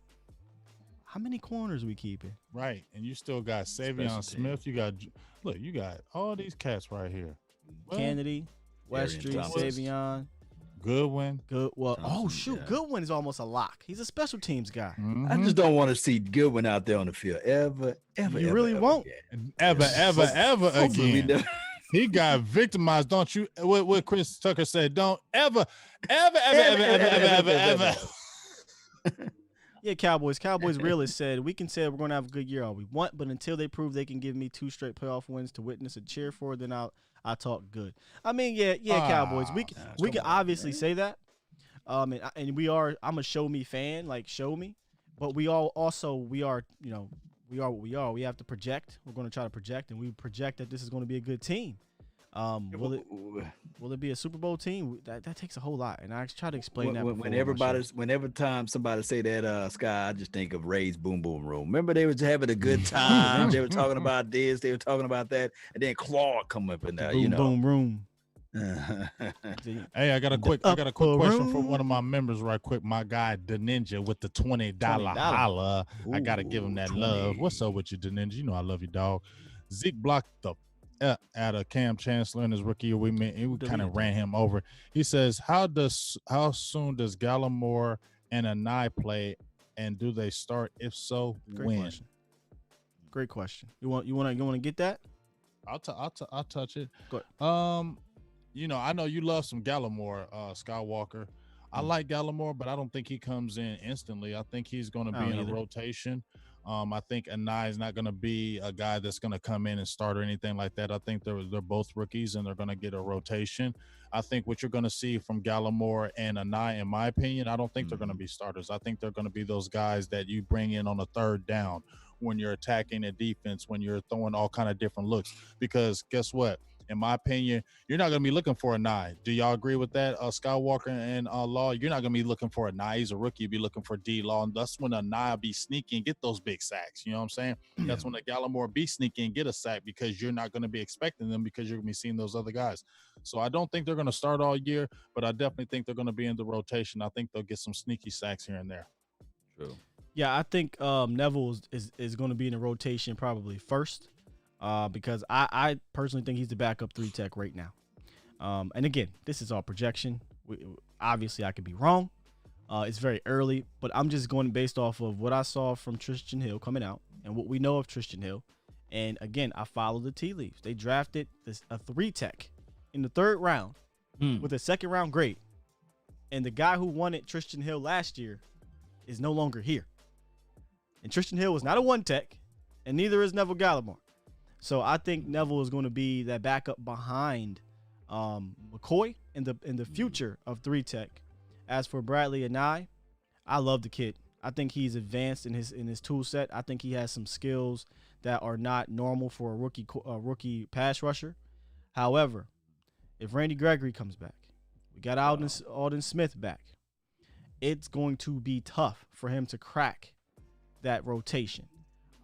How many corners we keeping? Right, and you still got Savion Smith. You got all these cats right here. Kennedy, Westry, Savion, Goodwin. Goodwin is almost a lock. He's a special teams guy. Mm-hmm. I just don't want to see Goodwin out there on the field ever. You really won't. Ever again. He got victimized. Don't you? What Chris Tucker said. Don't ever. Yeah, Cowboys realist said, we can say we're going to have a good year all we want, but until they prove they can give me 2 straight playoff wins to witness and cheer for, then I'll talk good. I mean, yeah, Cowboys. We can obviously say that. And we are. I'm a show me fan, like show me, but we are what we are. We have to project. We're going to try to project, and we project that this is going to be a good team. Will it be a Super Bowl team? That takes a whole lot, and I try to explain that. Whenever time somebody say that, Sky, I just think of Ray's Boom Boom Room. Remember they was having a good time. They were talking about this, they were talking about that, and then Claude come up in there. Boom Room. Hey, I got a quick question for one of my members, right quick. My guy, the Ninja, with the $20 holla. I gotta give him that love. What's up with you, the Ninja? You know I love you, dog. Zeke blocked the at Cam Chancellor in his rookie year. We kind of ran him over. He says, how soon does Gallimore and Anai play, and do they start? If so, when? Question. Great question. You want to get that? I'll touch it. Go ahead. I know you love some Gallimore, Skywalker. I like Gallimore, but I don't think he comes in instantly. I think he's going to be in a rotation. I think Anai is not going to be a guy that's going to come in and start or anything like that. I think they're both rookies and they're going to get a rotation. I think what you're going to see from Gallimore and Anai, in my opinion, I don't think they're going to be starters. I think they're going to be those guys that you bring in on a third down when you're attacking a defense, when you're throwing all kind of different looks. Because guess what? In my opinion, you're not going to be looking for Anai. Do y'all agree with that, Skywalker and Law? You're not going to be looking for Anai. He's a rookie. You'll be looking for D-Law. And that's when Anai will be sneaky and get those big sacks. You know what I'm saying? Yeah. That's when the Gallimore be sneaky and get a sack because you're not going to be expecting them because you're going to be seeing those other guys. So I don't think they're going to start all year, but I definitely think they're going to be in the rotation. I think they'll get some sneaky sacks here and there. True. Yeah, I think Neville is going to be in the rotation probably first. Because I personally think he's the backup 3 tech right now. And again, this is all projection. Obviously, I could be wrong. It's very early, but I'm just going based off of what I saw from Tristan Hill coming out and what we know of Tristan Hill. And again, I follow the tea leaves. They drafted a 3 tech in the 3rd round with a 2nd round grade. And the guy who wanted Tristan Hill last year is no longer here. And Tristan Hill was not a 1 tech, and neither is Neville Gallimore. So I think Neville is going to be that backup behind McCoy in the future of 3 tech. As for Bradley and I love the kid. I think he's advanced in his tool set. I think he has some skills that are not normal for a rookie pass rusher. However, if Randy Gregory comes back, we got Alden Smith back, it's going to be tough for him to crack that rotation.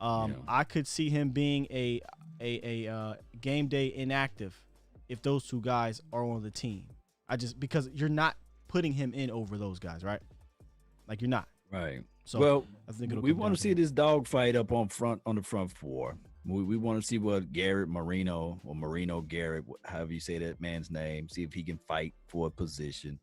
I could see him being a game day inactive if those 2 guys are on the team. Because you're not putting him in over those guys, right? Like you're not. Right. So well, I think we want to see this dogfight up on the front 4. We want to see what Garrett Marino or Marino Garrett, however you say that man's name, see if he can fight for a position.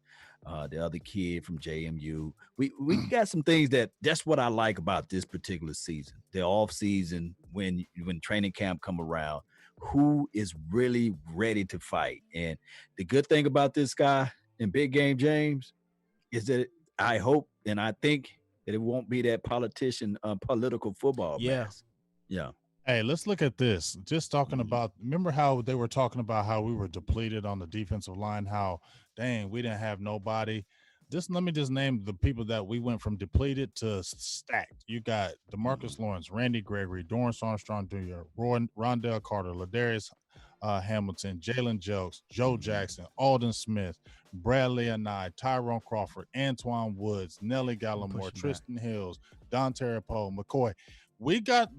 The other kid from JMU. We got some things that's what I like about this particular season. The off season, when training camp come around, who is really ready to fight. And the good thing about this guy in Big Game James is that I hope and I think that it won't be that political football mess. Yeah. Hey, let's look at this. Just talking about, remember how they were talking about how we were depleted on the defensive line, how, dang, we didn't have nobody. Let me just name the people that we went from depleted to stacked. You got DeMarcus Lawrence, Randy Gregory, Dorrance Armstrong Jr., Rondell Carter, Ladarius Hamilton, Jalen Jokes, Joe Jackson, Alden Smith, Bradley Anai, Tyrone Crawford, Antoine Woods, Nelly Gallimore, Tristan Hills, Don Poe, McCoy.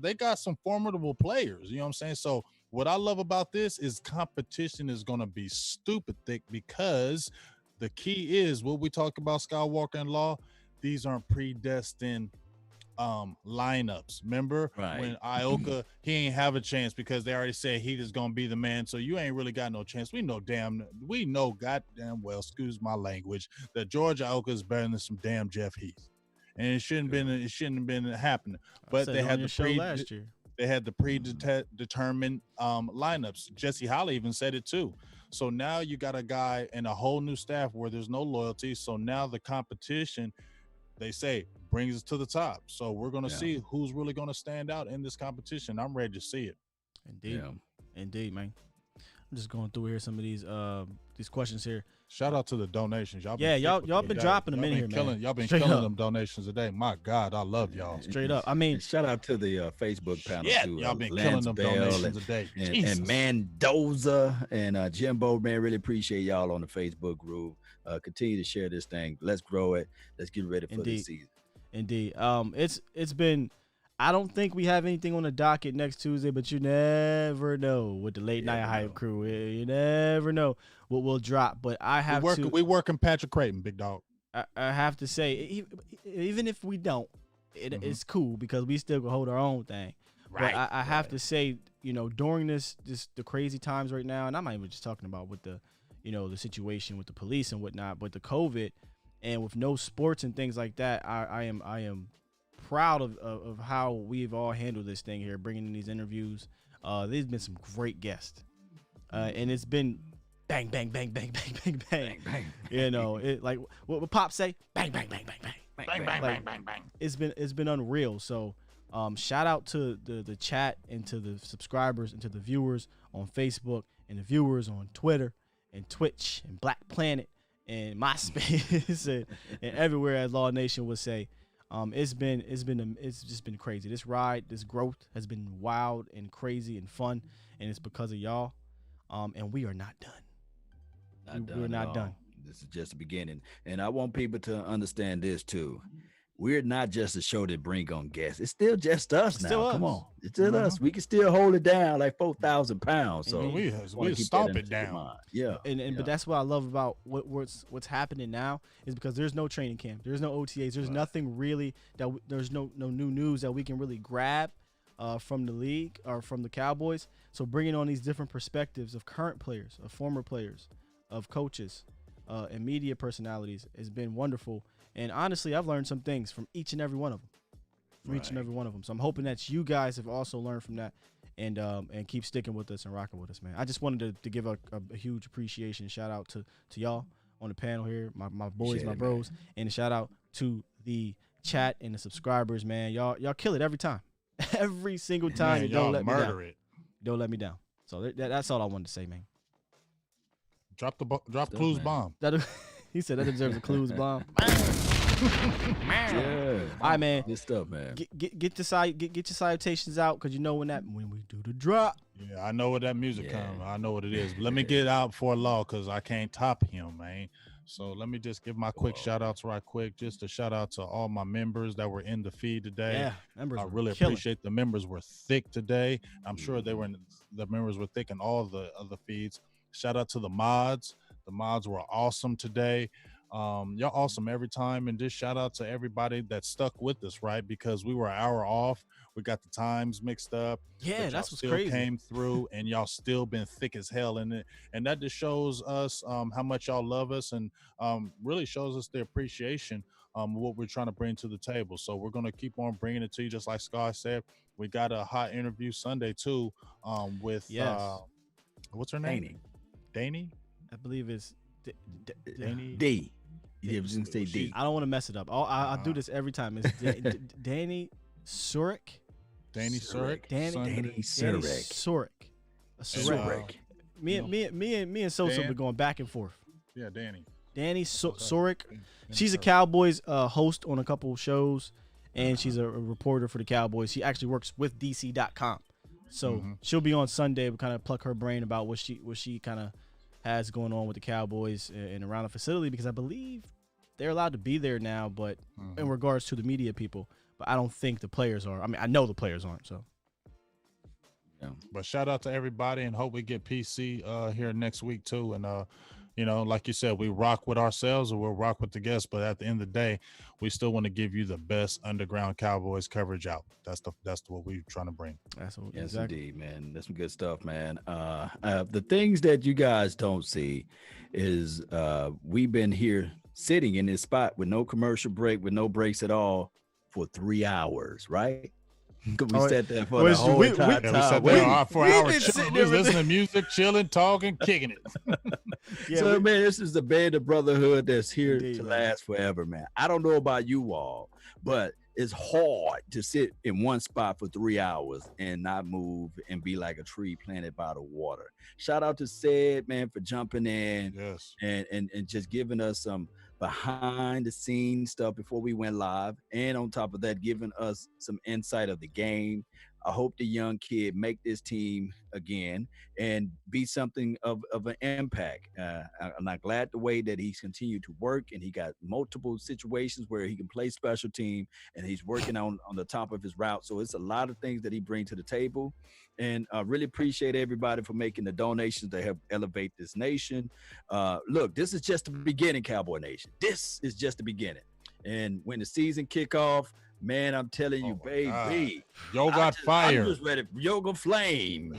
They got some formidable players, you know what I'm saying? So what I love about this is competition is going to be stupid thick, because the key is what we talk about, Skywalker and Law. These aren't predestined lineups. Remember when Ioka, he ain't have a chance because they already said he is going to be the man. So you ain't really got no chance. We know goddamn well, excuse my language, that George Ioka is better than some damn Jeff Heath. And it shouldn't have been happening. But they had last year. They had the predetermined lineups. Jesse Holly even said it too. So now you got a guy and a whole new staff where there's no loyalty. So now the competition, they say, brings us to the top. So we're going to see who's really going to stand out in this competition. I'm ready to see it. Indeed, man. I'm just going through here some of these questions here. Shout out to the donations. Y'all been dropping them in here, man. Y'all been killing them donations today. My God, I love y'all. Straight up. I mean, shout out to the Facebook panel too. Y'all been killing them donations today. And Mendoza and Jimbo, man, really appreciate y'all on the Facebook group. Continue to share this thing. Let's grow it. Let's get ready for the season. Indeed. It's been. I don't think we have anything on the docket next Tuesday, but you never know with the late night hype crew. You never know what will drop. But I have we working Patrick Creighton, big dog. I have to say, even if we don't, it's cool because we still can hold our own thing. Right. But I have to say, during this the crazy times right now, and I'm not even just talking about with the the situation with the police and whatnot, but the COVID and with no sports and things like that, I am proud of how we've all handled this thing here, bringing in these interviews. There's been some great guests, and it's been bang, bang, bang, bang, bang, bang, bang, bang. It like what Pop say, bang, bang, bang, bang, bang, bang, bang, bang, bang, bang. It's been unreal. So shout out to the chat and to the subscribers and to the viewers on Facebook and the viewers on Twitter and Twitch and Black Planet and MySpace and everywhere, as Law Nation would say. It's just been crazy. This ride, this growth has been wild and crazy and fun, and it's because of y'all. And we are not done. We're not done. This is just the beginning. And I want people to understand this too. We're not just a show that bring on guests. It's still just us now. Still us. Come on. It's still us. We can still hold it down like 4,000 pounds. So we stomp it down. Yeah. But that's what I love about what's happening now is because there's no training camp. There's no OTAs. There's nothing really there's no new news that we can really grab from the league or from the Cowboys. So bringing on these different perspectives of current players, of former players, of coaches, and media personalities has been wonderful. And honestly, I've learned some things from each and every one of them. Each and every one of them. So I'm hoping that you guys have also learned from that and keep sticking with us and rocking with us, man. I just wanted to give a huge appreciation, shout out to y'all on the panel here, my boys, my bros, and a shout out to the chat and the subscribers, man. Y'all kill it every time. Every single time. Man, you don't y'all let me murder down. it. Don't let me down. So that's all I wanted to say, man. Drop Clues bomb. He said that deserves a Clues bomb. Yeah. All right, man. Good stuff, man. Get your salutations out, because when we do the drop. Yeah, I know what that music comes. I know what it is. But let me get out for law, because I can't top him, man. So let me just give my quick shout outs right quick. Just a shout out to all my members that were in the feed today. Yeah, members. I really appreciate the members were thick today. I'm sure the members were thick in all the other feeds. Shout out to the mods. The mods were awesome today. Y'all awesome every time, and just shout out to everybody that stuck with us, right? Because we were an hour off. We got the times mixed up. Yeah, that's what's still crazy. Came through, and y'all still been thick as hell in it, and that just shows us how much y'all love us, and really shows us the appreciation what we're trying to bring to the table. So we're gonna keep on bringing it to you, just like Scott said. We got a hot interview Sunday too, with what's her name? Danny. I believe it's D. Yeah, I was gonna say D. I don't want to mess it up. I do this every time. It's Danny Cedrick. Danny Cedrick. Danny Cedrick. Cedrick. Me and Sosa been going back and forth. Yeah, Danny. Danny Cedrick. She's a Cowboys host on a couple shows, and she's a reporter for the Cowboys. She actually works with DC.com. So she'll be on Sunday. We kind of pluck her brain about what she kind of has going on with the Cowboys and around the facility, because I believe they're allowed to be there now, but in regards to the media people, but I don't think the players are. I mean, I know the players aren't. So, yeah. But shout out to everybody, and hope we get PC here next week too. And like you said, we rock with ourselves, or we'll rock with the guests. But at the end of the day, we still want to give you the best underground Cowboys coverage out. That's what we're trying to bring. That's what. Yes, exactly. Indeed, man. That's some good stuff, man. The things that you guys don't see is we've been here sitting in this spot with no commercial break, with no breaks at all for 3 hours, right? We sat there for the whole entire time. We sat there for hours. We listening to music, chilling, talking, kicking it. Man, this is the band of brotherhood that's here to last forever, man. I don't know about you all, but it's hard to sit in one spot for 3 hours and not move and be like a tree planted by the water. Shout out to Ced, man, for jumping in and just giving us some behind the scenes stuff before we went live, and on top of that, giving us some insight of the game. I hope the young kid make this team again and be something of an impact. I'm not glad the way that he's continued to work, and he got multiple situations where he can play special team, and he's working on the top of his route. So it's a lot of things that he brings to the table, and I really appreciate everybody for making the donations to help elevate this nation. Look, this is just the beginning, Cowboy Nation. This is just the beginning. And when the season kick off, Man, I'm telling you, baby. Yo got fired. I'm just ready for Yoga Flame.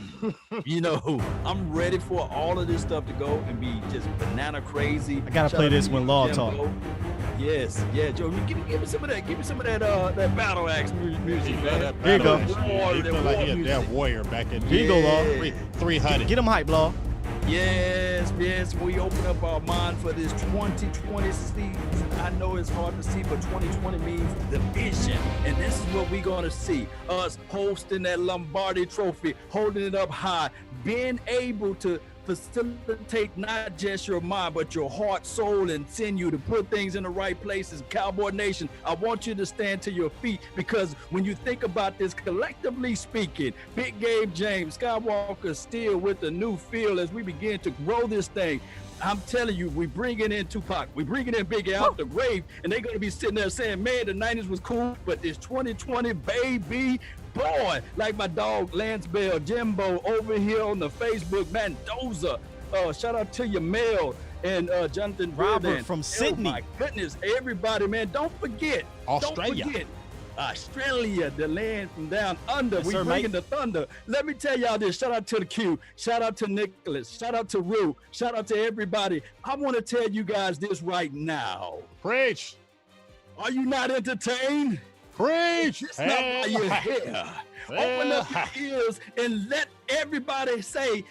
You know, I'm ready for all of this stuff to go and be just banana crazy. I gotta play this when Law talk. Yes, yeah, Joe. Give me some of that. Give me some of that. That battle axe music. Here you go. He feel like he a dead warrior back in. Here you go, Law. 300. Get him hype, Law. Yes, we open up our mind for this 2020 season. I know it's hard to see, but 2020 means the vision. And this is what we're going to see. Us hosting that Lombardi trophy, holding it up high, being able to facilitate not just your mind, but your heart, soul, and sinew to put things in the right places. Cowboy Nation, I want you to stand to your feet, because when you think about this, collectively speaking, Big Game James, Skywalker still with the new feel as we begin to grow this thing. I'm telling you, we bringing in Tupac, we bringing in Biggie out the grave, and they're going to be sitting there saying, man, the 90s was cool, but this 2020, baby, boy, like my dog Lance Bell, Jimbo over here on the Facebook, Mendoza. Shout out to your Mel and Jonathan Robert Jordan. from Sydney. Oh my goodness, everybody, man, don't forget Australia, the land from down under. Yes, We sir, bringing mate. the thunder. Let me tell y'all this. Shout out to the Q. Shout out to Nicholas. Shout out to Rue. Shout out to everybody. I want to tell you guys this right now. Preach. Are you not entertained? Preach. It's not why you're here. Open up your ears and let everybody say,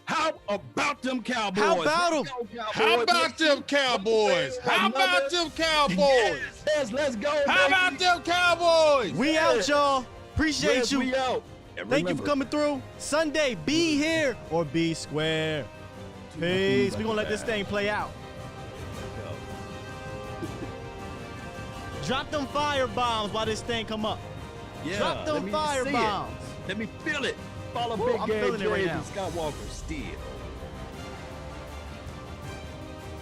how about them Cowboys? How about them? How about them Cowboys? How about them Cowboys? Yes, let's go. How about them Cowboys? We out, y'all. Appreciate Yes, you. we out. And Thank you for remember, coming through. Sunday, be here or be square. Peace. We're going to let this thing play out. Drop them fire bombs while this thing come up. Yeah, Drop let them me fire see it. bombs. Let me feel it. Follow Woo, Big I'm Game feeling it right James now. and Skywalker still.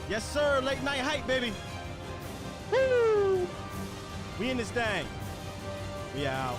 Yes, sir. Late night hype, baby. Woo! We in this thing. We out.